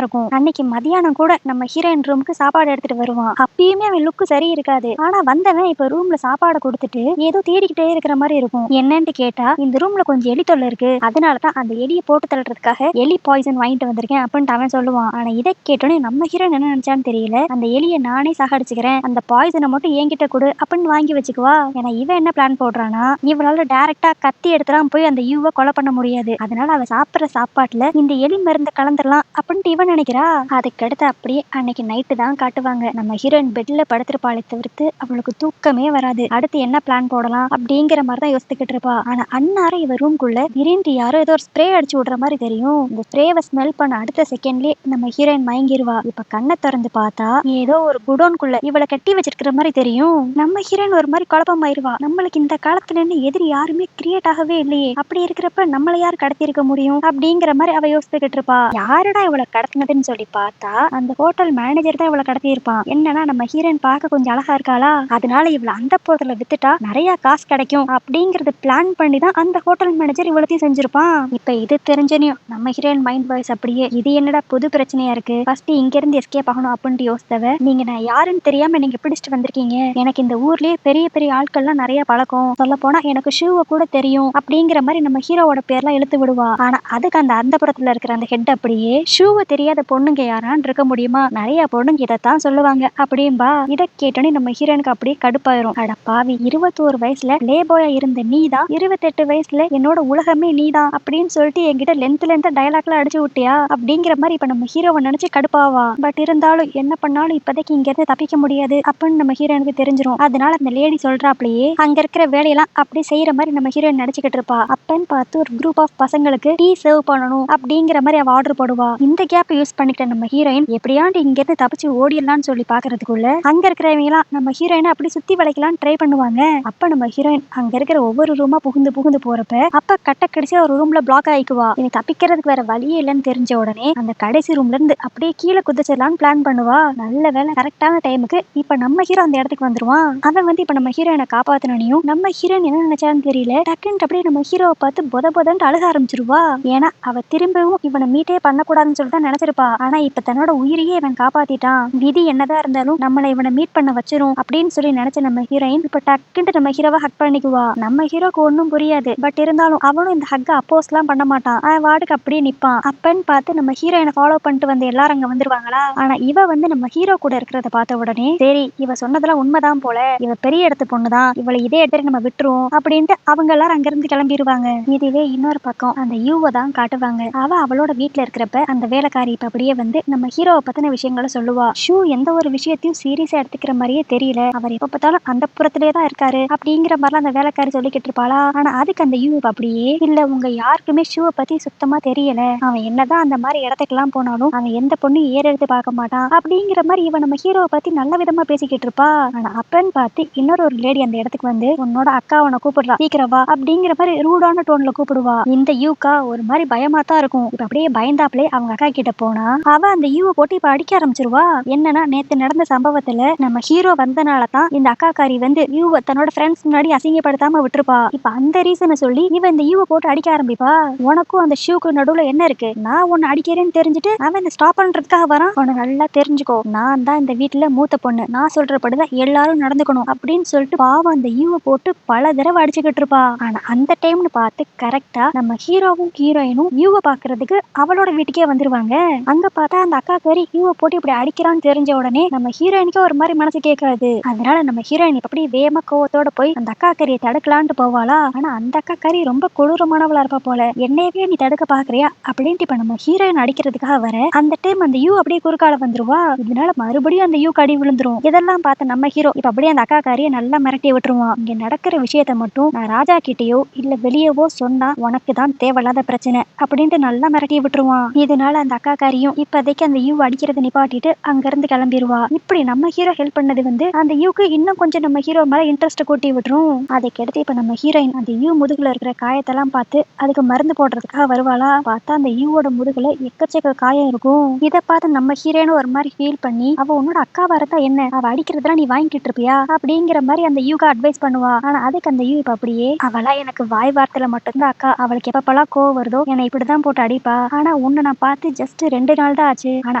இருக்கும். அன்னைக்கு மதியானம் கூட நம்ம ஹீரோயின் ரூமுக்கு சாப்பாடு எடுத்துட்டு வருவான். அப்பயுமே அவன் லுக்கு சரி இருக்காது. ஆனா வந்தவன் இப்ப ரூம்ல சாப்பாடு கொடுத்துட்டு ஏதோ தேடிக்கிட்டே இருக்கிற மாதிரி இருக்கும். என்னன்னு கேட்டா, இந்த ரூம்ல கொஞ்சம் எலி தொல்லை இருக்கு, அதனாலதான் அந்த எலியை போட்டு தள்ளுறதுக்காக எலி பாய்சன் வாங்கிட்டு வந்திருக்கேன் அப்படின்ட்டு அவன் சொல்லுவான். ஆனா இதை கேட்டோன்னே நம்ம ஹீரோயின் என்ன நினைச்சான்னு தெரியல, அந்த எலியை நானே சாகடிச்சுக்கிறேன், அந்த பாய்சனை மட்டும் என்கிட்ட கொடு அப்படின்னு வாங்கி வச்சுக்குவா. ஏன்னா இவன் என்ன பிளான் போடுறானா, இவளால டைரக்டா கத்தி எடுத்துலாம் போய் அந்த யூவை கொலை பண்ண முடியாது. அதனால அவ சாப்பிடுற சாப்பாட்டுல இந்த எலி மருந்து கலந்துடலாம் அப்படின்ட்டு இவன் நினைக்கிறா. அதுக்கடுத்து அப்படியே அன்னைக்கு நைட்டு தான் காட்டுவாங்க. நம்ம ஹீரோயின் பெட்ல படுத்திருப்பாளே தவிர்த்து அவளுக்கு தூக்கமே வராது. அடுத்து என்ன பிளான் போடலாம் அப்படிங்கிற மாதிரி தான் யோசிச்சுக்கிட்டு இருப்பா. ஆனா அன்னாரம் இவ ரூம்குள்ள திடீர்னு யாரோ ஏதோ ஒரு ஸ்ப்ரே அடிச்சு விடுற மாதிரி தெரியும். இந்த ஸ்ப்ரேவை ஸ்மெல் பண்ண அடுத்த செகண்ட்லயே நம்ம ஹீரோயின் மயங்கிருவா. இப்ப கண்ணை திறந்து பார்த்தா ஏதோ ஒரு குடோன்குள்ள இவளை கட்டி வச்சிருக்கிற மாதிரி தெரியும். நம்ம ஹீரோயின் ஒரு மாதிரி குழப்பம் ஆயிருவா. நம்மளுக்கு இந்த காலத்துல இருந்து எதிரி யாருமே கிரியேட் ஆகவே இல்லையே, அப்படி இருக்கிறப்ப நம்மள யார் கடத்தி இருக்க முடியும் அப்படிங்கிற மாதிரி அவ யோசிச்சுக்கிட்டு இருப்பா. யாருடா இவளை கடத்தினதுன்னு சொல்லி பார்த்தா அந்த ஹோட்டல் மேனேஜர் தான் இவளை கடத்தி இருப்பான். என்னன்னா நம்ம ஹீரோயின் பார்க்க கொஞ்சம் அழகா இருக்காளா, அதனால இவளை அந்த போர்ல வித்துட்டா நிறைய காசு கிடைக்கும் அப்படிங்கறது பிளான் பண்ணி தான் அந்த ஹோட்டல் மேனேஜர் இவ்வளத்தையும் செஞ்சிருப்பான். இப்ப இது தெரிஞ்சனையும் நம்ம ஹீரோயின் மைண்ட் வாய்ஸ் அப்படியே, இது என்னடா புது பிரச்சனையா இருக்கு, ஃபர்ஸ்ட் இங்க இருந்து எஸ்கேப் ஆகணும் அப்படின்ட்டு யோசித்தவ, நீங்க நான் யாருன்னு தெரியாம நீங்க பிடிச்சிட்டு வந்திருக்கீங்க, எனக்கு இந்த ஊர்லயே பெரிய பெரிய ஆட்கள்லாம் நிறைய பழக்கம், சொல்ல போனா எனக்கு ஷூவை கூட தெரியும் அப்படிங்கிற மாதிரி நம்ம ஹீரோவோட பேர்லாம் இழுத்து விடுவா. ஆனா அதுக்கு அந்த அந்த புறத்துல இருக்கிற அந்த ஹெட் அப்படியே, ஷூவை தெரியாத பொண்ணுங்க யாரான்னு இருக்க முடியுமா, நிறைய பொண்ணுங்க இதைத்தான் சொல்லுவாங்க அப்படின்பா. இதை கேட்டோன்னே நம்ம ஹீரோனுக்கு அப்படியே கடுப்பாயிரும். அட பாவி, 21 வயசுல லே பாயா இருந்த நீதான் 28 வயசுல என்னோட உலகமே நீதான் அப்படின்னு சொல்லிட்டு என்கிட்ட லென்த் டயலாக்லாம் அடிச்சு விட்டியா அப்படிங்கிற மாதிரி இப்ப நம்ம ஹீரோவை நினைச்சு கடுப்பாவா. பட் இருந்தாலும் என்ன பண்ணாலும் இப்போதைக்கு இங்க இருந்து தப்பிக்க முடியாது அப்படின்னு நம்ம ஹீரோனுக்கு தெரிஞ்சிரும். அதனால அந்த லேடி சொல்றாப்லயே அங்க இருக்கிற வேலையெல்லாம் அப்படி செய்யற மாதிரி நம்ம ஹீரோயின் நடிச்சுக்கிட்டு இருப்பா. அப்பன்னு பார்த்து ஒரு குரூப் ஆஃப் பசங்களுக்கு டீ சர்வ் பண்ணணும் அப்படிங்கிற மாதிரி அவ ஆர்டர் போடுவா. இந்த கேப் யூஸ் பண்ணிக்கிட்ட நம்ம ஹீரோயின் எப்படியாண்டு இங்க இருந்து தப்பிச்சு ஓடிடலாம்னு சொல்லி பாக்குறதுக்குள்ள அங்க இருக்கிறவங்க எல்லாம் நம்ம ஹீரோயினை அப்படி சுத்தி வளைக்கலாம் ட்ரை பண்ணுவாங்க. அப்ப நம்ம ஹீரோயின் அங்க இருக்கிற ஒவ்வொரு ரூமா புகுந்து புகுந்து போறப்ப அப்ப கட்ட கடைசியா ஒரு ரூம்ல பிளாக் ஆயிக்குவா. இனி தப்பிக்கிறதுக்கு வேற வழியே இல்லைன்னு தெரிஞ்ச உடனே அந்த கடைசி ரூம்ல இருந்து அப்படியே கீழே குதிச்சிடலான்னு பிளான் பண்ணுவா. நல்ல வேலை கரெக்டான டைமுக்கு இப்ப நம்ம ஹீரோ அந்த இடத்துக்கு வந்துருவான். அவன் வந்து இப்ப நம்ம ஹீரோயினை காப்பாத்தனையும் நம்ம ஹீரோயின் என்ன நினைச்சான்னு தெரியல, டக்குன்னு அப்படியே நம்ம ஹீரோவை பார்த்து பொதன்னு அழுக ஆரம்பிச்சிருவா. ஏன்னா அவ திரும்பவும் இவனை மீட்டே பண்ணக்கூடாதுன்னு சொல்லிட்டு தான் நினைச்சிருப்பா. ஆனா இப்ப தன்னோட உயிரையே இவன் காப்பாத்திட்டான், விதி என்னதான் இருந்தாலும் நம்மளை இவனை மீட் பண்ண வச்சிரும் அப்படின்னு சொல்லி நினைச்ச நம்ம ஹீரோயின் இப்ப டக்குன்னு நம்ம ஹீரோவை ஹக் பண்ணிக்குவா. நம்ம ஹீரோக்கு ஒன்னும் புரியாது. பட் இருந்தாலும் அவனும் இந்த ஹக்க அப்போஸ் எல்லாம் பண்ண மாட்டான். அவன் வார்டுக்கு அப்படியே நிப்பான். அப்பன்னு பார்த்து நம்ம ஹீரோயினை ஃபாலோ பண்ணிட்டு வந்து எல்லாரும் அங்க வந்துருவாங்களா. ஆனா இவ வந்து நம்ம ஹீரோ கூட இருக்கிறத பார்த்த உடனே சரி இவ சொன்னதெல்லாம் உண்மைதான் போல, இவ பெரிய இடத்து பொண்ணுதான், இவளை இதே இடத்துல நம்ம விட்டுருவோம் அப்படின்ட்டு அவங்க எல்லாரும் அங்க இருந்து கிளம்பிடுவாங்க. இதுவே இன்னொரு பக்கம் அந்த யூவை தான் காட்டுவாங்க. அவ அவளோட வீட்டுல இருக்கிறப்ப அந்த வேலைக்காரி இப்ப அப்படியே வந்து நம்ம ஹீரோவை பத்தின விஷயங்களை சொல்லுவா. ஷூ எந்த ஒரு விஷயத்தையும் சீரியஸா எடுத்துக்கிற மாதிரியே தெரியல, அவர் எப்ப பார்த்தாலும் அந்த புறத்திலே தான் இருக்காரு அப்படிங்கிற மாதிரிலாம் அந்த வேலைக்காரி சொல்லிக்கிட்டு இருப்பாளா. ஆனா அதுக்கு அந்த யூ அப்படியே, இல்ல உங்க யாருக்குமே ஷூவை பத்தி சுத்தமா தெரியல, அவன் என்னதான் அந்த மாதிரி இடத்துக்கெல்லாம் போனாலும் அவன் எந்த பொண்ணு ஏறெடுத்து பார்க்க மாட்டான் அப்படிங்கிற மாதிரி இவன் நம்ம ஹீரோவை பத்தி நல்ல விதமா பேசிக்கிட்டு இருப்பா. ஆனா அப்பன்னு பார்த்து இன்னொரு ஒரு லேடி அந்த இடத்துக்கு வந்து உன்னோட அக்கா உன்னை கூப்பிடுறா சீக்கிரவா அப்படிங்கிற மாதிரி ரூடான டோன்ல கூப்பிடுவா. இந்த யூக்கா ஒரு மாதிரி பயமா தான் இருக்கும். இப்ப அப்படியே பயந்தாப்லே அவங்க அக்கா கிட்ட போனா அவ அந்த யூவை போட்டு இப்ப அடிக்க ஆரம்பிச்சிருவா. என்னன்னா நேத்து நடந்த சம்பவத்துல நம்ம ஹீரோ வந்தனால தான் இந்த அக்காக்காரி வந்து யூவை தன்னோட ஃப்ரெண்ட்ஸ் முன்னாடி அசிங்கப்படுத்தாம விட்டுருப்பா. இப்ப அந்த ரீசனை சொல்லி இவ இந்த யூவை போட்டு அடிக்க ஆரம்பிப்பா. உனக்கும் அந்த ஷூக்கு நடுவுல என்ன இருக்கு, நான் உன்னை அடிக்கிறேன்னு தெரிஞ்சுட்டு அவன் இந்த ஸ்டாப் பண்றதுக்காக வரான். உன்னை நல்லா தெரிஞ்சுக்கோ, நான் தான் இந்த வீட்டுல மூத்த பொண்ணு, நான் சொல்றபடிதான் எல்லாரும் நடந்துக்கணும் அப்படின்னு சொல்லிட்டு பாவம் அந்த யூவை போட்டு பல தடவை அடிச்சுக்கிட்டு இருப்பா. ஆனா அந்த டைம்னு பார்த்து கரெக்டா நம்ம ஹீரோவும் ஹீரோயினும் யூவை பாக்குறதுக்கு அவளோட வீட்டுக்கே வந்துருவாங்க. அங்க பார்த்தா அந்த அக்கா கறி யூவை போட்டு இப்படி அடிக்கிறான்னு தெரிஞ்ச உடனே நம்ம ஹீரோயினுக்கு ஒரு மாதிரி மனசு கேட்காது. அதனால நம்ம ஹீரோயின் அப்படி வேம கோவத்தோட போய் அந்த அக்கா கறியை தடுக்கலான்ட்டு போவாளா. ஆனா அந்த அக்கா கறி ரொம்ப கொடூரமானவளா இருப்பா போல, என்னையவே நீ தடுக்க பாக்குறியா அப்படின்ட்டு இப்ப நம்ம ஹீரோயின் அடிக்கிறதுக்காக வர அந்த டைம் அந்த யூ அப்படியே குறுக்கால வந்துருவா. இதனால மறுபடியும் அந்த யூ கடி விழுந்துரும். இதெல்லாம் பார்த்த நம்ம ஹீரோ இப்ப அப்படியே அந்த அக்கா காரியை நல்லா மிரட்டி விட்டுருவான். இங்க நடக்கிற விஷயத்த மட்டும் நான் ராஜா கிட்டயோ இல்ல வெளியவோ சொன்னா உனக்கு தான் தேவையில்லாத பிரச்சனை அப்படின்ட்டு நல்லா மிரட்டி விட்டுருவான். இதனால அந்த அக்காக்காரியும் இப்போதைக்கு அந்த யூ அடிக்கிறத நிப்பாட்டிட்டு அங்க இருந்து கிளம்பிடுவா. இப்படி நம்ம ஹீரோ ஹெல்ப் பண்ணது அந்த யூக்கு இன்னும் கொஞ்சம் நம்ம ஹீரோ மேல இன்ட்ரெஸ்ட் கூட்டி விட்டுரும். அதுக்கடுத்து இப்ப நம்ம ஹீரோயின் அந்த யூ முதுகுல இருக்கிற காயத்தெல்லாம் பார்த்து அதுக்கு மருந்து போடுறதுக்காக வருவாளா. பார்த்தா அந்த யூவோட முதுகுல எக்கச்சக்க காயம் இருக்கும். இதை பார்த்து நம்ம ஹீரோயின் ஒரு மாதிரி ஃபீல் பண்ணி, அவ உன்னோட அக்காவா இருந்தா என்ன, அவ அடிக்கிறதெல்லாம் நீ வாங்கிட்டு இருப்பியா அப்படிங்கிற மாதிரி அந்த யூக்கு அட்வைஸ் பண்ணுவா. ஆனா அதுக்கு அந்த யூ இப்ப அப்படியே, அவளா எனக்கு வாய் வார்த்தையில மட்டும்தான் அக்கா, அவளுக்கு எப்பப்பெல்லாம் கோவம் வருதோ என்னை இப்படிதான் போட்டு அடிப்பா. ஆனா உன்னை நான் பார்த்து ஜஸ்ட் 2 நாள் தான் ஆச்சு. ஆனா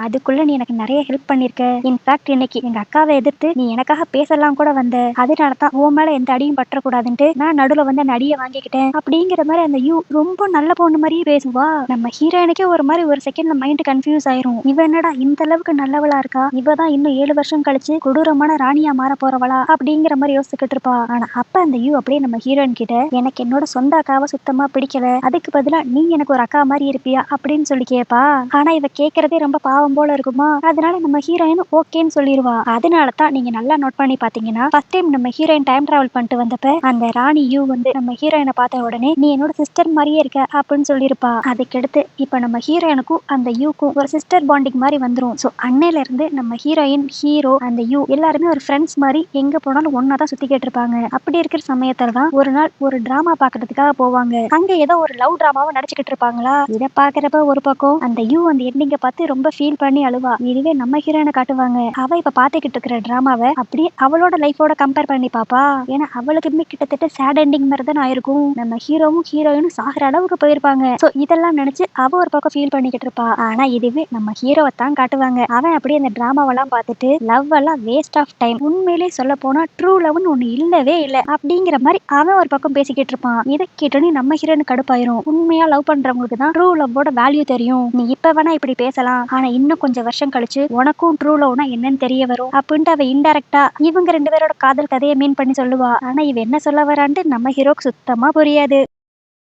அதுக்குள்ள நீ எனக்கு நிறைய ஹெல்ப் பண்ணிருக்க. இன்ஃபேக்ட் இன்னைக்கு எங்க அக்காவை எதிர்த்து நீ எனக்காக பேசலாம் கூட வந்த. அதனாலதான் உன் மேல எந்த அடியும் பற்றக்கூடாதுன்ட்டு நான் நடுவுல வந்து அந்த அடியை வாங்கிக்கிட்டேன் அப்படிங்கிற மாதிரி அந்த யூ ரொம்ப நல்ல பொண்ணு மாதிரியே பேசுவா. நம்ம ஹீரோயினுக்கே ஒரு மாதிரி ஒரு செகண்ட்ல மைண்ட் கன்ஃபியூஸ் ஆயிரும். இவ என்னடா இந்த அளவுக்கு நல்லவளா இருக்கா, இவதான் இன்னும் 7 வருஷம் கழிச்சு கொடூரமான ராணியா மாற போறவளா அப்படிங்கிற மாதிரி யோசிச்சுக்கிட்டு இருப்பா. ஆனா அப்ப அந்த யூ அப்படியே நம்ம ஹீரோயின் கிட்ட, எனக்கு என்னோட சொந்த அக்காவை சுத்தமா பிடிக்கல, அதுக்கு பதிலா நீ எனக்கு ஒரு அக்கா மாதிரி இருப்பியா அப்படின்னு சொல்லி கேட்பா. ஆனா இவ கேட்கறதே ரொம்ப பாவம் போல இருக்குமா. அதனால நம்ம ஹீரோயின் ஓகேன்னு சொல்லிடுவா. அதனாலதான் நீங்க நல்லா நோட் பண்ணி பாத்தீங்கன்னா, ஃபர்ஸ்ட் டைம் நம்ம ஹீரோயின் டைம் டிராவல் பண்ணிட்டு வந்தப்ப அந்த ராணி யூ நம்ம ஹீரோயினை பார்த்த உடனே நீ என்னோட சிஸ்டர் மாதிரியே இருக்க அப்படின்னு சொல்லியிருப்பா. அதுக்கடுத்து இப்ப நம்ம ஹீரோயினுக்கும் அந்த யூக்கும் ஒரு சிஸ்டர் பாண்டிங் மாதிரி வந்துரும். ஸோ அன்னையில இருந்து நம்ம ஹீரோயின், ஹீரோ, அந்த யூ எல்லாருமே ஒரு ஃப்ரெண்ட்ஸ் மாதிரி எங்க போனாலும் ஒன்னா தான் சுத்திக்கிட்டு இருப்பாங்க. அப்படி இருக்கிற சமயத்துல தான் ஒரு நாள் ஒரு டிராமா பாக்குறதுக்காக போவாங்க. அங்க ஏதோ ஒரு லவ் டிராமாவை நடிச்சுக்கிட்டு இருப்பாங்களா. இதை பாக்குறப்ப ஒரு பக்கம் அந்த யூ அந்த எண்டிங்க பார்த்து ரொம்ப ஃபீல் பண்ணி அழுவா. இதுவே நம்ம ஹீரோயினை காட்டுவாங்க, அவ இப்ப பாத்துக்கிட்டு இருக்கிற டிராமாவை அப்படியே அவளோட லைஃபோட கம்பேர் பண்ணி பாப்பா. ஏன்னா அவளுக்குமே கிட்டத்தட்ட சேட் எண்டிங் மாதிரி தான் ஆயிருக்கும். நம்ம ஹீரோவும் ஹீரோயினும் சாகிற அளவுக்கு போயிருப்பாங்க. சோ இதெல்லாம் நினைச்சு அவ ஒரு பக்கம் ஃபீல் பண்ணிக்கிட்டு இருப்பா. ஆனா இதுவே நம்ம ஹீரோவை தான் காட்டுவாங்க. அவன் அப்படியே அந்த டிராமாவெல்லாம் பார்த்துட்டு லவ் எல்லாம் வேஸ்ட் ஆஃப் டைம், உண்மையிலே சொல்ல போனா ட்ரூ லவ்னு ஒண்ணு இல்லவே இல்லை அப்படிங்கிற மாதிரி அவன் ஒரு பக்கம் பேசிக்கிட்டு இருப்பான். இதை கேட்டோன்னு நம்ம ஹீரோயின் கடுப்பாயிரும். உண்மையா லவ் பண்றவங்களுக்கு தான் ட்ரூ லவ்வோட வேல்யூ தெரியும். நீ இப்ப வேணா இப்படி பேசலாம், ஆனா இன்னும் கொஞ்சம் வருஷம் கழிச்சு உனக்கும் ட்ரூ லவ்னா என்னன்னு தெரிய வரும் அப்படின்ட்டு அவ இன்டைரக்டா இவங்க 2 பேரோட காதல் கதையை மீன் பண்ணி சொல்லுவா. ஆனா இவ என்ன சொல்ல வரான்ட்டு நம்ம ஹீரோக்கு சுத்தமா புரியாது.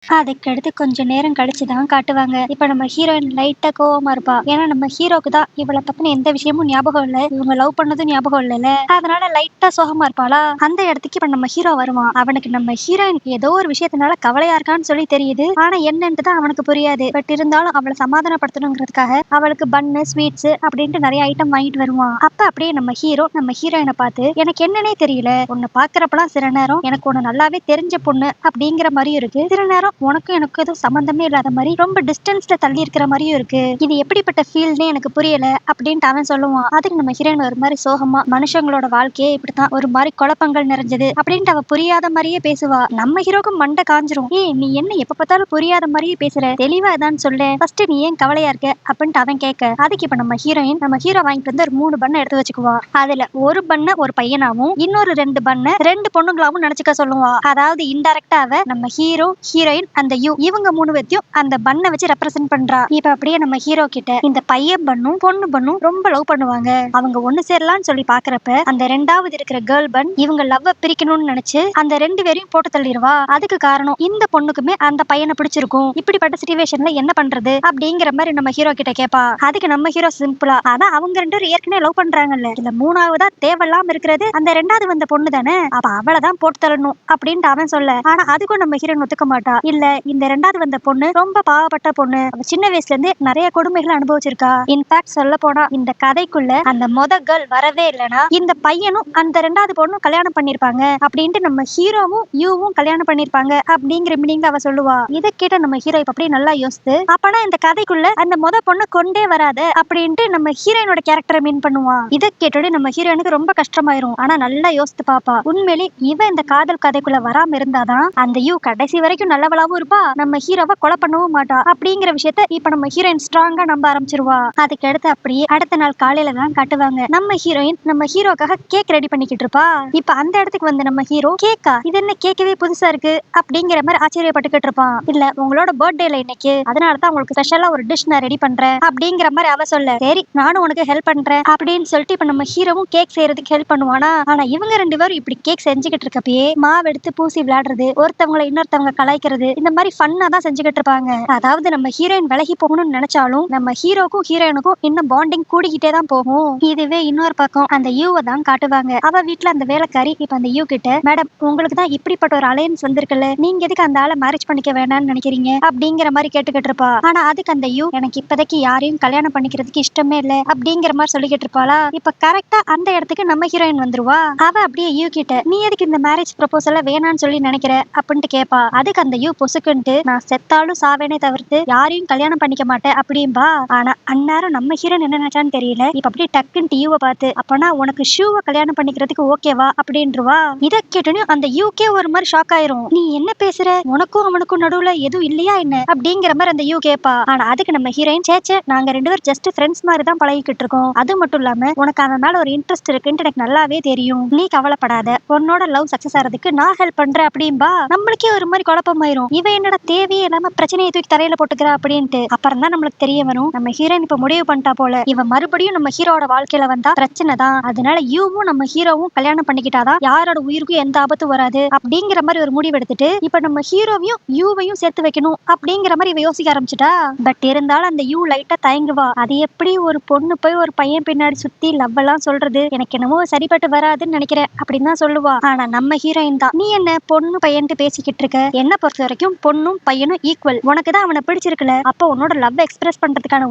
அதுக்கடுத்து கொஞ்ச நேரம் கழிச்சுதான் காட்டுவாங்க. இப்ப நம்ம ஹீரோயின் லைட்டா கோவமா இருப்பா. ஏன்னா நம்ம ஹீரோக்கு தான் இவளை பத்தின எந்த விஷயமும் ஞாபகம் இல்ல, இவங்க லவ் பண்ணதும் ஞாபகம் இல்ல. அதனால லைட்டா சோகமா இருப்பாளா. அந்த இடத்துக்கு இப்ப நம்ம ஹீரோ வருவான். அவனுக்கு நம்ம ஹீரோயின் ஏதோ ஒரு விஷயத்தினால கவலையா இருக்கான்னு சொல்லி தெரியுது. ஆனா என்னன்ட்டு தான் அவனுக்கு புரியாது. பட் இருந்தாலும் அவளை சமாதானப்படுத்தணுங்கிறதுக்காக அவளுக்கு பன்னு, ஸ்வீட்ஸ் அப்படின்ட்டு நிறைய ஐட்டம் வாங்கிட்டு வருவான். அப்ப அப்படியே நம்ம ஹீரோ நம்ம ஹீரோயினை பார்த்து, எனக்கு என்னன்னே தெரியல, உன்னை பாக்குறப்பெல்லாம் சில நேரம் எனக்கு ஒண்ணு நல்லாவே தெரிஞ்ச பொண்ணு அப்படிங்கிற மாதிரியும் இருக்கு, சில நேரம் உனக்கும் எனக்கு எதுவும் சம்பந்தமே இல்லாத மாதிரி ரொம்ப டிஸ்டன்ஸ்ல தள்ளி இருக்கிற மாதிரியும் இருக்கு. இது எப்படிப்பட்ட ஃபீல்னே எனக்கு புரியல அப்படின்ட்டு அவன் சொல்லுவான். அதுக்கு நம்ம ஹீரோயின் ஒரு மாதிரி சோகமா, மனுஷங்களோட வாழ்க்கையே இப்படித்தான், ஒரு மாதிரி குழப்பங்கள் நிறைஞ்சது அப்படின்ட்டு அவ புரியாத மாதிரியே பேசுவா. நம்ம ஹீரோக்கும் மண்டை காஞ்சிரும். நீ என்ன எப்ப பார்த்தாலும் புரியாத மாதிரியே பேசுற, தெளிவா ஏதான்னு சொல்ல, ஃபர்ஸ்ட் நீ ஏன் கவலையா இருக்க அப்படின்ட்டு அவன் கேட்க, அதுக்கு இப்ப நம்ம ஹீரோயின் நம்ம ஹீரோ வாங்கிட்டு வந்து ஒரு 3 பண்ணை எடுத்து வச்சுக்குவா. அதுல ஒரு பண்ணை ஒரு பையனாவும் இன்னொரு 2 பண்ணை 2 பொண்ணுங்களாவும் நினைச்சுக்க சொல்லுவா. அதாவது இன்டைரக்டா அவ நம்ம ஹீரோ, ஹீரோயின், அந்த யூ இவங்க 3 பேத்தையும் அந்த பண்ணை வச்சு ரெப்ரசென்ட் பண்றா. இப்ப அப்படியே நம்ம ஹீரோ கிட்ட இந்த பையன் பண்ணும் பொண்ணு பண்ணும் ரொம்ப லவ் பண்ணுவாங்க. அவங்க ஒண்ணு சேரலாம்னு சொல்லி பாக்குறப்ப அந்த 2வது இருக்கிற கேர்ள் பன் இவங்க லவ் பிரிக்கணும்னு நினைச்சு அந்த 2 பேரையும் போட்டு தள்ளிடுவா. அதுக்கு காரணம் இந்த பொண்ணுக்குமே அந்த பையனை பிடிச்சிருக்கும். இப்படிப்பட்ட சிச்சுவேஷன்ல என்ன பண்றது அப்படிங்கிற மாதிரி நம்ம ஹீரோ கிட்ட கேட்பா. அதுக்கு நம்ம ஹீரோ சிம்பிளா, அதான் அவங்க 2 பேரும் ஏற்கனவே லவ் பண்றாங்கல்ல, இந்த 3வதா தேவையில்லாம இருக்கிறது அந்த 2வது வந்த பொண்ணு தானே, அப்ப அவளைதான் போட்டு தள்ளணும் அப்படின்ட்டு அவன் சொல்ல. ஆனா அதுக்கும் நம்ம ஹீரோயின் ஒத்துக்க மாட்டா. இல்ல, இந்த 2வது வந்த பொண்ணு ரொம்ப பாவப்பட்ட பொண்ணு, சின்ன வயசுல இருந்தே நிறைய கொடுமைகளை அனுபவிச்சிருக்கா. இன்ஃபேக்ட் சொல்ல போனா இந்த கதைக்குள்ள அந்த கேர்ள் வரவே இல்லைன்னா இந்த பையனும் அந்த 2வது பொண்ணும் கல்யாணம் பண்ணிருப்பாங்க அப்படின்ட்டு நம்ம ஹீரோவும் யூவும் கல்யாணம் பண்ணிருப்பாங்க அப்படிங்கிற மீனிங் அவ சொல்லுவா. இதை கேட்ட நம்ம ஹீரோ அப்படியே நல்லா யோசித்து, அப்பனா இந்த கதைக்குள்ள அந்த பொண்ணு கொண்டே வராத அப்படின்ட்டு நம்ம ஹீரோயினோட கேரக்டரை மீன் பண்ணுவா. இதை கேட்டோட நம்ம ஹீரோயினுக்கு ரொம்ப கஷ்டமாயிரும். ஆனா நல்லா யோசித்து பாப்பா, உண்மையிலே இவ இந்த காதல் கதைக்குள்ள வராம இருந்தாதான் அந்த யூ கடைசி வரைக்கும் நல்லவளாவும் இருப்பா, நம்ம ஹீரோவை கொலை பண்ணவும் மாட்டா அப்படிங்கிற விஷயத்த இப்ப நம்ம ஹீரோயின் ஸ்ட்ராங்கா நம்ப ஆரம்பிச்சிருவா. அதுக்கு அடுத்து அப்படியே அடுத்த நாள் காலையில தான் காட்டுவாங்க. நம்ம ஹீரோயின் நம்ம ஹீரோக்காக கேக் ரெடி பண்ணிக்கிட்டு இருப்பா. இப்ப அந்த இடத்துக்கு வந்து நம்ம ஹீரோ, கேக்கா, இது என்ன கேட்கவே புதுசா இருக்கு அப்படிங்கிற மாதிரி ஆச்சரியப்பட்டுக்கிட்டு இருப்பான். இல்ல, உங்களோட பர்த்டேல இன்னைக்கு, அதனாலதான் உங்களுக்கு ஸ்பெஷலா ஒரு டிஷ் நான் ரெடி பண்றேன் அப்படிங்கிற மாதிரி அவ சொல்ல, சரி நானும் உனக்கு ஹெல்ப் பண்றேன் அப்படின்னு சொல்லிட்டு இப்ப நம்ம ஹீரோவும் கேக் செய்யறதுக்கு ஹெல்ப் பண்ணுவானா. ஆனா இவங்க 2 பேரும் இப்படி கேக் செஞ்சுக்கிட்டு இருக்கப்பயே மாவு எடுத்து பூசி விளையாடுறது, ஒருத்தவங்களை இன்னொருத்தவங்க கலாய்க்கிறது, பேசுறது இந்த மாதிரி ஃபன்னா தான் செஞ்சுக்கிட்டு இருப்பாங்க. அதாவது நம்ம ஹீரோயின் விலகி போகணும்னு நினைச்சாலும் நம்ம ஹீரோக்கும் ஹீரோயினுக்கும் இன்னும் பாண்டிங் கூடிக்கிட்டே தான் போகும். இதுவே இன்னொரு பக்கம் அந்த யூவை தான் காட்டுவாங்க. அவ வீட்டுல அந்த வேலைக்காரி இப்ப அந்த யூ கிட்ட, மேடம் உங்களுக்கு தான் இப்படிப்பட்ட ஒரு அலையன்ஸ் வந்திருக்குல்ல, நீங்க எதுக்கு அந்த ஆளை மேரேஜ் பண்ணிக்க வேணாம்னு நினைக்கிறீங்க அப்படிங்கிற மாதிரி கேட்டுக்கிட்டு இருப்பா. ஆனா அதுக்கு அந்த யூ, எனக்கு இப்போதைக்கு யாரையும் கல்யாணம் பண்ணிக்கிறதுக்கு இஷ்டமே இல்ல அப்படிங்கிற மாதிரி சொல்லிக்கிட்டு இருப்பாளா. இப்ப கரெக்டா அந்த இடத்துக்கு நம்ம ஹீரோயின் வந்துருவா. அவ அப்படியே யூ கிட்ட, நீ எதுக்கு இந்த மேரேஜ் ப்ரொபோசல வேணான்னு சொல்லி நினைக்கிற அப்படின்ட்டு கேப்பா. அதுக்கு அந்த யூ பொசுக்குன்ட்டு, நான் செத்தாலும் சாவேனே தவிர்த்து யாரையும் கல்யாணம் பண்ணிக்க மாட்டேன் அப்படின்பா. ஆனா அந்நேரம் நம்ம ஹீரோயின் என்ன நினைச்சான்னு தெரியல. இப்ப அப்படியே டக்குன்ட்டு யூவை பார்த்து, அப்பனா உனக்கு ஷூவை கல்யாணம் பண்ணிக்கிறதுக்கு ஓகேவா அப்படின்றவா. இத கேட்டோன்னு அந்த யூகே ஒரு மாதிரி ஷாக் ஆயிரும். நீ என்ன பேசுற, உனக்கும் அவனுக்கும் நடுவுல எதுவும் இல்லையா என்ன அப்படிங்கிற மாதிரி அந்த யூ கேப்பா. ஆனா அதுக்கு நம்ம ஹீரோயின், சேச்சே நாங்க ரெண்டு பேரும் ஜஸ்ட் ஃப்ரெண்ட்ஸ் மாதிரி தான் பழகிக்கிட்டு இருக்கோம், அது மட்டும் இல்லாம உனக்கு அவன் மேல ஒரு இன்ட்ரெஸ்ட் இருக்குன்னு எனக்கு நல்லாவே தெரியும், நீ கவலைப்படாத, உன்னோட லவ் சக்சஸ் ஆறதுக்கு நான் ஹெல்ப் பண்றேன் அப்படின்பா. நம்மளுக்கே ஒரு மாதிரி குழப்பமாயிரும், இவ என்னடா தேவையே இல்லாம பிரச்சனையை தூக்கி தரையில போட்டுக்கிறா அப்படின்ட்டு. அப்புறம் தான் நம்மளுக்கு தெரிய வரும், நம்ம ஹீரோயின் இப்ப முடிவு பண்ணிட்டா போல, இவ மறுபடியும் நம்ம ஹீரோட வாழ்க்கையில வந்தா பிரச்சனை தான், அதனால யூவும் நம்ம ஹீரோவும் கல்யாணம் பண்ணிக்கிட்டாதான் யாரோட உயிருக்கும் எந்த ஆபத்தும் வராது அப்படிங்கிற மாதிரி ஒரு முடிவு எடுத்துட்டு இப்ப நம்ம ஹீரோவையும் யூவையும் சேர்த்து வைக்கணும் அப்படிங்கிற மாதிரி இவ யோசிக்க ஆரம்பிச்சுட்டா. பட் இருந்தாலும் அந்த யூ லைட்டா தயங்குவா. அது எப்படி ஒரு பொண்ணு போய் ஒரு பையன் பின்னாடி சுத்தி லவ் எல்லாம் சொல்றது எனக்கு என்னமோ சரிப்பட்டு வராதுன்னு நினைக்கிறேன் அப்படின்னு தான் சொல்லுவா. ஆனா நம்ம ஹீரோயின் தான், நீ என்ன பொண்ணு பையன்ட்டு பேசிக்கிட்டு இருக்க, என்ன பொறுத்த வரைக்கும் பொண்ணும் பையனும் ஈக்குவல், உனக்கு தான் அவனை பிடிச்சிருக்குல, அப்போ உன்னோட லவ் எக்ஸ்பிரஸ் பண்றதுக்கான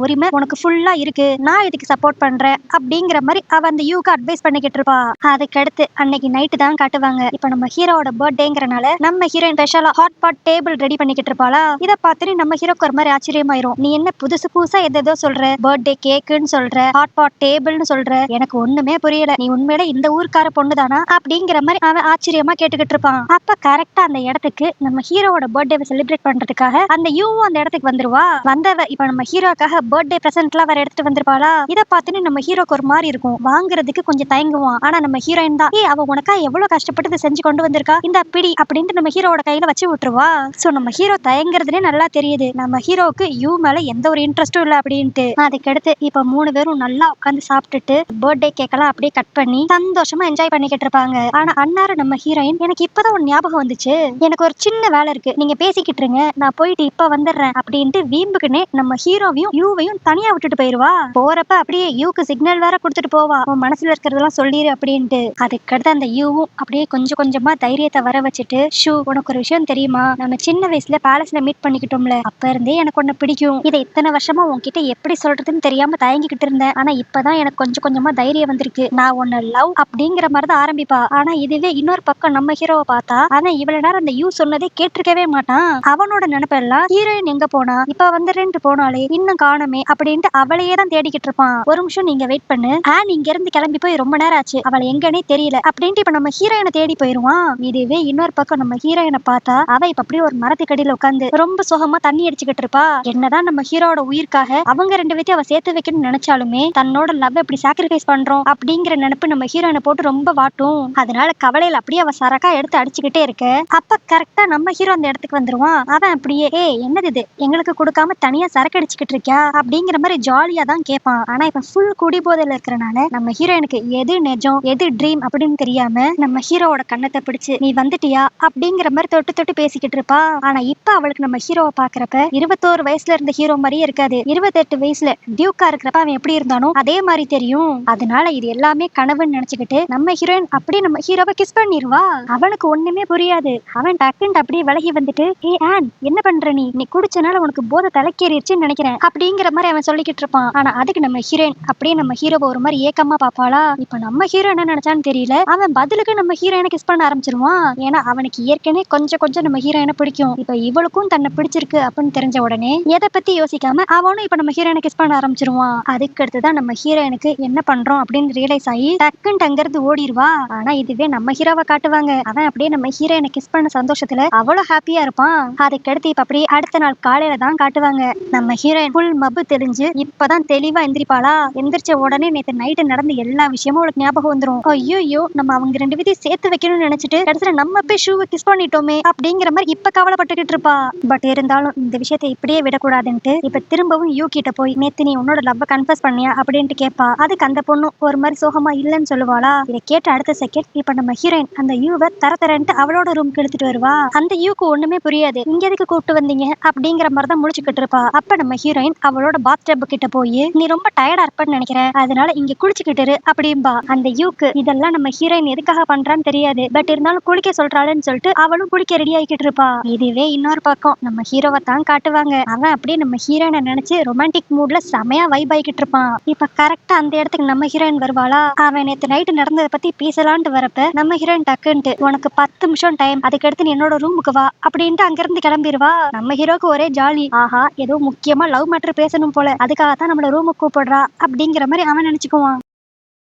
உரிமை உனக்கு ஃபுல்லா இருக்கு, நான் இதுக்கு சப்போர்ட் பண்றேன் அப்படிங்கிற மாதிரி அவ அந்த யூக்கு அட்வைஸ் பண்ணிக்கிட்டு இருப்பா. அதுக்கடுத்து அன்னைக்கு நைட்டு தான் காட்டுவாங்க. இப்ப நம்ம ஹீரோட பர்த்டேங்கிறனால நம்ம ஹீரோயின் ஸ்பெஷலா ஹாட் பாட் டேபிள் ரெடி பண்ணிக்கிட்டு இருப்பாளா. இதை பார்த்துட்டு நம்ம ஹீரோக்கு ஒரு மாதிரி ஆச்சரியமாயிரும், நீ என்ன புதுசு புதுசா எதோ சொல்ற, பர்த்டே கேக்குன்னு சொல்ற, ஹாட் பாட் டேபிள்னு சொல்ற, எனக்கு ஒண்ணுமே புரியல, நீ உண்மையில இந்த ஊர்க்கார பொண்ணுதானா அப்படிங்கிற மாதிரி அவன் ஆச்சரியமா கேட்டுக்கிட்டு இருப்பான். அப்ப கரெக்டா அந்த இடத்துக்கு நம்ம ஹீரோட பர்த்டேவை செலிப்ரேட் பண்றதுக்காக அந்த யூவும் அந்த இடத்துக்கு வந்துருவா. வந்தவ இப்ப நம்ம ஹீரோக்காக பர்த்டே பிரசன்ட்லாம் வேற எடுத்துட்டு வந்துருப்பாளா. இதை பார்த்துட்டு நம்ம ஹீரோக்கு ஒரு மாதிரி இருக்கும், வாங்குறதுக்கு கொஞ்சம் தயங்குவான். ஆனா நம்ம ஹீரோயின் தான், அவ உனக்கா எவ்வளவு கஷ்டப்பட்டு செஞ்சு கொண்டு வந்திருக்கா, இந்த பிடி அப்படின்ட்டு நம்ம ஹீரோட கையில வச்சு விட்டுருவா. சோ நம்ம ஹீரோ தயங்குறதுனே நல்லா தெரியுது, நம்ம ஹீரோவுக்கு யூ மேல எந்த ஒரு இன்ட்ரெஸ்டும் இல்ல அப்படின்ட்டு. அதுக்கடுத்து இப்ப 3 பேரும் நல்லா உட்காந்து சாப்பிட்டுட்டு பர்த்டே கேக்கெல்லாம் அப்படியே கட் பண்ணி சந்தோஷமா என்ஜாய் பண்ணிக்கிட்டு இருப்பாங்க. ஆனா அன்னாரம் நம்ம ஹீரோயின், எனக்கு இப்பதான் ஒரு ஞாபகம் வந்துச்சு, எனக்கு ஒரு சின்ன வேலை இருக்கு, நீங்க பேசிக்கிட்டு இருங்க, நான் போயிட்டு இப்ப வந்துடுறேன் அப்படின்ட்டு வீம்புக்குன்னே நம்ம ஹீரோவையும் யூவையும் தனியா விட்டுட்டு போயிருவா. போறப்ப அப்படியே யூக்கு சிக்னல் வேற கொடுத்துட்டு போவா, உன் மனசுல இருக்கிறதெல்லாம் சொல்லிரு அப்படின்ட்டு. அதுக்கடுத்து அந்த யூவும் அப்படியே கொஞ்சம் கொஞ்சமா தைரியத்தை வர வச்சுட்டு, ஷூ உனக்கு ஒரு விஷயம் தெரியுமா, நம்ம சின்ன வயசுல பேலஸ்ல மீட் பண்ணிக்கிட்டோம்ல, அப்ப இருந்தே எனக்கு ஒன்னு பிடிக்கும், இதை இத்தனை வருஷமா உன்கிட்ட எப்படி சொல்றதுன்னு தெரியாம தயங்கிக்கிட்டு இருந்தேன், ஆனா இப்பதான் எனக்கு கொஞ்சம் கொஞ்சமா தைரியம் வந்திருக்கு, நான் உன்னை லவ் அப்படிங்கிற மாதிரிதான் ஆரம்பிப்பா. ஆனா இதுவே இன்னொரு பக்கம் நம்ம ஹீரோவை பார்த்தா, ஆனா இவ்வளவு நேரம் அந்த யூ சொன்னதே கேட்டிருக்கவே மாட்டான். அவனோட நினைப்பெல்லாம் ஹீரோயின் எங்க போனா, இப்ப வந்துடுறேன்ட்டு போனாலே இன்னும் காணுமே அப்படின்ட்டு அவளையே தான் தேடிக்கிட்டு இருப்பான். ஒரு நிமிஷம் நீங்க வெயிட் பண்ணு, இங்க இருந்து கிளம்பி போய் ரொம்ப நேரம் ஆச்சு, அவளை எங்கன்னே தெரியல அப்படின்ட்டு இப்ப நம்ம ஹீரோயினை தேடி போயிருவான். இதுவே இன்னொரு பக்கம் நம்ம ஹீரோயினை பார்த்தா, அவ இப்ப அப்படியே ஒரு மரத்துக்கடியில உட்காந்து ரொம்ப சோகமா தண்ணி அடிச்சுக்கிட்டு இருப்பா. என்னதான் நம்ம ஹீரோட உயிர்க்காக அவங்க ரெண்டு பேத்தையும் அவ சேர்த்து வைக்கணும்னு நினைச்சாலுமே தன்னோட லவ் எப்படி சாக்ரிஃபைஸ் பண்றோம் அப்படிங்கிற நினைப்பு நம்ம ஹீரோயினை போட்டு ரொம்ப வாட்டும். அதனால கவலையில அப்படியே அவ சரக்கா எடுத்து அடிச்சுக்கிட்டே இருக்க. அப்ப கரெக்டா நம்ம ஹீரோ அந்த இடத்துக்கு வந்துருவான். அவன் அப்படியே, என்னது இது, எங்களுக்கு கொடுக்காம தனியா சரக்கு அடிச்சுக்கிட்டு இருக்கியா அப்படிங்கிற மாதிரி ஜாலியா தான் கேட்பான். ஆனா இப்ப ஃபுல் குடி போதையில இருக்கிறனால நம்ம ஹீரோயினுக்கு எது நிஜம் எது ட்ரீம் அப்படின்னு தெரியாம நம்ம ஹீரோவோட கண்ணத்தை பிடிச்சு, நீ வந்துட்டியா அப்படிங்கிற மாதிரி தொட்டு தொட்டு பேசிக்கிட்டு இருப்பா. ஆனா இப்ப அவளுக்கு நம்ம ஹீரோவை பாக்குறப்ப 21 வயசுல இருந்த ஹீரோ மாதிரியே இருக்காது, 28 வயசுல டியூக்கா இருக்கிறப்ப அவன் எப்படி இருந்தானோ அதே மாதிரி தெரியும். அதனால இது எல்லாமே கனவுன்னு நினைச்சுக்கிட்டு நம்ம ஹீரோயின் அப்படியே நம்ம ஹீரோவை கிஸ் பண்ணிடுவா. அவனுக்கு ஒண்ணுமே புரியாது. அவன் டக்குன்னு அப்படியே விலகி வந்துட்டு, ஆன் என்ன பண்ற, நீ குடிச்சனால உனக்கு போதை தலைக்கேறிடுச்சுன்னு நினைக்கிறேன் அப்படிங்கிற மாதிரி அவன் சொல்லிக்கிட்டு இருப்பான். ஆனா அதுக்கு நம்ம ஹீரோயின் அப்படியே நம்ம ஹீரோவை ஒரு மாதிரி ஏக்கமா பாப்பாளா. இப்ப நம்ம ஹீரோ என்ன நினைச்சான்னு தெரியல, அவன் பதிலுக்கு நம்ம ஹீரோயினை கிஸ் பண்ண ஆரம்பிச்சிருவான். ஏன்னா அவனுக்கு ஏற்கனவே கொஞ்சம் கொஞ்சம் நம்ம ஹீரோயினை பிடிக்கும். இப்ப இவளுக்கும் தன்னை பிடிச்சிருக்கு அப்படின்னு தெரிஞ்ச உடனே எதை பத்தி யோசிக்காம அவனும் இப்ப நம்ம ஹீரோயினை கிஸ் பண்ண ஆரம்பிச்சிருவான். அதுக்கு அடுத்துதான் நம்ம ஹீரோயினுக்கு என்ன பண்றோம் அப்படின்னு ரியலைஸ் ஆகி டக்குன்னு அங்கிருந்து ஓடிடுவா. ஆனா இதுவே நம்ம ஹீரோவை காட்டுவாங்க. அவன் அப்படியே நம்ம ஹீரோயினை கிஸ் பண்ண சந்தோஷத்துல அவ்வளவு ஹாப்பியா இருப்பான். அதுக்கடுத்து இப்ப அப்படியே அடுத்த நாள் காலையில தான் காட்டுவாங்க. நம்ம ஹீரோயின் ஃபுல் மப்பு தெரிஞ்சு இப்பதான் தெளிவா எந்திரிப்பாளா. எந்திரிச்ச உடனே நேற்று நைட்டு நடந்த எல்லா விஷயமும் அவளுக்கு ஞாபகம் வந்துரும். ஐயோ நம்ம அவங்க ரெண்டு பேத்தையும் சேர்த்து வைக்கணும்னு நினைச்சிட்டு கடைசியில நம்ம போய் ஷூவை கிஸ் பண்ணிட்டோமே அப்படிங்கிற மாதிரி இப்ப கவலைப்பட்டுக்கிட்டு இருப்பா. பட் இருந்தாலும் இந்த விஷயத்தை இப்படியே விடக்கூடாதுன்ட்டு இப்ப திரும்பவும் யூ கிட்ட போய், நேத்து நீ உன்னோட லவ் கன்ஃபஸ் பண்ணியா அப்படின்ட்டு கேட்பா. அதுக்கு அந்த பொண்ணு ஒரு மாதிரி சோகமா இல்லன்னு சொல்லுவாளா. இதை கேட்ட அடுத்த செகண்ட் இப்ப நம்ம ஹீரோயின் அந்த யூவை தரன்ட்டு அவளோட ரூம்க்கு எடுத்துட்டு வருவா. அந்த யூக்கு ஒண்ணுமே ஒண்ணுமே புரியாது. இங்க எதுக்கு கூப்பிட்டு வந்தீங்க அப்படிங்கிற மாதிரி தான் முழிச்சுக்கிட்டு இருப்பா. அப்ப நம்ம ஹீரோயின் அவளோட பாத் டப் கிட்ட போய், நீ ரொம்ப டயர்டா இருப்பன்னு நினைக்கிறேன், அதனால இங்க குளிச்சுக்கிட்டு இரு அப்படிம்பா. அந்த யூக்கு இதெல்லாம் நம்ம ஹீரோயின் எதுக்காக பண்றான்னு தெரியாது. பட் இருந்தாலும் குளிக்க சொல்றாளுன்னு சொல்லிட்டு அவளும் குளிக்க ரெடி ஆகிக்கிட்டு இருப்பா. இதுவே இன்னொரு பக்கம் நம்ம ஹீரோவை தான் காட்டுவாங்க. அவன் அப்படியே நம்ம ஹீரோயினை நினைச்சு ரொமான்டிக் மூட்ல செமையா வைப் ஆகிக்கிட்டு இருப்பான். இப்ப கரெக்டா அந்த இடத்துக்கு நம்ம ஹீரோயின் வருவாளா. அவன் நேத்து நைட்டு நடந்ததை பத்தி பேசலான்ட்டு வரப்ப நம்ம ஹீரோயின் டக்குன்ட்டு, உனக்கு 10 நிமிஷம் டைம், அதுக்கடுத்து நீ என்னோட ரூமுக்கு வா அப்படின்ட்டு அங்கிருந்து கிளம்பிடுவா. நம்ம ஹீரோக்கு ஒரே ஜாலி. ஆஹா, ஏதோ முக்கியமா லவ் மேட்டர் பேசணும் போல, அதுக்காகத்தான் நம்மள ரூமுக்கு கூப்பிடுறா அப்படிங்கிற மாதிரி அவன் நினைச்சுக்குவான்.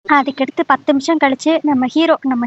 அதுக்கடுத்து 10 நிமிஷம் கழிச்சு நம்ம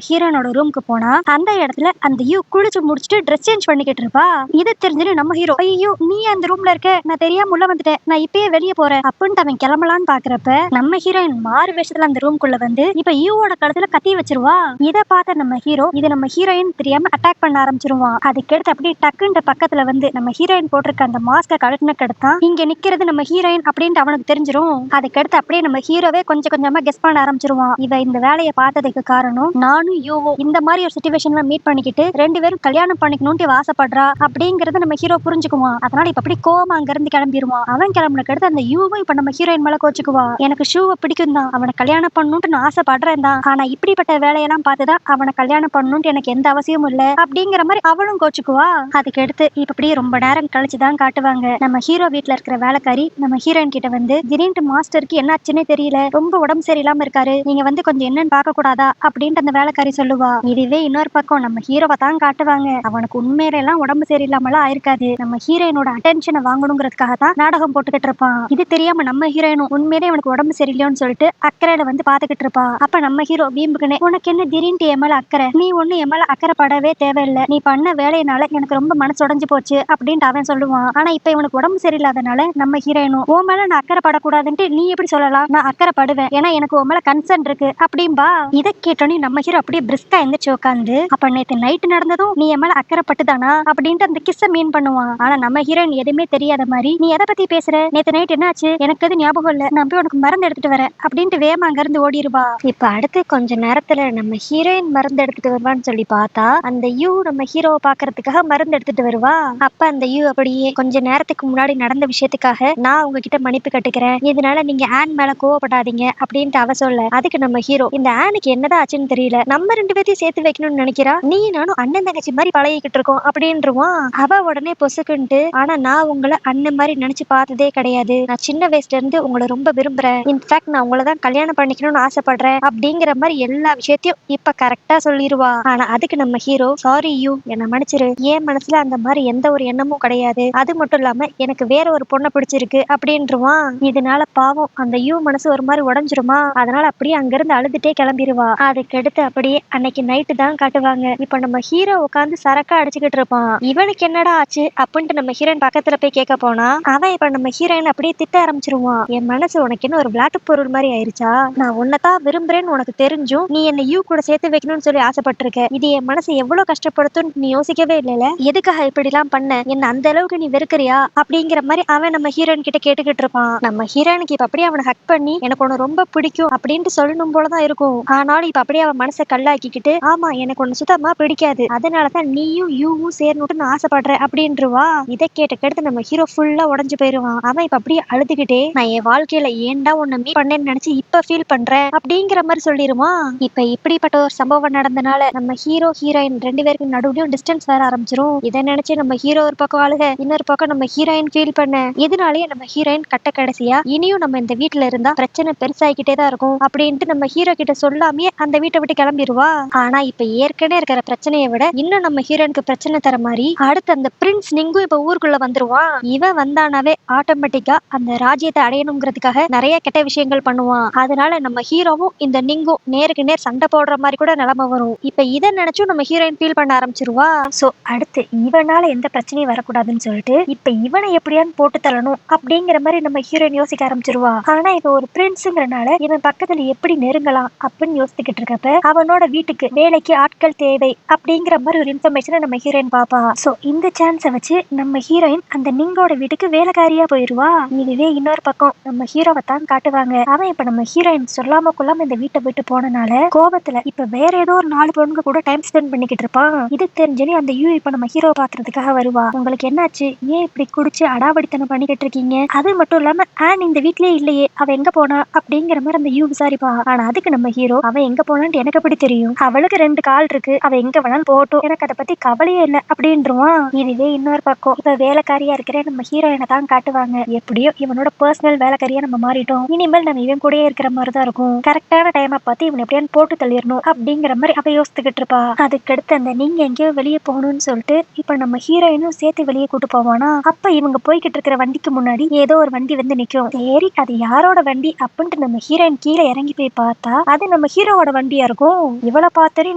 ஹீரோனோட ரூமுக்கு போனா, அந்த இடத்துல அந்த யூ குளிச்சு முடிச்சுட்டு ட்ரெஸ் சேஞ்ச் பண்ணிக்கிட்டு இருப்பா. இது தெரிஞ்சுட்டு நம்ம ஹீரோ, ஐயோ நீ அந்த ரூம்ல இருக்க, நான் தெரியாம உள்ள வந்துட்டேன், நான் இப்பயே வெளியே போறேன் அப்படின்ட்டு அவன் கிளம்பலான்னு பாக்குறப்ப நம்ம ஹீரோயின் மாறு வேஷத்துல அந்த ரூம்குள்ள வந்து இப்ப யூவோட கழுத்துல கத்தி வச்சிருவா. இதை பார்த்த நம்ம ஹீரோ, இது நம்ம ஹீரோயின் தெரியாம அட்டாக் பண்ண ஆரம்பிச்சிருவான். அதுக்கடுத்து அப்படியே டக்குன்ற பக்கத்துல வந்து நம்ம ஹீரோயின் போட்டிருக்க அந்த மாஸ்க கழட்டினக்கு அடுத்தான் இங்க நிக்கிறது நம்ம ஹீரோயின் அப்படின்ட்டு அவனுக்கு தெரிஞ்சிரும். அதுக்கடுத்து அப்படியே நம்ம ஹீரோவே கொஞ்சம் கொஞ்சமா கெஸ் பண்ண ஆரம்பிச்சிருவான். இவ இந்த வேலையை பார்த்ததுக்கு காரணம் நானும் யூவோ இந்த மாதிரி ஒரு சிச்சுவேஷன்ல மீட் பண்ணிக்கிட்டு 2 பேரும் கல்யாணம் பண்ணிக்கணும்னு ஆசைப்படுறா அப்படிங்கறத நம்ம ஹீரோ புரிஞ்சுக்குவான். அதனால இப்ப அப்படி கோவமா அங்க இருந்து கிளம்பிடுவான். அவன் கிளம்புனக்கு அடுத்து அந்த யூவும் இப்ப நம்ம ஹீரோயின் மேல கோச்சுக்குவா. எனக்கு ஷூவை பிடிக்கும் தான், அவனை கல்யாணம் பண்ணணும்னு நான் ஆசைப்படுறேன் தான், ஆனா இப்படிப்பட்ட வேலையெல்லாம் பார்த்துதான் அவனை கல்யாணம் பண்ணணும்னு எனக்கு எந்த அவசியமும் இல்ல அப்படிங்கிற மாதிரி அவளும் கோச்சுக்குவா. அதுக்கு அடுத்து இப்ப அப்படியே ரொம்ப நேரம் கழிச்சுதான் காட்டுவாங்க. நம்ம ஹீரோ வீட்டுல இருக்கிற வேலைக்காரி நம்ம ஹீரோயின் கிட்ட வந்து, திடீர்னு மாஸ்டருக்கு என்னாச்சுன்னே தெரியல, ரொம்ப உடம்பு சரியில்லாம இருக்காரு, நீங்க வந்து கொஞ்சம் என்னன்னு பார்க்க கூடாதா அப்படின்ட்டு அந்த வேலைக்காரி சொல்லுவா. இதுவே இன்னொரு பக்கம் நம்ம ஹீரோவை தான் காட்டுவாங்க. அவனுக்கு உண்மையில எல்லாம் உடம்பு சரியில்லாமலாம் ஆயிருக்காது. நம்ம ஹீரோயினோட அட்டென்ஷனை வாங்கணுங்கிறதுக்காக தான் நாடகம் போட்டுக்கிட்டு இருப்பான். இது தெரியாம நம்ம ஹீரோயினும் உண்மையிலே அவனுக்கு உடம்பு சரியில்லையோன்னு சொல்லிட்டு அக்கறையில வந்து பாத்துக்கிட்டு இருப்பா. அப்ப நம்ம ஹீரோ வீம்புக்குனே, உனக்கு என்ன திடீர்னு என் மேல அக்கறை, நீ ஒண்ணு என் மேல அக்கறை படவே தேவையில்லை, நீ பண்ண வேலையினால எனக்கு ரொம்ப மனசு உடைஞ்சு போச்சு அப்படின்ட்டு அவன் சொல்லுவான். ஆனா இப்ப இவனுக்கு உடம்பு சரியில்லாதனால நம்ம ஹீரோயினும், உன் மேல நான் அக்கறை படக்கூடாதுன்ட்டு நீ எப்படி சொல்லலாம், நான் அக்கறை படுவேன், ஏன்னா எனக்கு உன் மேல கன்சர்ன் இருக்கு அப்படின்பா. இதை கேட்டோன்னே நம்ம ஹீரோ அப்படியே பிரிஸ்கா எந்திரிச்சு உட்காந்து, அப்ப நேத்து நைட்டு நடந்ததும் நீ என் மேல அக்கறைப்பட்டுதானா அப்படின்ட்டு அந்த கிஸ்ஸ மீன் பண்ணுவான். ஆனா நம்ம ஹீரோயின் எதுவுமே தெரியாத மாதிரி, நீ எதை பத்தி பேசுற, நேத்து நைட் என்ன ஆச்சு, எனக்கு எது ஞாபகம் இல்ல, நான் போய் உனக்கு மருந்து எடுத்துட்டு வரேன் அப்படின்ட்டு வேமா அங்க இருந்து ஓடிடுவா. இப்ப அடுத்து கொஞ்ச நேரத்துல நம்ம ஹீரோயின் மருந்து எடுத்துட்டு வருவான்னு சொல்லி பார்த்தா, அந்த யூ நம்ம ஹீரோவை பாக்குறதுக்காக மருந்து எடுத்துட்டு வருவா. அப்ப அந்த யூ அப்படியே, கொஞ்ச நேரத்துக்கு முன்னாடி நடந்த விஷயத்துக்காக நான் உங்ககிட்ட மன்னிப்பு கட்டுக்கிறேன், இதனால நீங்க ஆன் மேல கோவப்படாதீங்க அப்படின்ட்டு அவ சொல்ல, அதுக்கு நம்ம ஹீரோ, இந்த ஆனுக்கு என்னதான் ஆச்சுன்னு தெரியல, நம்ம 2 பேரையும் சேர்த்து வைக்கணும்னு நினைக்கிறா, நீ நானும் அண்ணன் தங்கச்சி மாதிரி பழகிக்கிட்டு இருக்கோம் அப்படின்றான். அவ உடனே பொசுக்குன்ட்டு, ஆனா நான் உங்களை அண்ணன் மாதிரி நினைச்சு பார்த்ததே கிடையாது, நான் சின்ன வயசுல இருந்து உங்களை ரொம்ப விரும்புறேன், இன்ஃபேக்ட் நான் உங்களை தான் கல்யாணம் பண்ணிக்கணும்னு ஆசைப்படுறேன் அப்படிங்கிற மாதிரி எல்லா விஷயத்தையும் இப்ப கரெக்டா சொல்லிடுவா. ஆனா அதுக்கு நம்ம ஹீரோ, சாரி யூ, என்ன மன்னிச்சிரு, என் மனசுல அந்த மாதிரி எந்த ஒரு எண்ணமும் கிடையாது, அது மட்டும் இல்லாம எனக்கு வேற ஒரு பொண்ணை பிடிச்சிருக்கு அப்படின்றான். இதனால பாவம் அந்த யூ மனசு ஒரு மாதிரி உடஞ்சிருமா. அதனால அப்படியே அங்கிருந்து அழுதுட்டே கிளம்பிடுவா. அதுக்கடுத்து அப்படியே அன்னைக்கு நைட்டு தான் காட்டுவாங்க. இப்ப நம்ம ஹீரோ உட்காந்து சரக்கா அடிச்சுக்கிட்டு இருப்பான். இவனுக்கு என்னடா ஆச்சு அப்படின்ட்டு நம்ம ஹீரோயின் பக்கத்துல போய் கேட்க போனா, அவன் இப்ப நம்ம ஹீரோயின் அப்படியே திட்ட ஆரம்பிச்சிருவான். என் மனசு உனக்கு என்ன ஒரு விளையாட்டு பொருள் மாதிரி ஆயிருச்சா, நான் உன்னைத்தான் விரும்புறேன்னு உனக்கு தெரிஞ்சும் நீ என்ன யூ கூட சேர்த்து வைக்கணும்னு சொல்லி ஆசைப்பட்டிருக்க, இது என் மனசு எவ்வளவு கஷ்டப்படுத்தும் நீ யோசிக்கவே இல்லைல, எதுக்காக இப்படி எல்லாம் பண்ண, என்ன அந்த அளவுக்கு நீ வெறுக்கிறியா அப்படிங்கிற மாதிரி அவன் நம்ம ஹீரோயின் கிட்ட கேட்டுக்கிட்டு இருப்பான். நம்ம ஹீரோயினுக்கு இப்ப அப்படியே அவனை ஹக் பண்ணி, எனக்கு உன்னை ரொம்ப பிடிக்கும் அப்படின்ட்டு சொல்லணும் போலதான் இருக்கும். ஆனாலும் இப்ப அப்படியே அவன் மனசை கல்லாக்கிக்கிட்டு, ஆமா எனக்கு ஒண்ணு சுத்தமா பிடிக்காது, அதனாலதான் நீயும் யூவும் சேரணும்னு ஆசைப்படுறேன் அப்படின்றவா. இதை கேட்டு நம்ம ஹீரோ ஃபுல்லா உடஞ்சு போயிருவான். அவன் இப்ப அப்படியே அழுதுகிட்டே, நான் என் வாழ்க்கையில ஏன்டா உன்னை மீட் பண்ணேன்னு நினைச்சு இப்ப ஃபீல் பண்றேன் அப்படிங்கிற மாதிரி சொல்லிடுவான். இப்ப இப்படிப்பட்ட ஒரு சம்பவம் நடந்தனால நம்ம ஹீரோ ஹீரோயின் 2 பேருக்கு நடுவுலயும் டிஸ்டன்ஸ் வர ஆரம்பிச்சிரும். இதை நினைச்சு நம்ம ஹீரோ ஒரு பக்கம் அழுக, இன்னொரு பக்கம் நம்ம ஹீரோயின் ஃபீல் பண்ண. இதனாலேயே நம்ம ஹீரோயின் கட்ட கடைசியா, இனியும் நம்ம இந்த வீட்டுல இருந்தா பிரச்சனை பெருசாகிக்கிட்டே தான் இருக்கும் அப்படின்ட்டு நம்ம ஹீரோ கிட்ட சொல்லாமே அந்த வீட்டை விட்டு கிளம்பிடுவா. ஆனா இப்ப ஏற்கனவே இருக்கிற பிரச்சனையை விட இன்னும் நம்ம ஹீரோனுக்கு பிரச்சனை தர மாதிரி அடுத்து அந்த பிரின்ஸ் நிங்கும் இப்ப ஊருக்குள்ள வந்துருவான். இவன் வந்தானாவே ஆட்டோமேட்டிக்கா அந்த ராஜ்யத்தை அடையணுங்கிறதுக்காக நிறைய கெட்ட விஷயங்கள் பண்ணுவான். அதனால நம்ம ஹீரோவும் இந்த நிங்கும் நேருக்கு நேர் சண்டை போடுற மாதிரி கூட நிலைமை வரும். இப்ப இதை நினைச்சும் நம்ம ஹீரோயின் ஃபீல் பண்ண ஆரம்பிச்சிருவா. சோ அடுத்து இவனால எந்த பிரச்சனையும் வரக்கூடாதுன்னு சொல்லிட்டு இப்ப இவனை எப்படியான்னு போட்டு தள்ளணும் அப்படிங்கிற மாதிரி நம்ம ஹீரோயின் யோசிக்க ஆரம்பிச்சிருவா. ஆனா இப்ப ஒரு பிரின்ஸுங்கிறனால இவன் பக்கத்துல எப்படி நெருங்கலாம் அப்படின்னு யோசிச்சுக்கிட்டு இருக்கப்ப அவனோட வீட்டுக்கு வேலைக்கு ஆட்கள் தேவை அப்படிங்கிற மாதிரி ஒரு இன்ஃபர்மேஷனை நம்ம ஹீரோயின் பாப்பா. சோ இந்த சான்ஸை வச்சு நம்ம ஹீரோயின் அந்த நிங்கோட வீட்டுக்கு வேலைக்காரியா போயிருவா. இதுவே இன்னொரு பக்கம் நம்ம ஹீரோவை தான் காட்டுவாங்க. அவன் இப்ப நம்ம ஹீரோயின் சொல்லாம கொள்ளாம இந்த வீட்டை விட்டு போனனால கோபத்துல இப்ப வேற ஏதோ ஒரு 4 பொண்ணுங்க கூட டைம் ஸ்பெண்ட் பண்ணிக்கிட்டு இருப்பான். இது தெரிஞ்சனே அந்த யூ இப்ப நம்ம ஹீரோ பாக்குறதுக்காக வருவா. உங்களுக்கு என்னாச்சு, ஏன் இப்படி குடிச்சு அடாவடித்தனம் பண்ணிக்கிட்டு இருக்கீங்க, அது மட்டும் இல்லாம ஆன் இந்த வீட்லயே இல்லையே, அவ எங்க போனா அப்படிங்கிற மாதிரி அந்த யூ விசாரிப்பா. ஆனா அதுக்கு நம்ம ஹீரோ அவ எங்க போனான்னு எனக்கு எப்படி தெரியும், அவளுக்கு 2 கால் இருக்கு, அவ எங்க வேணாலும் போட்டோம், எனக்கு அதை பத்தி கவலையே இல்லை அப்படின்றான். இதுவே இன்னொரு பக்கம் இப்ப வேலைக்காரியா இருக்கிற நம்ம ஹீரோயினை தான் காட்டுவாங்க. எப்படியோ இவனோட பர்சனல் வேலைக்காரியா நம்ம மாறிட்டோம், இனிமேல் நம்ம இவன் கூட இருக்கிற மாதிரி தான் இருக்கும், கரெக்டான டைமை பார்த்து இவன் எப்படியான்னு போட்டு தள்ளிடணும் அப்படிங்கிற மாதிரி அவ யோசித்துக்கிட்டு இருப்பா. அதுக்கடுத்து அந்த நீங்க எங்கேயோ வெளியே போகணும்னு சொல்லிட்டு இப்ப நம்ம ஹீரோயினும் சேர்த்து வெளியே கூட்டு போவானா. அப்ப இவங்க போய்கிட்டு இருக்கிற வண்டிக்கு முன்னாடி ஏதோ ஒரு வண்டி வந்து நிக்கும். சரி அது யாரோட வண்டி அப்படின்ட்டு நம்ம ஹீரோயின் கீழே இறங்கி போய் பார்த்தா அது நம்ம ஹீரோவோட வண்டியா இருக்கும். இவளை பார்த்தோன்னே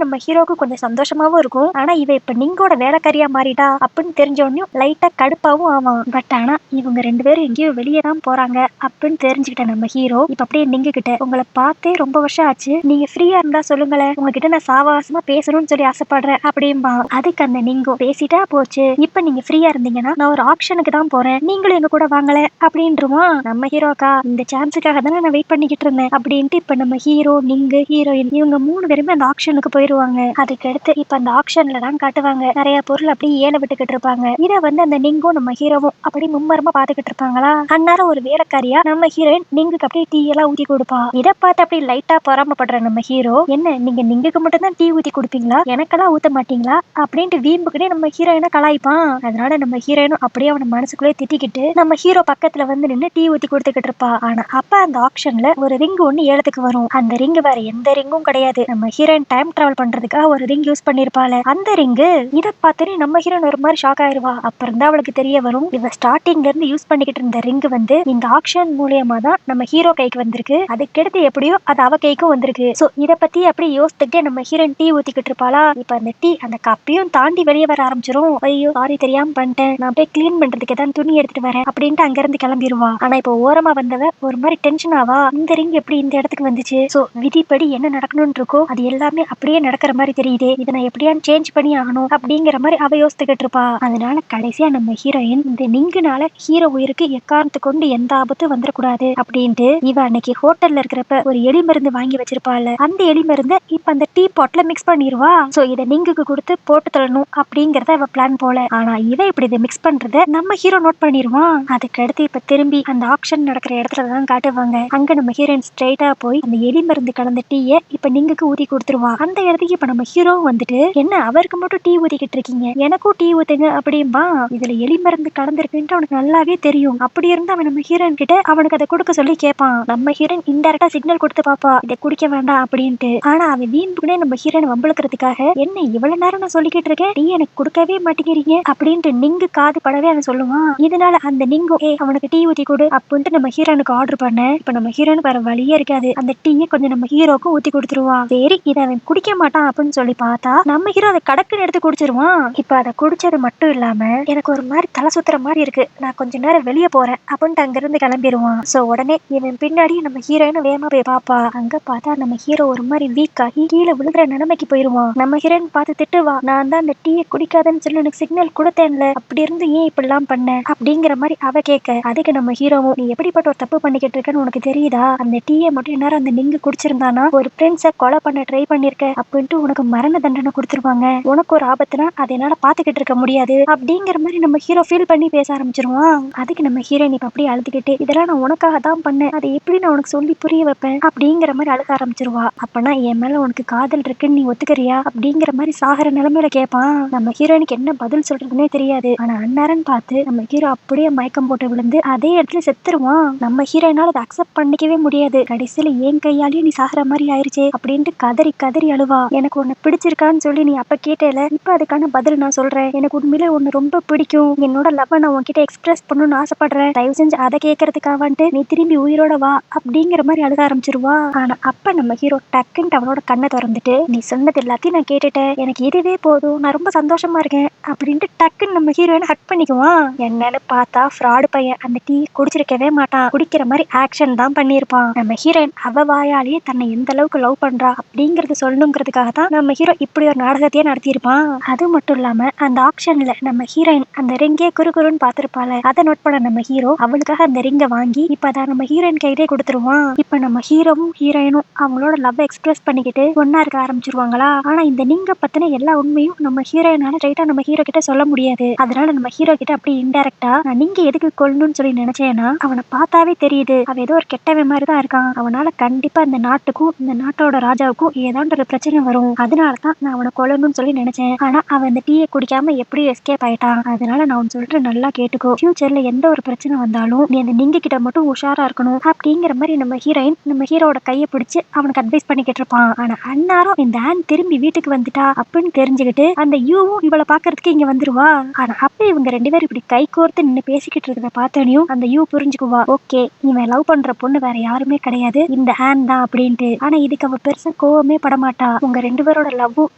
நம்ம ஹீரோக்கு கொஞ்சம் சந்தோஷமாவும் இருக்கும். ஆனா இவ இப்ப நீங்கோட வேலைக்காரியா மாறிட்டா அப்படின்னு தெரிஞ்ச உடனே லைட்டா கடுப்பாவும் ஆவான். பட் ஆனா இவங்க 2 பேரும் எங்கேயோ வெளியே தான் போறாங்க அப்படின்னு தெரிஞ்சுக்கிட்ட நம்ம ஹீரோ இப்ப அப்படியே நீங்க கிட்ட உங்களை பார்த்தே ரொம்ப வருஷம் ஆச்சு, நீங்க ஃப்ரீயா இருந்தா சொல்லுங்களேன், உங்ககிட்ட நான் சாவாசமா பேசணும்னு சொல்லி ஆசைப்படுறேன் அப்படின்பா. அதுக்கு அந்த நீங்கோ பேசிட்டா போச்சு, இப்ப நீங்க ஃப்ரீயா இருந்தீங்கன்னா நான் ஒரு ஆக்ஷனுக்கு தான் போறேன், நீங்களும் எங்க கூட வாங்கல அப்படின்றுமா. நம்ம ஹீரோக்கா இந்த சான்ஸுக்காக தானே நான் வெயிட் பண்ணிக்கிட்டு இருந்தேன் அப்படின்ட்டு இப்ப நம்ம ஹீரோ நீங்க ஹீரோயின் இவங்க 3 பேருமே அந்த ஆக்ஷனுக்கு போயிருவாங்க. அதுக்கு அடுத்து இப்ப அந்த ஆக்ஷன்ல தான் காட்டுவாங்க நிறைய பொருள் அப்படியே ஏல விட்டுக்கிட்டு இருப்பாங்க. இத வந்து அந்த நீங்கோ நம்ம ஹீரோவும் அப்படி மும்மரமா பாத்துக்கிட்டு இருப்பாங்களா. அந்நேரம் ஒரு வேலைக்காரியா நம்ம ஹீரோயின் நீங்குக்கு அப்படியே டீ எல்லாம் ஊத்தி கொடுப்பா. இதை பார்த்து அப்படியே லைட்டா பொறாமப்படுற நம்ம ஹீரோ, என்ன நீங்க நீங்குக்கு மட்டும் தான் டீ ஊத்தி கொடுப்பீங்களா, எனக்கெல்லாம் ஊத்த மாட்டீங்களா அப்படின்ட்டு வீம்புக்குனே நம்ம ஹீரோயினை கலாய்ப்பான். அதனால நம்ம ஹீரோயினும் அப்படியே அவன மனசுக்குள்ளே திட்டிக்கிட்டு நம்ம ஹீரோ பக்கத்துல வந்து நின்று டீ ஊத்தி கொடுத்துக்கிட்டு இருப்பா. ஆனா அப்ப அந்த ஆக்ஷன்ல ஒரு ரிங் ஒண்ணு ஏலத்துக்கு வரும். அந்த ரிங் வேற எந்த ரிங்கும் கிடையாது, நம்ம ஹீரோயின் டைம் டிராவல் பண்றதுக்காக ஒரு ரிங் யூஸ் பண்ணிருப்பாள். அந்த ரிங்கு இதை பார்த்துட்டு நம்ம ஹீரோயின் ஒரு மாதிரி ஷாக் ஆயிருவா. அப்புறம் தான் அவளுக்கு தெரிய வரும் இவ ஸ்டார்டிங்ல இருந்து யூஸ் பண்ணிக்கிட்டு இருந்த ரிங் வந்து இந்த ஆக்ஷன் மூலியமா தான் நம்ம ஹீரோ கைக்கு வந்திருக்கு. அதுக்கடுத்து எப்படியோ அது அவ கைக்கும் வந்திருக்கு. சோ இத பத்தி அப்படி யோசிச்சுட்டே நம்ம ஹீரோயின் டீ ஊத்திக்கிட்டு இருப்பாளா. இப்ப அந்த டீ அந்த கப்பையும் தாண்டி வெளியே வர ஆரம்பிச்சிரும். ஐயோ சாரி தெரியாம பண்ணிட்டேன், நான் போய் கிளீன் பண்றதுக்கு ஏதாவது துணி எடுத்துட்டு வரேன் அப்படின்ட்டு அங்க இருந்து கிளம்பிடுவா. ஆனா இப்ப ஓரமா வந்தவ ஒரு மாதிரி டென்ஷன் ஆவா, இந்த ரிங் எப்படி இந்த இடத்துக்கு வந்துச்சு, சோ விதிப்படி என்ன நடக்கணும்னு இருக்கோ அது எல்லாமே அப்படியே நடக்கிற மாதிரி தெரியுது, இதை நான் எப்படியான்னு சேஞ்ச் பண்ணி ஆகணும் அப்படிங்கிற மாதிரி அவ யோசித்துக்கிட்டு இருப்பா. அதனால கடைசியா நம்ம ஹீரோயின் இந்த நிங்குனால ஹீரோ உயிருக்கு எக்காரணத்து கொண்டு எந்த ஆபத்தும் வந்துடக்கூடாது அப்படின்ட்டு இவ அன்னைக்கு ஹோட்டல்ல இருக்கிறப்ப ஒரு எலி மருந்து வாங்கி வச்சிருப்பாள். அந்த எலி மருந்தை இப்ப அந்த டீ பாட்ல மிக்ஸ் பண்ணிடுவா. சோ இதை நிங்குக்கு கொடுத்து போட்டு தள்ளணும் அப்படிங்கறத இவ பிளான் போல. ஆனா இவ இப்படி இதை மிக்ஸ் பண்றத நம்ம ஹீரோ நோட் பண்ணிடுவான். அதுக்கு அடுத்து இப்ப திரும்பி அந்த ஆக்ஷன் நடக்கிற இடத்துல தான் காட்டுவாங்க. அங்க நம்ம ஹீரோயின் ஸ்ட்ரைட்டா போய் அந்த எலி மருந்து கலந்த டீயை இப்ப நிங்குக்கு ஊத்தி கொடுத்துருவா. அந்த இடத்துக்கு இப்ப நம்ம ஹீரோ வந்துட்டு என்ன அவருக்கு மட்டும் டீ ஊத்திக்கிட்டு இருக்கீங்க, எனக்கும் டீ ஊத்துங்க அப்படின்பா. இதுல எலி மருந்து கலந்துருக்குன்ட்டு அவனுக்கு நல்லாவே தெரியும். அப்படி இருந்து அவன் நம்ம ஹீரோயின் கிட்ட அவனுக்கு அதை கொடுக்க சொல்லி கேட்பான். நம்ம ஹீரோயின் இன்டைரக்டா சிக்னல் கொடுத்து பாப்பா இதை குடிக்க வேண்டாம் அப்படின்ட்டு. ஆனா அவன் வீண்புக்குனே நம்ம ஹீரோயின் வம்பளுக்கிறதுக்காக என்ன இவ்வளவு நேரம் நான் சொல்லிக்கிட்டு இருக்கேன், டீ எனக்கு கொடுக்கவே மாட்டேங்கிறீங்க அப்படின்ட்டு நிங்கு காது படவே அவன் சொல்லுவான். இதனால அந்த நிங்கு அவனுக்கு டீ ஊத்தி கொடு அப்படின்ட்டு நம்ம ஹீரோனுக்கு ஆர்டர் பண்ண. இப்ப நம்ம ஹீரோனுக்கு வேற வழியே இருக்காது, அந்த டீயை கொஞ்சம் நம்ம ஹீரோக்கும் ஊத்தி கொடுத்துருவா. சரி இதை அவன் குடிக்க மாட்டான் அப்படின்னு சொல்லி பார்த்தா நம்ம ஹீரோ அதை கடக்குன்னு எடுத்து குடிச்சிருவான். இப்ப அதை குடிச்சது மட்டும் இல்லாம எனக்கு ஒரு மாதிரி தலை சுத்துற மாதிரி இருக்கு, நான் கொஞ்ச நேரம் வெளியே போறேன் அப்படின்ட்டு அங்க இருந்து கிளம்பிடுவான். சோ உடனே இவன் பின்னாடி நம்ம ஹீரோயின் வேகமா போய் பாப்பா. அங்க பார்த்தா நம்ம ஹீரோ ஒரு மாதிரி வீக் ஆகி கீழே விழுகிற நிலைமைக்கு போயிருவான். நம்ம ஹீரோயின் பார்த்து திட்டுவா, நான் தான் அந்த டீயை குடிக்காதன்னு சொல்லி எனக்கு சிக்னல் கொடுத்தேன்ல, அப்படி இருந்து ஏன் இப்படி எல்லாம் பண்ண அப்படிங்கிற மாதிரி அவ கேட்க. அதுக்கு நம்ம ஹீரோவும் நீ எப்படிப்பட்ட ஒரு தப்பு பண்ணிக்கிட்டு இருக்கன்னு உனக்கு தெரியுதா, அந்த டீயை மட்டும் நேரம் அந்த நிங்கு குடிச்சிருந்தானா ஒரு பிரின்ஸை கொலை பண்ண ட்ரை பண்ணிருக்க அப்படின்ட்டு உனக்கு மரண தண்டனை கொடுத்துருவாங்க, உனக்கு ஒரு ஆபத்துனா அதை என்னால பாத்துக்கிட்டு இருக்க முடியாது அப்படிங்கிற மாதிரி நம்ம ஹீரோ ஃபீல் பண்ணி பேச ஆரம்பிச்சிருவான். அதுக்கு நம்ம ஹீரோயின் இப்ப அப்படியே அழுதுகிட்டு இதெல்லாம் நான் உனக்காக தான் பண்ணேன், அதை எப்படி நான் உனக்கு சொல்லி புரிய வைப்பேன் அப்படிங்கிற மாதிரி அழுக ஆரம்பிச்சிருவா. அப்பனா என் மேல உனக்கு காதல் இருக்குன்னு நீ ஒத்துக்கறியா அப்படிங்கிற மாதிரி சாகர நிலைமையில கேட்பான். நம்ம ஹீரோயினுக்கு என்ன பதில் சொல்றதுன்னே தெரியாது. ஆனா அந்நேரம் பார்த்து நம்ம ஹீரோ அப்படியே மயக்கம் போட்டு விழுந்து அதே இடத்துல செத்துருவான். நம்ம ஹீரோயினால அதை அக்செப்ட் பண்ணிக்கவே முடியாது. கடைசியில என் கையாலேயே நீ சாகர மாதிரி ஆயிருச்சே அப்படின்ட்டு கதறி கதறி அழுவா. எனக்கு உன்னை பிடிச்சிருக்கான்னு சொல்லி நீ அப்ப கேட்டேல, இப்ப அதுக்கான பதில் நான் சொல்றேன், எனக்கு உண்மையிலே உன்னை ரொம்ப பிடிக்கும், என்னோட லவ் நான் உன்கிட்ட எக்ஸ்பிரஸ் பண்ணணும்னு ஆசைப்படுறேன், தயவு செஞ்சு அதை கேட்கறதுக்காக நீ திரும்பி உயிரோட வா அப்படிங்கிற மாதிரி அழுக ஆரம்பிச்சிருவா. ஆனா அப்ப நம்ம ஹீரோ டக்குன்னு அவனோட கண்ணை திறந்துட்டு நீ சொன்னது எல்லாத்தையும் நான் கேட்டுட்டேன், எனக்கு இதுவே போதும், நான் ரொம்ப சந்தோஷமா இருக்கேன் அப்படின்ட்டு டக்குன்னு நம்ம ஹீரோயினை ஹக் பண்ணிக்குவான். என்னன்னு பார்த்தா ஃப்ராடு பையன் அந்த டீ குடிச்சிருக்கவே மாட்டான், குடிக்கிற மாதிரி ஆக்ஷன் தான் பண்ணியிருப்பான். நம்ம ஹீரோயின் அவ வாயாலேயே தன்னை எந்த அளவுக்கு லவ் பண்றா அப்படிங்கறத சொல்லணுங்கிறதுக்காக தான் நம்ம ஹீரோ இப்படி ஒரு நாடகத்தையே நடத்தியிருப்பான். அது மட்டும் இல்லாம அந்த ஆப்ஷன்ல நம்ம ஹீரோயின் அந்த ரிங்கே குறுகுறுன்னு பாத்திருப்பாள, அதை நோட் பண்ண நம்ம ஹீரோ அவளுக்காக அந்த ரிங்கை வாங்கி இப்ப அதை நம்ம ஹீரோயின் கையிலே கொடுத்துருவான். இப்ப நம்ம ஹீரோவும் ஹீரோயினும் அவங்களோட லவ் எக்ஸ்பிரஸ் பண்ணிக்கிட்டு ஒன்னா இருக்க ஆரம்பிச்சிருவாங்களா. ஆனா இந்த ரிங்க பத்தின எல்லா உண்மையும் நம்ம ஹீரோயினால ஸ்ட்ரைட்டா நம்ம ஹீரோ கிட்ட சொல்ல முடியாது. அதனால நம்ம ஹீரோ கிட்ட அப்படி இன்டைரக்டா நான் நீங்க எதுக்கு கொல்லணும்னு சொல்லி நினைச்சேன்னா, அவனை பார்த்தாவே தெரியுது அவன் ஏதோ ஒரு கெட்டவன் மாதிரி தான் இருக்கான். அவனால கண்டிப்பா இந்த நாட்டுக்கும் இந்த நாட்டோட ராஜாவுக்கும் ஏதாண்டு ஒரு பிரச்சனை வரும். அதனாலதான் நான் அவனை கொல்லணும்னு சொல்லி நினைச்சேன். ஆனா அவன் அந்த டீயை குடிக்காம எப்படி எஸ்கேப் ஆயிட்டான். அதனால நான் அவன் சொல்லிட்டு நல்லா கேட்டுக்கோ, ஃபியூச்சர்ல எந்த ஒரு பிரச்சனை வந்தாலும் நீ அந்த நீங்க கிட்ட மட்டும் உஷாரா இருக்கணும் அப்படிங்கிற மாதிரி நம்ம ஹீரோயின் நம்ம ஹீரோட கையை பிடிச்சு அவனுக்கு அட்வைஸ் பண்ணிக்கிட்டு இருப்பான். ஆனா அந்நேரம் இந்த ஆன் திரும்பி வீட்டுக்கு வந்துட்டா அப்படின்னு தெரிஞ்சுக்கிட்டு அந்த யூவும் இவளை பாக்குறதுக்கு இங்க வந்துருவா. ஆனா அப்ப இவங்க ரெண்டு பேரும் இப்படி கை கோர்த்து நின்று பேசிக்கிட்டு இருக்கிறத பார்த்தனையும் அந்த யூ புரிஞ்சுக்குவா, ஓகே இவன் லவ் பண்ற பொண்ணு வேற யாருமே கிடையாது, இந்த ஆன் தான் அப்படின்ட்டு. ஆனா இதுக்கு அவ பெருசா கோவமே படமாட்டா. உங்க ரெண்டு பேரோட லவ்வும்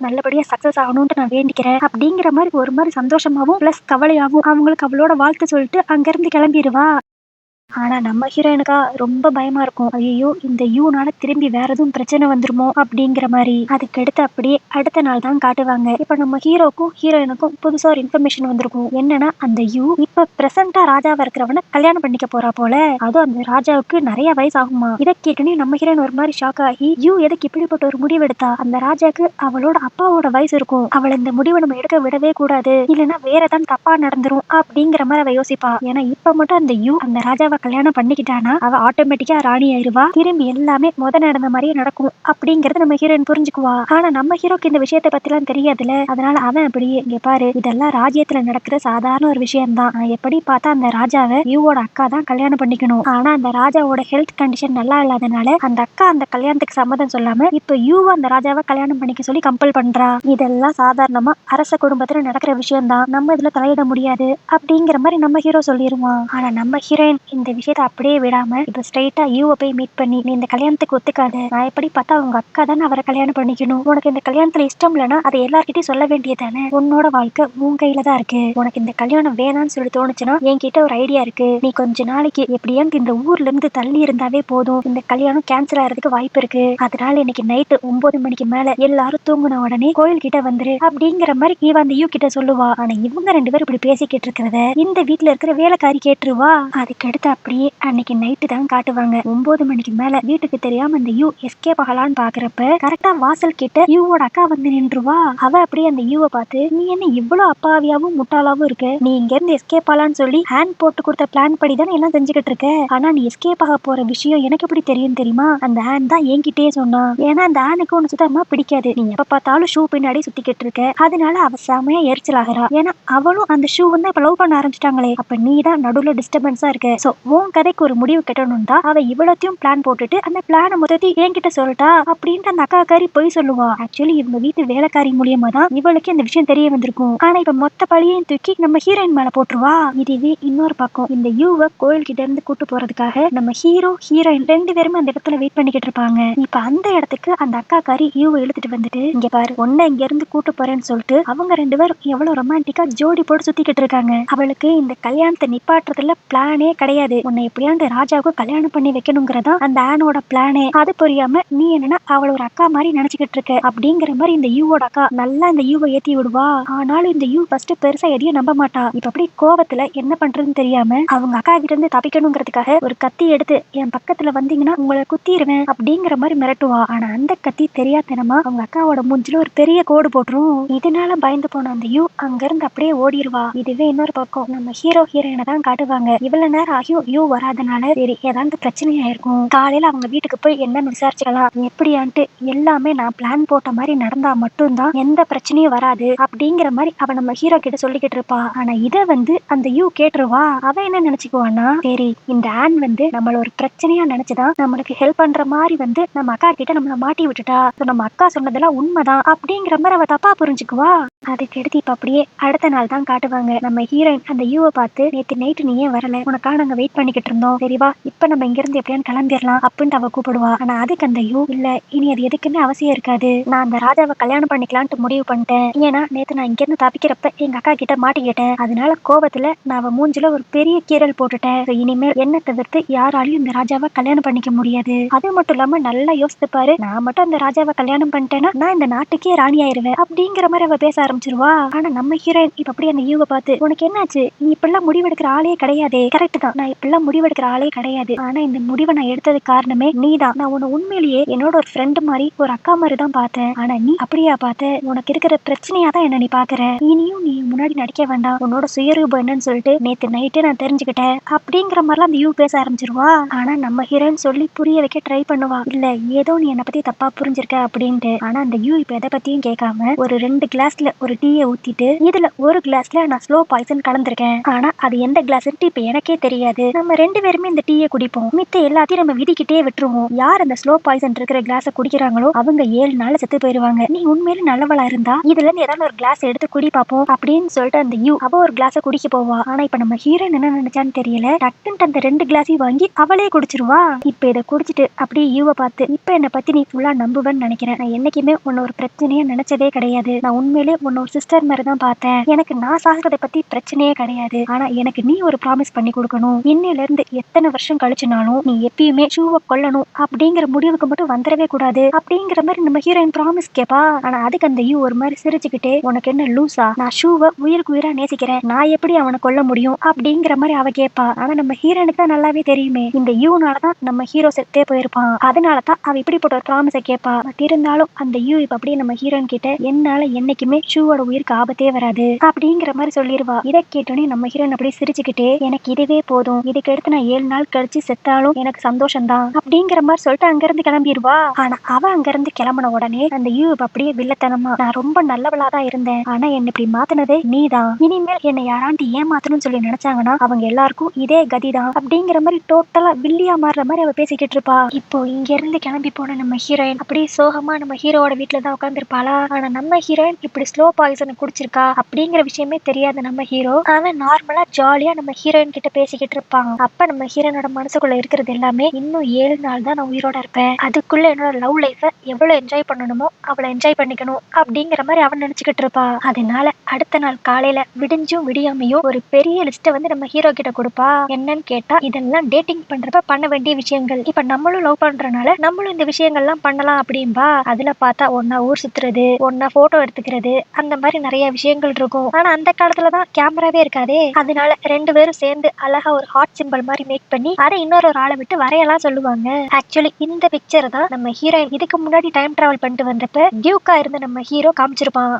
நல்லபடியா சக்சஸ் ஆகணும்னு நான் வேண்டிக்கிறேன் அப்படிங்கிற மாதிரி ஒரு மாதிரி சந்தோஷமாவும் பிளஸ் கவலையாவும் அவங்களுக்கு அவளோட வாழ்த்து சொல்லிட்டு அங்கிருந்து கிளம்பிடுவா. ஆனா நம்ம ஹீரோயினுக்கா ரொம்ப பயமா இருக்கும். ஐயோ இந்த யூனால திரும்பி வேற எதுவும் பிரச்சனை வந்துருமோ அப்படிங்கிற மாதிரி. அதுக்கடுத்து அப்படியே அடுத்த நாள் தான் காட்டுவாங்க. இப்ப நம்ம ஹீரோக்கும் ஹீரோயினுக்கும் புதுசா ஒரு இன்ஃபர்மேஷன் வந்திருக்கும். என்னன்னா அந்த யூ இப்ப பிரசண்டா ராஜாவா இருக்கிறவன கல்யாணம் பண்ணிக்க போறா போல. அதுவும் அந்த ராஜாவுக்கு நிறைய வயசு ஆகுமா. இதை கேட்டுனே நம்ம ஹீரோயின் ஒரு மாதிரி ஷாக் ஆகி, யூ எதுக்கு இப்படிப்பட்ட ஒரு முடிவு எடுத்தா, அந்த ராஜாக்கு அவளோட அப்பாவோட வயசு இருக்கும், அவளை இந்த முடிவை நம்ம எடுக்க விடவே கூடாது, இல்லைன்னா வேற ஏதாவது தப்பா நடந்துரும் அப்படிங்கிற மாதிரி அவ யோசிப்பா. ஏன்னா இப்ப மட்டும் அந்த யூ அந்த ராஜாவை கல்யாணம் பண்ணிக்கிட்டானா அவ ஆட்டோமேட்டிக்கா ராணி ஆயிருவா, திரும்பி எல்லாமே நடந்த மாதிரியே நடக்கும் அப்படிங்கறது நம்ம ஹீரோயின் புரிஞ்சுக்குவா. ஆனா நம்ம ஹீரோக்கு இந்த விஷயத்தை பத்தி எல்லாம் தெரியாதுல. அதனால அவன் அப்படியே இங்க பாரு, இதெல்லாம் ராஜ்யத்துல நடக்கிற சாதாரண ஒரு விஷயம் தான், எப்படி பார்த்தா அந்த ராஜாவை யூவோட அக்கா தான் கல்யாணம் பண்ணிக்கணும். ஆனா அந்த ராஜாவோட ஹெல்த் கண்டிஷன் நல்லா இல்லாதனால அந்த அக்கா அந்த கல்யாணத்துக்கு சம்மதம் சொல்லாம இப்ப யூவ அந்த ராஜாவை கல்யாணம் பண்ணிக்க சொல்லி கம்பல் பண்றா. இதெல்லாம் சாதாரணமா அரச குடும்பத்துல நடக்கிற விஷயம் தான், நம்ம இதுல தலையிட முடியாது அப்படிங்கிற மாதிரி நம்ம ஹீரோ சொல்லிடுவான். ஆனா நம்ம ஹீரோயின் இந்த விஷயத்தை அப்படியே விடாம இப்ப ஸ்ட்ரைட்டா யூவை போய் மீட் பண்ணி, நீ இந்த கல்யாணத்துக்கு ஒத்துக்காத, நான் எப்படி பார்த்தா உங்க அக்கா தானே அவரை கல்யாணம் பண்ணிக்கணும், உனக்கு இந்த கல்யாணத்துல இஷ்டம் இல்லைன்னா அதை எல்லார்கிட்டையும் சொல்ல வேண்டியதானே, உன்னோட வாழ்க்கை உன் கையில தான் இருக்கு, உனக்கு இந்த கல்யாணம் வேணாம்னு சொல்லி தோணுச்சுன்னா என்கிட்ட ஒரு ஐடியா இருக்கு, நீ கொஞ்ச நாளைக்கு எப்படியாவது இந்த ஊர்ல இருந்து தள்ளி இருந்தாவே போதும், இந்த கல்யாணம் கேன்சல் ஆகிறதுக்கு வாய்ப்பு இருக்கு, அதனால இன்னைக்கு நைட்டு 9 மணிக்கு மேல எல்லாரும் தூங்குன உடனே கோயில் கிட்ட வந்துரு அப்படிங்கிற மாதிரி இவ அந்த யூ கிட்ட சொல்லுவா. ஆனா இவங்க ரெண்டு பேரும் இப்படி பேசிக்கிட்டு இருக்கிறத இந்த வீட்டுல இருக்கிற வேலைக்காரி கேட்டுருவா. அதுக்கடுத்து அப்படியே அன்னைக்கு நைட்டு தான் காட்டுவாங்க. 9 மணிக்கு மேல வீட்டுக்கு தெரியாம அந்த யூ எஸ்கேப் ஆகலான்னு பாக்குறப்ப கரெக்டா வாசல் கிட்ட யூவோட அக்கா வந்து நின்றுவா. அவ அப்படியே அந்த யூவை பார்த்து, நீ என்ன இவ்வளவு அப்பாவியாவும் முட்டாளாவும் இருக்க, நீ இங்க இருந்து எஸ்கேப் ஆகலான்னு சொல்லி ஹேண்ட் போட்டு கொடுத்த பிளான் படி தானே எல்லாம் செஞ்சுக்கிட்டு இருக்க, ஆனா நீ எஸ்கேப் ஆக போற விஷயம் எனக்கு எப்படி தெரியும் தெரியுமா, அந்த ஹேண்ட் தான் என்கிட்டயே சொன்னா, ஏன்னா அந்த ஹேனுக்கு ஒண்ணு சுத்தமா பிடிக்காது, நீ எப்ப பார்த்தாலும் ஷூ பின்னாடி சுத்திக்கிட்டு இருக்க, அதனால அவ செமையா எரிச்சல் ஆகிறா, ஏன்னா அவளும் அந்த ஷூ வந்து இப்ப லவ் பண்ண ஆரம்பிச்சிட்டாங்களே, அப்ப நீ தான் நடுவுல டிஸ்டர்பன்ஸா இருக்க, சோ உன் கதைக்கு ஒரு முடிவு கட்டணும்டா, அவ இவ்வளத்தையும் பிளான் போட்டுட்டு அந்த பிளான மொத்தத்தையும் என்கிட்ட சொல்லிட்டா அப்படின்ட்டு அந்த அக்காக்காரி போய் சொல்லுவா. ஆக்சுவலி இவங்க வீட்டு வேலைக்காரி மூலியமா தான் இவளுக்கு இந்த விஷயம் தெரிய வந்திருக்கும். ஆனா இப்ப மொத்த பழியையும் தூக்கி நம்ம ஹீரோயின் மேல போட்டுருவா. இதுவே இன்னொரு பக்கம் இந்த யூவை கோயில் கிட்ட இருந்து கூட்டு போறதுக்காக நம்ம ஹீரோ ஹீரோயின் ரெண்டு பேருமே அந்த இடத்துல வெயிட் பண்ணிக்கிட்டு இருப்பாங்க. இப்ப அந்த இடத்துக்கு அந்த அக்காக்காரி யூவை இழுத்துட்டு வந்துட்டு, இங்க பாரு உன்ன இங்க இருந்து கூட்டு போறேன்னு சொல்லிட்டு அவங்க ரெண்டு பேரும் எவ்வளவு ரொமான்டிக்கா ஜோடி போட்டு சுத்திக்கிட்டு இருக்காங்க. அவளுக்கு இந்த கல்யாணத்தை நிப்பாட்டுறதுல பிளானே கிடையாது, உன்னை எப்படியாண்டு ராஜாவுக்கு கல்யாணம் பண்ணி வைக்கணுங்கிறதா அந்த ஆனோட பிளானே. அது புரியாம நீ என்னன்னா அவள ஒரு அக்கா மாதிரி நினைச்சுக்கிட்டு இருக்க அப்படிங்கிற மாதிரி இந்த யூவோட அக்கா நல்லா இந்த யூவை ஏத்தி விடுவா. ஆனாலும் இந்த யூ ஃபர்ஸ்ட் பெருசா எதையும் நம்ப மாட்டா. இப்ப அப்படி கோவத்துல என்ன பண்றதுன்னு தெரியாம அவங்க அக்கா கிட்ட இருந்து தப்பிக்கணுங்கிறதுக்காக ஒரு கத்தி எடுத்து, என் பக்கத்துல வந்தீங்கன்னா உங்களை குத்திடுவேன் அப்படிங்கிற மாதிரி மிரட்டுவா. ஆனா அந்த கத்தி தெரியாதனமா அவங்க அக்காவோட மூஞ்சில ஒரு பெரிய கோடு போட்டுரும். இதனால பயந்து போன அந்த யூ அங்க இருந்து அப்படியே ஓடிடுவா. இதுவே இன்னொரு பக்கம் நம்ம ஹீரோ ஹீரோயினை தான் காட்டுவாங்க. இவ்வளவு நேரம் ஆகியும் யூ வராதனால சரி ஏதாவது பிரச்சனையா இருக்கும், காலையில அவங்க வீட்டுக்கு போய் என்னன்னு விசாரிச்சுக்கலாம், எப்படியான்ட்டு எல்லாமே நான் பிளான் போட்ட மாதிரி நடந்தா மட்டும்தான் எந்த பிரச்சனையும் வராது அப்படிங்கிற மாதிரி அவ நம்ம ஹீரோ கிட்ட சொல்லிக்கிட்டு இருப்பா. ஆனா இத வந்து அந்த யூ கேட்டுருவா. அவ என்ன நினைச்சுக்குவான்னா, சரி இந்த ஆன் வந்து நம்மள ஒரு பிரச்சனையா நினைச்சுதான் நம்மளுக்கு ஹெல்ப் பண்ற மாதிரி வந்து நம்ம அக்கா கிட்ட நம்மள மாட்டி விட்டுட்டா, நம்ம அக்கா சொன்னதெல்லாம் உண்மைதான் அப்படிங்கிற மாதிரி அவ தப்பா புரிஞ்சுக்குவா. அதுக்கு எடுத்து இப்ப அப்படியே அடுத்த நாள் தான் காட்டுவாங்க. நம்ம ஹீரோயின் அந்த யூவை பார்த்து, நேத்து நைட்டு நீ ஏன் வரல, உனக்காக நாங்க வெயிட் வெயிட் பண்ணிக்கிட்டு இருந்தோம். சரிவா இப்ப நம்ம இங்க இருந்து எப்படியான்னு கிளம்பிடலாம் அப்படின்னு அவ கூப்பிடுவா. ஆனா அதுக்கு அந்த யூ இல்ல, இனி அது எதுக்குன்னு அவசியம் இருக்காது. நான் அந்த ராஜாவை கல்யாணம் பண்ணிக்கலான்ட்டு முடிவு பண்ணிட்டேன். ஏன்னா நேத்து நான் இங்க இருந்து தப்பிக்கிறப்ப எங்க அக்கா கிட்ட மாட்டிக்கிட்டேன். அதனால கோபத்துல நான் அவ மூஞ்சில ஒரு பெரிய கீறல் போட்டுட்டேன். இனிமேல் என்ன தவிர்த்து யாராலையும் இந்த ராஜாவை கல்யாணம் பண்ணிக்க முடியாது. அது மட்டும் இல்லாம நல்லா யோசித்து பாரு, நான் மட்டும் அந்த ராஜாவை கல்யாணம் பண்ணிட்டேன்னா நான் இந்த நாட்டுக்கே ராணி ஆயிருவேன் அப்படிங்கிற மாதிரி அவ பேச ஆரம்பிச்சிருவா. ஆனா நம்ம ஹீரோயின் இப்ப அப்படியே அந்த யூவை பார்த்து, உனக்கு என்னாச்சு, நீ இப்பெல்லாம் முடிவெடுக்கிற ஆளே கிடையாதே. கரெக்ட் தான், நான் இப்பெல்லாம் முடிவெடுக்கிற ஆளே கிடையாது. ஆனா இந்த முடிவை நான் எடுத்ததுக்கு காரணமே நீதான். நான் உன்னை உண்மையிலேயே என்னோட ஒரு ஃப்ரெண்டு மாதிரி ஒரு அக்கா மாதிரி தான் பார்த்தேன். ஆனா நீ அப்படியா பார்த்த, உனக்கு இருக்கிற பிரச்சனையா தான் என்ன நீ பாக்குற. இனியும் நீ முன்னாடி நடிக்க வேண்டாம், உன்னோட சுயரூபம் என்னன்னு சொல்லிட்டு நேத்து நைட்டு நான் தெரிஞ்சுக்கிட்டேன் அப்படிங்கிற மாதிரிலாம் அந்த யூ பேச ஆரம்பிச்சிருவா. ஆனா நம்ம ஹீரோயின் சொல்லி புரிய வைக்க ட்ரை பண்ணுவா. இல்ல ஏதோ நீ என்னை பத்தி தப்பா புரிஞ்சிருக்க அப்படின்ட்டு. ஆனா அந்த யூ இப்ப எதை பத்தியும் கேட்காம ஒரு 2 கிளாஸ்ல ஒரு டீயை ஊத்திட்டு, இதுல ஒரு கிளாஸ்ல நான் ஸ்லோ பாய்சன் கலந்துருக்கேன். ஆனா அது எந்த கிளாஸ்ன்ட்டு இப்ப எனக்கே தெரியாது. நம்ம 2 பேருமே இந்த டீயை குடிப்போம், மித்த எல்லாத்தையும் நம்ம விதிக்கிட்டே விட்டுருவோம். யார் அந்த ஸ்லோ பாய்சன் இருக்கிற கிளாஸ குடிக்கிறாங்களோ அவங்க 7 நாள்ல செத்து போயிருவாங்க. நீ உண்மையில நல்லவளா இருந்தா இதுல இருந்து ஏதாவது ஒரு கிளாஸ் எடுத்து குடி பாப்போம் அப்படின்னு சொல்லிட்டு அந்த யூ அவ ஒரு கிளாஸ குடிக்க போவா. ஆனா இப்ப நம்ம ஹீரோயின் என்ன நினைச்சான்னு தெரியல, டக்குன்னு அந்த 2 கிளாஸையும் வாங்கி அவளே குடிச்சிருவா. இப்ப இதை குடிச்சிட்டு அப்படியே யூவை பார்த்து, இப்ப என்னை பத்தி நீ ஃபுல்லா நம்புவேன்னு நினைக்கிறேன். நான் என்னைக்குமே உன்ன ஒரு பிரச்சனையே நினைச்சதே கிடையாது. நான் உண்மையிலே உன்ன ஒரு சிஸ்டர் மாதிரி தான் பார்த்தேன். எனக்கு நான் சாகிறத பத்தி பிரச்சனையே கிடையாது. ஆனா எனக்கு நீ ஒரு ப்ராமிஸ் பண்ணி கொடுக்கணும். இன்னையில இருந்து எத்தனை வருஷம் கழிச்சுனாலும் நீ எப்பயுமே ஷூவை கொல்லணும் அப்படிங்கிற முடிவுக்கு மட்டும் வந்துடவே கூடாது அப்படிங்கிற மாதிரி நம்ம ஹீரோயின் ப்ராமிஸ் கேப்பா. ஆனா அதுக்கு அந்த யூ ஒரு மாதிரி சிரிச்சுக்கிட்டே, உனக்கு என்ன லூசா, நான் ஷூவை உயிருக்கு உயிரா நேசிக்கிறேன், நான் எப்படி அவனை கொல்ல முடியும் அப்படிங்கிற மாதிரி அவ கேப்பா. ஆனா நம்ம ஹீரோனுக்கு தான் நல்லாவே தெரியுமே இந்த யூனாலதான் நம்ம ஹீரோ செத்தே போயிருப்பான். அதனாலதான் அவ இப்படிப்பட்ட ஒரு ப்ராமிஸை கேப்பா. பட் இருந்தாலும் அந்த யூ இப்ப அப்படியே நம்ம ஹீரோயின் கிட்ட, என்னால என்னைக்குமே ஷூவோட உயிருக்கு ஆபத்தே வராது அப்படிங்கிற மாதிரி சொல்லிடுவா. இதை கேட்டோன்னே நம்ம ஹீரோயின் அப்படியே சிரிச்சுக்கிட்டே, எனக்கு இதுவே போதும், இதுக்கு அடுத்து நான் 7 நாள் கழிச்சு செத்தாலும் எனக்கு சந்தோஷம் தான் அப்படிங்கிற மாதிரி சொல்லிட்டு அங்க இருந்து கிளம்பிடுவா. ஆனா அவ அங்க இருந்து கிளம்பின உடனே அந்த யூ அப்படியே வில்லத்தனமா, நான் ரொம்ப நல்லவளா தான் இருந்தேன், ஆனா என்ன இப்படி மாத்தினதே நீதான், இனிமேல் என்னை யாராண்டி ஏமாத்தணும்னு சொல்லி நினைச்சாங்கன்னா அவங்க எல்லாருக்கும் இதே கதிதான் அப்படிங்கிற மாதிரி டோட்டலா வில்லியா மாறுற மாதிரி அவ பேசிக்கிட்டு இருப்பா. இப்போ இங்க இருந்து கிளம்பி போன நம்ம ஹீரோயின் அப்படியே சோகமா நம்ம ஹீரோட வீட்டுல தான் உட்காந்துருப்பாளா. ஆனா நம்ம ஹீரோயின் இப்படி ஸ்லோ பாய்சன் குடிச்சிருக்கா அப்படிங்கிற விஷயமே தெரியாத நம்ம ஹீரோ அவன் நார்மலா ஜாலியா நம்ம ஹீரோயின் கிட்ட பேசிக்கிட்டு இருப்பாங்க. அப்ப நம்ம ஹீரோனோட மனசுக்குள்ள இருக்கிறது எல்லாமே, இன்னும் 7 நாள் தான் நான் உயிரோட இருப்பேன், அதுக்குள்ள என்னோட லவ் லைஃப எவ்வளவு என்ஜாய் பண்ணணுமோ அவளை என்ஜாய் பண்ணிக்கணும் அப்படிங்கிற மாதிரி அவன் நினைச்சுக்கிட்டு இருப்பா. அதனால அடுத்த நாள் காலையில விடிஞ்சும் விடியாமையும் ஒரு பெரிய லிஸ்ட்டை வந்து நம்ம ஹீரோ கிட்ட கொடுப்பா. என்னன்னு கேட்டா, இதெல்லாம் டேட்டிங் பண்றப்ப பண்ண வேண்டிய விஷயங்கள், இப்ப நம்மளும் லவ் பண்றனால நம்மளும் இந்த விஷயங்கள்லாம் பண்ணலாம் அப்படின்பா. அதுல பார்த்தா ஒன்னா ஊர் சுத்துறது, ஒன்னா போட்டோ எடுத்துக்கிறது, அந்த மாதிரி நிறைய விஷயங்கள் இருக்கும். ஆனா அந்த காலத்துலதான் கேமராவே இருக்காதே. அதனால 2 பேரும் சேர்ந்து அழகா ஒரு ஹார்ட் சிம்பிள் மாதிரி மேக் பண்ணி அதை இன்னொரு ஒரு ஆளை விட்டு வரையலாம் சொல்லுவாங்க. ஆக்சுவலி இந்த பிக்சர் தான் நம்ம ஹீரோயின் இதுக்கு முன்னாடி டைம் டிராவல் பண்ணிட்டு வந்தப்ப டியூக்கா இருந்த நம்ம ஹீரோ காமிச்சிருப்பான்.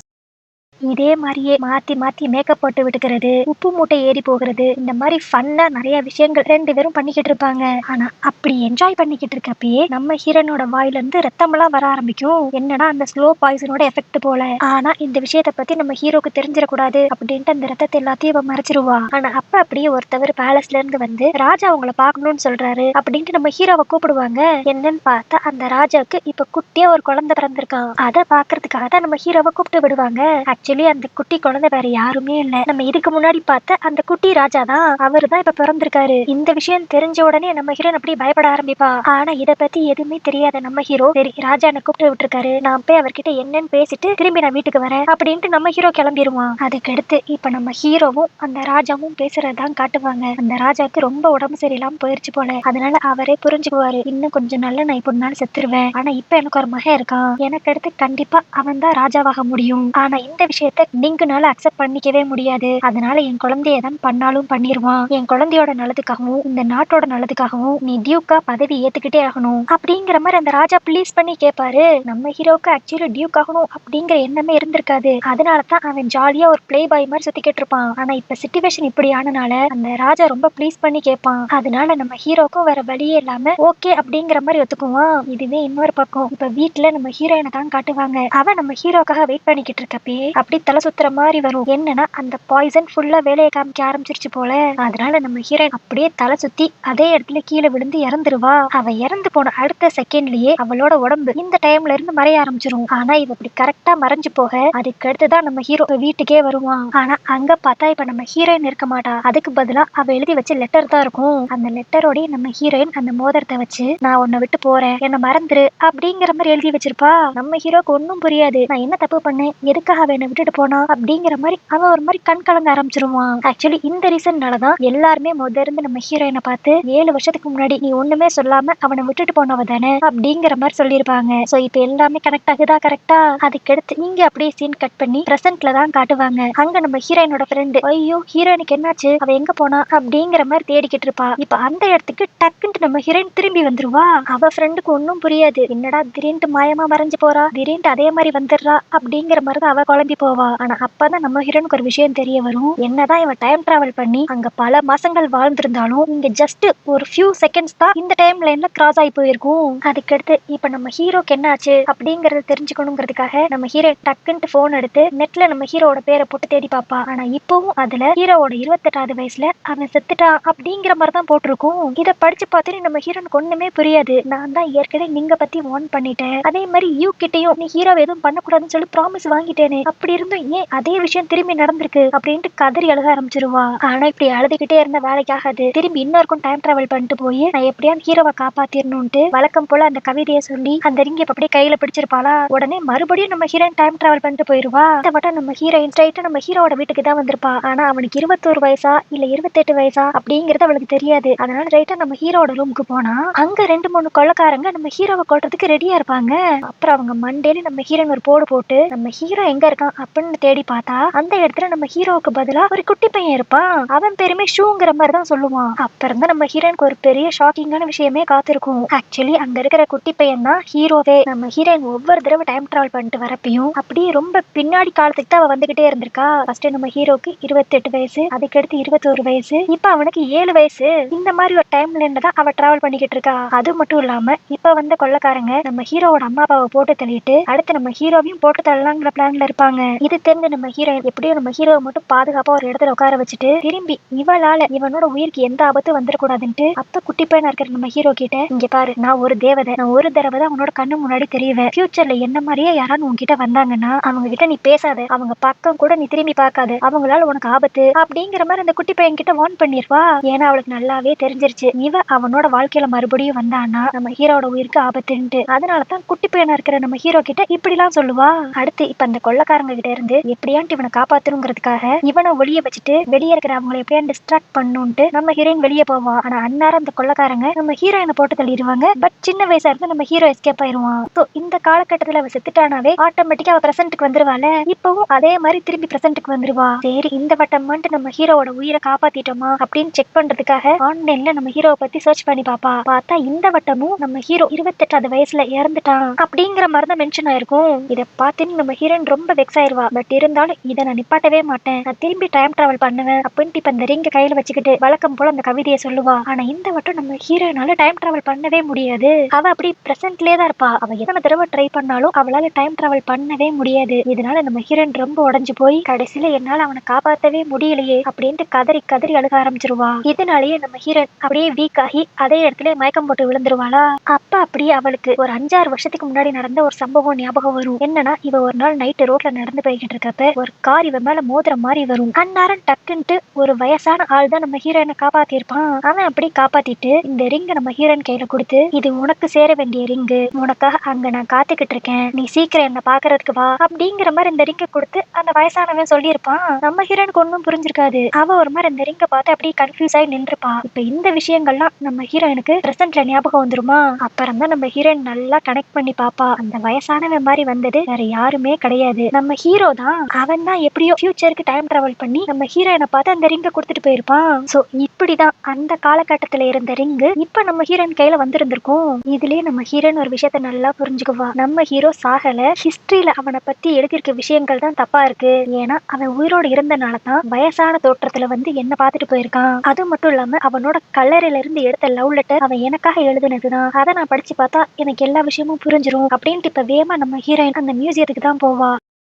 இதே மாதிரியே மாத்தி மாத்தி மேக்கப் போட்டு விட்டுக்கிறது, உப்பு மூட்டை ஏறி போகிறது, இந்த மாதிரி ஃபன்னா நிறைய விஷயங்கள் 2 பேரும் பண்ணிக்கிட்டு இருப்பாங்க. ஆனா அப்படி என்ஜாய் பண்ணிக்கிட்டு இருக்கப்பயே நம்ம ஹீரோனோட வாயில இருந்து ரத்தமெல்லாம் வர ஆரம்பிக்கும். என்னடா அந்த ஸ்லோ பாய்சனோட எஃபெக்ட் போல. ஆனா இந்த விஷயத்த பத்தி நம்ம ஹீரோக்கு தெரிஞ்சிடக்கூடாது அப்படின்ட்டு அந்த ரத்தத்தை எல்லாத்தையும் இவ மறைச்சிருவா. ஆனா அப்ப அப்படியே ஒருத்தவர் பேலஸ்ல இருந்து வந்து, ராஜா அவங்கள பாக்கணும்னு சொல்றாரு அப்படின்ட்டு நம்ம ஹீரோவை கூப்பிடுவாங்க. என்னன்னு பார்த்தா அந்த ராஜாவுக்கு இப்ப குட்டியா ஒரு குழந்தை பிறந்திருக்கான். அதை பாக்குறதுக்காக தான் நம்ம ஹீரோவை கூப்பிட்டு விடுவாங்க. ஆக்சுவலி அந்த குட்டி குழந்தை வேற யாருமே இல்ல, நம்ம இதுக்கு முன்னாடி பார்த்த அந்த குட்டி ராஜா தான். அவரு தான் இப்ப பிறந்திருக்காரு. இந்த விஷயம் தெரிஞ்ச உடனே நம்ம ஹீரோன் அப்படி பயப்பட ஆரம்பிப்பா. ஆனா இத பத்தி எதுவுமே தெரியாத நம்ம ஹீரோ, சரி ராஜா என்ன கூப்பிட்டு விட்டுருக்காரு, நான் போய் அவர்கிட்ட என்னன்னு பேசிட்டு திரும்பி நான் வீட்டுக்கு வரேன் அப்படின்ட்டு நம்ம ஹீரோ கிளம்பிடுவான். அதுக்கடுத்து இப்ப நம்ம ஹீரோவும் அந்த ராஜாவும் பேசுறதுதான் காட்டுவாங்க. அந்த ராஜாவுக்கு ரொம்ப உடம்பு சரியில்லாம போயிருச்சு போல. அதனால அவரே புரிஞ்சுக்குவாரு, இன்னும் கொஞ்சம் நல்ல நான் இப்ப நாள் செத்துருவேன், ஆனா இப்ப எனக்கு ஒரு மகன் இருக்கான், எனக்கு அடுத்து கண்டிப்பா அவன் தான் ராஜாவாக முடியும். ஆனா இந்த விஷயத்த நீங்கனால அக்செப்ட் பண்ணிக்கவே முடியாது. அதனால என் குழந்தைய தான் பண்ணாலும் பண்ணிடுவான். என் குழந்தையோட நல்லதுக்காகவும் இந்த நாட்டோட நல்லதுக்காகவும் நீ டியூக்கா பதவி ஏத்துக்கிட்டே ஆகணும் அப்படிங்கிற மாதிரி அந்த ராஜா ப்ளீஸ் பண்ணி கேட்பாரு. நம்ம ஹீரோக்கு ஆக்சுவலி டியூக் ஆகணும் அப்படிங்கிற எண்ணமே இருந்திருக்காது. அதனாலதான் அவன் ஜாலியா ஒரு பிளே பாய் மாதிரி சுத்திக்கிட்டு இருப்பான். ஆனா இப்ப சிச்சுவேஷன் இப்படி ஆனனால அந்த ராஜா ரொம்ப ப்ளீஸ் பண்ணி கேட்பான். அதனால நம்ம ஹீரோக்கும் வேற வழியே இல்லாம ஓகே அப்படிங்கிற மாதிரி ஒத்துக்குவான். இதுவே இன்னொரு பக்கம் இப்ப வீட்டுல நம்ம ஹீரோயினை தான் காட்டுவாங்க. அவ நம்ம ஹீரோக்காக வெயிட் பண்ணிக்கிட்டு இருக்கப்பே அப்படியே தலை சுத்துற மாதிரி வரும். என்னன்னா அந்த பாய்சன் ஃபுல்லா வேலையை காமிக்க ஆரம்பிச்சிருச்சு போல. அதனால நம்ம ஹீரோயின் அப்படியே தலை சுத்தி அதே இடத்துல கீழே விழுந்து இறந்துருவா. அவ இறந்து போன அடுத்த செகண்ட்லயே அவளோட உடம்பு இந்த டைம்ல இருந்து மறைய ஆரம்பிச்சிரும். ஆனா இவ இப்படி கரெக்டா மறைஞ்சு போக அதுக்கு அடுத்துதான் நம்ம ஹீரோ வீட்டுக்கே வருவான். ஆனா அங்க பார்த்தா இப்ப நம்ம ஹீரோயின் இருக்க மாட்டா. அதுக்கு பதிலா அவ எழுதி வச்ச லெட்டர் தான் இருக்கும். அந்த லெட்டரோட நம்ம ஹீரோயின் அந்த மோதிரத்தை வச்சு நான் உன்னை விட்டு போறேன், என்ன மறந்துரு அப்படிங்கிற மாதிரி எழுதி வச்சிருப்பா. நம்ம ஹீரோக்கு ஒன்னும் புரியாது. நான் என்ன தப்பு பண்ணேன், எதுக்காக அவ என்ன விட்டுட்டு போனா அப்படிங்கிற மாதிரி அவன் ஒரு மாதிரி கண் கலங்க ஆரம்பிச்சிருவான். ஆக்சுவலி இந்த ரீசன்னாலதான் எல்லாருமே இருந்து நம்ம ஹீரோயினை பார்த்து 7 வருஷத்துக்கு முன்னாடி நீ ஒண்ணுமே சொல்லாம அவனை விட்டுட்டு போனவ தானே அப்படிங்கிற மாதிரி சொல்லியிருப்பாங்க. சோ இப்ப எல்லாமே கனெக்ட் ஆகுதா கரெக்டா? அதுக்கடுத்து இங்க அப்படியே சீன் கட் பண்ணி பிரசன்ட்ல தான் காட்டுவாங்க. அங்க நம்ம ஹீரோயினோட ஃப்ரெண்டு ஐயோ ஹீரோயினுக்கு என்னாச்சு, அவ எங்க போனா அப்படிங்கிற மாதிரி தேடிக்கிட்டு இருப்பா. இப்ப அந்த இடத்துக்கு டக்குன்ட்டு நம்ம ஹீரோயின் திரும்பி வந்துருவா. அவ ஃப்ரெண்டுக்கு ஒன்னும் புரியாது. என்னடா திடீர்னு மாயமா மறைஞ்சு போறா, திடீர்னு அதே மாதிரி வந்துடுறா அப்படிங்கிற மாதிரி அவ குழம்பி போவா. ஆனா அப்பதான் நம்ம ஹீரோனுக்கு ஒரு விஷயம் தெரிய வரும். என்னதான் இவன் டைம் டிராவல் பண்ணி அங்க பல மாசங்கள் வாழ்ந்திருந்தாலும் இங்க ஜஸ்ட் ஒரு ஃபியூ செகண்ட்ஸ் தான் இந்த டைம் லைன்ல கிராஸ் ஆகி போயிருக்கும். அதுக்கடுத்து இப்ப நம்ம ஹீரோக்கு என்ன ஆச்சு அப்படிங்கறத தெரிஞ்சுக்கணுங்கிறதுக்காக நம்ம ஹீரோ டக்குன்ட்டு போன் எடுத்து நெட்ல நம்ம ஹீரோட பேரை போட்டு தேடி பாப்பா. ஆனா இப்பவும் அதுல ஹீரோவோட 28வது வயசுல அவன் செத்துட்டான் அப்படிங்கிற மாதிரி தான் போட்டிருக்கும். இதை படிச்சு பார்த்துட்டு நம்ம ஹீரோனுக்கு ஒண்ணுமே புரியாது. நான் தான் ஏற்கனவே நீங்க பத்தி வார்ன் பண்ணிட்டேன், அதே மாதிரி யூ கிட்டையும் நீ ஹீரோ எதுவும் பண்ணக்கூடாதுன்னு சொல்லி ப்ராமிஸ் வாங்கிட்டேனே, அப்படி இருந்தும் ஏன் அதே விஷயம் திரும்பி நடந்திருக்கு அப்படின்ட்டு கதறி அழுக ஆரம்பிச்சிருவா. ஆனா இப்படி அழுதுகிட்டே இருந்த வேலைக்கு ஆகாது. திரும்பி இன்னொருக்கும் டைம் டிராவல் பண்ணிட்டு போய் நான் எப்படியாவது ஹீரோவை காப்பாத்திரணும்ட்டு வழக்கம் போல அந்த கவிதையை சொல்லி அந்த ரிங்கை அப்படியே கையில பிடிச்சிருப்பாளா. உடனே மறுபடியும் நம்ம ஹீரோயின் டைம் டிராவல் பண்ணிட்டு போயிருவா. இந்த வட்டம் நம்ம ஹீரோயின் ஸ்ட்ரைட்டா நம்ம ஹீரோட வீட்டுக்கு தான் வந்திருப்பா. ஆனா அவனுக்கு 21 வயசா இல்ல 28 வயசா அப்படிங்கறது அவளுக்கு தெரியாது. அதனால ரைட்டா நம்ம ஹீரோட ரூமுக்கு போனா அங்க 2-3 கொள்ளக்காரங்க நம்ம ஹீரோவை கொல்றதுக்கு ரெடியா இருப்பாங்க. அப்புறம் அவங்க மண்டேல நம்ம ஹீரோயின் ஒரு போடு போட்டு நம்ம ஹீரோ எங்க இருக்கான் அப்படின்னு தேடி பார்த்தா அந்த இடத்துல நம்ம ஹீரோவுக்கு பதிலா ஒரு குட்டி பையன் இருப்பான். அவன் பேருமே ஷூங்கிற மாதிரி தான் சொல்லுவான். அப்புறம் தான் நம்ம ஹீரோயினுக்கு ஒரு பெரிய ஷாக்கிங்கான விஷயமே காத்திருக்கும். ஆக்சுவலி அங்க இருக்கிற குட்டி பையன் தான் ஹீரோவே. நம்ம ஹீரோயின் ஒவ்வொரு தடவை டைம் டிராவல் பண்ணிட்டு வரப்பையும் அப்படியே ரொம்ப பின்னாடி காலத்துக்கு தான் அவ வந்துகிட்டே இருந்திருக்கா. ஃபர்ஸ்ட் நம்ம ஹீரோக்கு 28 வயசு, அதுக்கடுத்து 21 வயசு, இப்ப அவனுக்கு 7 வயசு. இந்த மாதிரி ஒரு டைம் லைன்ல தான் அவ டிராவல் பண்ணிக்கிட்டு இருக்கா. அது மட்டும் இல்லாம இப்ப வந்த கொள்ளக்காரங்க நம்ம ஹீரோவோட அம்மா அப்பாவை போட்டு தள்ளிட்டு அடுத்து நம்ம ஹீரோவையும் போட்டு தள்ளலாங்கிற பிளான்ல இருப்பாங்க. இது தெரிஞ்ச நம்ம ஹீரோயின் எப்படியோ நம்ம ஹீரோவை மட்டும் பாதுகாப்பா ஒரு இடத்துல உட்கார வச்சுட்டு திரும்பி இவளால இவனோட உயிருக்கு எந்த ஆபத்தும் வந்துடக்கூடாதுன்ட்டு அப்ப குட்டி பையனா இருக்கிற நம்ம ஹீரோ கிட்ட இங்க பாரு, நான் ஒரு தேவதை, நான் ஒரு தடவை தான் உன்னோட கண்ணு முன்னாடி தெரியுவேன். ஃபியூச்சர்ல என்ன மாதிரியே யாராவது உன்கிட்ட வந்தாங்கன்னா அவங்க கிட்ட நீ பேசாத, அவங்க பக்கம் கூட நீ திரும்பி பார்க்காத, அவங்களால உனக்கு ஆபத்து அப்படிங்கிற மாதிரி அந்த குட்டி பையன் கிட்ட வார்ன் பண்ணிருவா. ஏன்னா அவளுக்கு நல்லாவே தெரிஞ்சிருச்சு இவ அவனோட வாழ்க்கையில மறுபடியும் வந்தான்னா நம்ம ஹீரோட உயிருக்கு ஆபத்துன்ட்டு. அதனாலதான் குட்டி பையனா இருக்கிற நம்ம ஹீரோ கிட்ட இப்படி எல்லாம் சொல்லுவா. அடுத்து இப்ப அந்த கொள்ளக்காரங்க கிட்ட இருந்து எப்படியான்ட்டு இவனை காப்பாத்தணுங்கிறதுக்காக இவனை ஒளிய வச்சுட்டு வெளியே இருக்கிற அவங்களை எப்படியா டிஸ்ட்ராக்ட் பண்ணுன்ட்டு நம்ம ஹீரோயின் வெளியே போவா. ஆனா அந்நேரம் அந்த கொள்ளக்காரங்க நம்ம ஹீரோயினை போட்டு தள்ளிடுவாங்க. பட் சின்ன வயசா இருந்து நம்ம ஹீரோ எஸ்கேப் ஆயிருவான். சோ இந்த காலகட்டத்துல அவ செத்துட்டானாவே ஆட்டோமேட்டிக்கா அவ பிரசன்ட்க்கு வந்துருவாள். இப்பவும் அதே மாதிரி திரும்பி பிரசன்ட்க்கு வந்துருவா. சரி இந்த வட்டம் மட்டும் நம்ம ஹீரோவோட உயிரை காப்பாத்திட்டோமா அப்படின்னு செக் பண்றதுக்காக ஆன்லைன்ல நம்ம ஹீரோவை பத்தி சர்ச் பண்ணி பாப்பா. பார்த்தா இந்த வட்டமும் நம்ம ஹீரோ 28வது வயசுல இறந்துட்டான் அப்படிங்கிற மாதிரி தான் மென்ஷன் ஆயிருக்கும். இதை பார்த்து நம்ம ஹீரோயின் ரொம்ப வெக்ஸ் ஆயிருவா. பட் இருந்தாலும் இதை நான் நிப்பாட்டவே மாட்டேன், நான் திரும்பி டைம் டிராவல் பண்ணுவேன் அப்படின்ட்டு இப்ப இந்த ரிங்க கையில வச்சுக்கிட்டு வழக்கம் போல அந்த கவிதையை சொல்லுவா. ஆனா இந்த வட்டம் நம்ம ஹீரோயினால டைம் டிராவல் பண்ணவே முடியாது. அவ அப்படி பிரசன்ட்லயே தான் இருப்பா. அவ எத்தனை தடவை ட்ரை பண்ணாலும் அவளால டைம் டிராவல் பண்ணவே முடியாது. இதனால நம்ம ஹீரோயின் ரொம்ப உடஞ்சு போய் கடைசியில என்னால அவனை காப்பாற்றவே முடியலையே அப்படின்ட்டு கதறி கதறி அழுக ஆரம்பிச்சிருவா. இதனாலேயே நம்ம ஹீரோயின் அப்படியே வீக் ஆகி அதே இடத்துல மயக்கம் போட்டு விழுந்துருவாளா. அப்ப அப்படியே அவளுக்கு ஒரு 5-6 வருஷத்துக்கு முன்னாடி நடந்த ஒரு சம்பவம் ஞாபகம் வரும். என்னன்னா இவ ஒரு நாள் நைட்டு ரோட்ல நடந்து போய்கிட்டு இருக்கப்ப ஒரு கார் இவ மேல மோதுற மாதிரி வரும். அந்நேரம் டக்குன்ட்டு ஒரு வயசான ஆள் தான் நம்ம ஹீரோயினை காப்பாத்திருப்பான். அவன் அப்படி காப்பாத்திட்டு இந்த ரிங்க நம்ம ஹீரோயின் கையில கொடுத்து இது உனக்கு சேர வேண்டிய ரிங்கு, உனக்காக அங்க நான் காத்துக்கிட்டு இருக்கேன், நீ சீக்கிரம் என்ன பாக்குறதுக்கு வா அப்படிங்கிற மாதிரி இந்த ரிங்க கொடுத்து அந்த வயசானவன் சொல்லியிருப்பான். நம்ம ஹீரோனுக்கு ஒன்னும் புரிஞ்சிருக்காது. அவ ஒரு மாதிரி இந்த ரிங்க பார்த்து அப்படியே கன்ஃபியூஸ் ஆகி நின்றுப்பா. இப்ப இந்த விஷயங்கள்லாம் நம்ம ஹீரோயினுக்கு பிரசன்ட்ல ஞாபகம் வந்துருமா. அப்புறம் தான் நம்ம ஹீரோயின் நல்லா கனெக்ட் பண்ணி பாப்பா. அந்த வயசானவன் மாதிரி வந்தது வேற யாருமே கிடையாது, நம்ம ஹீரோ தான். அவன் தான் எப்படியோ ஃபியூச்சருக்கு டைம் டிராவல் பண்ணி நம்ம ஹீரோயினை பார்த்து அந்த ரிங்க கொடுத்துட்டு போயிருப்பான். சோ இப்படிதான் அந்த காலகட்டத்துல இருந்த ரிங்கு இப்ப நம்ம ஹீரோயின் கையில வந்திருந்திருக்கும். இதுலயே நம்ம ஹீரோயின் ஒரு விஷயத்த நல்லா புரிஞ்சுக்குவா. நம்ம ஹீரோ சாகல, ஹிஸ்டரியில அவனை பத்தி எழுதியிருக்க விஷயங்கள் தான் தப்பா இருக்கு. ஏன்னா அவன் உயிரோடு இருந்தனால தான் வயசான தோற்றத்துல வந்து என்ன பார்த்துட்டு போயிருக்கான். அது மட்டும் இல்லாம அவனோட கல்லறையில இருந்து எடுத்த லவ் லெட்டர் அவன் எனக்காக எழுதுனதுதான். அதை நான் படிச்சு பார்த்தா எனக்கு எல்லா விஷயமும் புரிஞ்சிரும் அப்படின்ட்டு இப்ப வேகமா நம்ம ஹீரோயின் அந்த மியூசியத்துக்கு தான் போவா.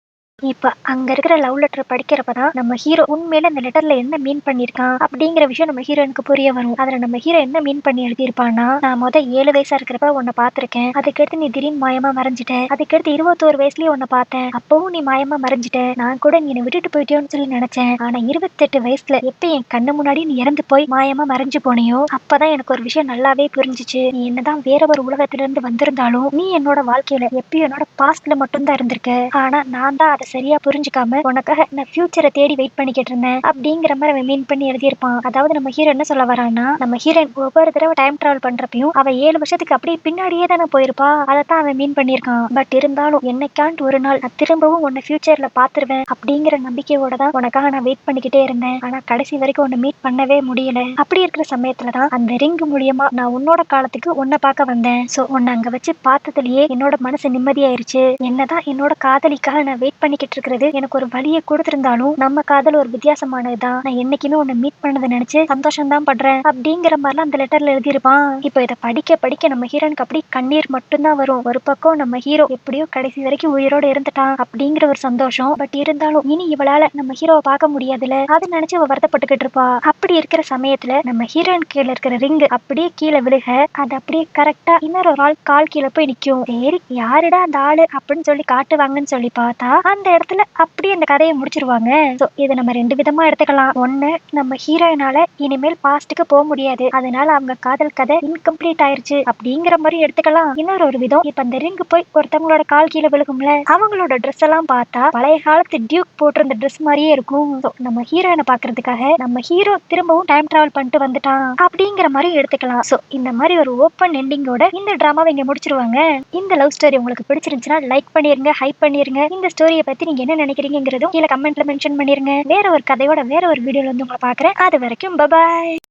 இப்ப அங்க இருக்கிற லவ் லெட்டர் படிக்கிறப்பதான் நம்ம ஹீரோ உண்மையில அந்த லெட்டர்ல என்ன மீன் பண்ணிருக்கான் அப்படிங்கிற விஷயம் நம்ம ஹீரோனுக்கு புரிய வரும். அதுல நம்ம ஹீரோ என்ன மீன் பண்ணி எழுதியிருப்பான்னா, நான் 7 வயசா இருக்கிறப்ப உன்னை பாத்திருக்கேன், அதுக்கடுத்து நீ திடீர்னு மாயமா மறைஞ்சிட்ட, அதுக்கடுத்து 21 வயசுலயே உன்னை பார்த்தேன், அப்பவும் நீ மாயமா மறைஞ்சிட்ட, நான் கூட நீ என்னை விட்டுட்டு போயிட்டியோன்னு சொல்லி நினைச்சேன், ஆனா 28 வயசுல எப்ப என் கண்ணு முன்னாடி நீ இறந்து போய் மாயமா மறைஞ்சு போனியோ அப்பதான் எனக்கு ஒரு விஷயம் நல்லாவே புரிஞ்சுச்சு. நீ என்னதான் வேற ஒரு உலகத்துல இருந்து வந்திருந்தாலும் நீ என்னோட வாழ்க்கையில எப்பயும் என்னோட பாஸ்ட்ல மட்டும்தான் இருந்திருக்க. ஆனா நான் தான் அதை சரியா புரிஞ்சுக்காம உனக்காக நான் ஃபியூச்சரை தேடி வெயிட் பண்ணிக்கிட்டு இருந்தேன் அப்படிங்கிற மாதிரி அவன் மீன் பண்ணி எழுதியிருப்பான். அதாவது நம்ம ஹீரோ என்ன சொல்ல வரான்னா, நம்ம ஹீரோயின் ஒவ்வொரு தடவை டைம் டிராவல் பண்றப்பையும் அவ 7 வருஷத்துக்கு அப்படியே பின்னாடியே தானே போயிருப்பா, அதைத்தான் அவன் மீன் பண்ணியிருக்கான். பட் இருந்தாலும் என்னைக்காண்டு ஒரு நாள் நான் திரும்பவும் உன்னை ஃபியூச்சர்ல பாத்துருவேன் அப்படிங்கிற நம்பிக்கையோட தான் உனக்காக நான் வெயிட் பண்ணிக்கிட்டே இருந்தேன். ஆனா கடைசி வரைக்கும் உன்னை மீட் பண்ணவே முடியல. அப்படி இருக்கிற சமயத்துலதான் அந்த ரிங் மூலியமா நான் உன்னோட காலத்துக்கு உன்னை பார்க்க வந்தேன். சோ உன்னை அங்க வச்சு பார்த்ததுலயே என்னோட மனசு நிம்மதியாயிருச்சு. என்னதான் என்னோட காதலிக்காக நான் வெயிட் பண்ணிக்கிட்டு இருக்கிறது எனக்கு ஒரு வழியை கொடுத்திருந்தாலும் நம்ம காதல் ஒரு வித்தியாசமானதுதான். நான் என்னைக்குமே உன்னை மீட் பண்ணதை நினைச்சு சந்தோஷம் தான் படுறேன் அப்படிங்கிற மாதிரிலாம் அந்த லெட்டர்ல எழுதியிருப்பான். இப்போ இதை படிக்க படிக்க நம்ம ஹீரோனுக்கு அப்படி கண்ணீர் மட்டும்தான் வரும். ஒரு பக்கம் நம்ம ஹீரோ எப்படியோ கடைசி வரைக்கும் உயிரோட இருந்துட்டான் அப்படிங்கிற ஒரு சந்தோஷம், பட் இருந்தாலும் இனி இவளால நம்ம ஹீரோவை பார்க்க முடியாதுல, அதை நினைச்சு அவ வருத்தப்பட்டுக்கிட்டு இருப்பா. அப்படி இருக்கிற சமயத்துல நம்ம ஹீரோயின் கீழே இருக்கிற ரிங் அப்படியே கீழே விழுக அது அப்படியே கரெக்டா இன்னொரு ஆள் கால் கீழே போய் நிக்கும். சரி யாருடா அந்த ஆளு அப்படின்னு சொல்லி காட்டுவாங்கன்னு சொல்லி பார்த்தா அந்த இடத்துல அப்படியே அந்த கதையை முடிச்சிருவாங்க. சோ இதை நம்ம 2 விதமா எடுத்துக்கலாம். ஒண்ணு, நம்ம ஹீரோயினால இனிமேல் பாஸ்டுக்கு போக முடியாது, அதனால அவங்க காதல் கதை இன்கம்ப்ளீட் ஆயிருச்சு அப்படிங்கிற மாதிரி எடுத்துக்கலாம். இன்னொரு ஒரு விதம், இப்ப அந்த ரிங் போய் ஒருத்தவங்களோட கால் கீழே விழுகும்ல, அவங்களோட ட்ரெஸ் எல்லாம் பார்த்தா பழைய காலத்து டியூக் போட்டிருந்த ட்ரெஸ் மாதிரியே இருக்கும். நம்ம ஹீரோயினை பாக்குறதுக்காக நம்ம ஹீரோ திரும்பவும் டைம் டிராவல் பண்ணிட்டு வந்துட்டான் அப்படிங்கிற மாதிரி எடுத்துக்கலாம். சோ இந்த மாதிரி ஒரு ஓப்பன் எண்டிங்கோட இந்த டிராமாவை இங்க முடிச்சிருவாங்க. இந்த லவ் ஸ்டோரி உங்களுக்கு பிடிச்சிருந்துச்சுன்னா லைக் பண்ணிருங்க, ஹைப் பண்ணிருங்க. இந்த ஸ்டோரியை பத்தி நீங்க என்ன நினைக்கிறீங்கிறதும் கீழே கமெண்ட்ல மென்ஷன் பண்ணிருங்க. வேற ஒரு கதையோட வேற ஒரு வீடியோல வந்து உங்களை பாக்குறேன். அது வரைக்கும் பை.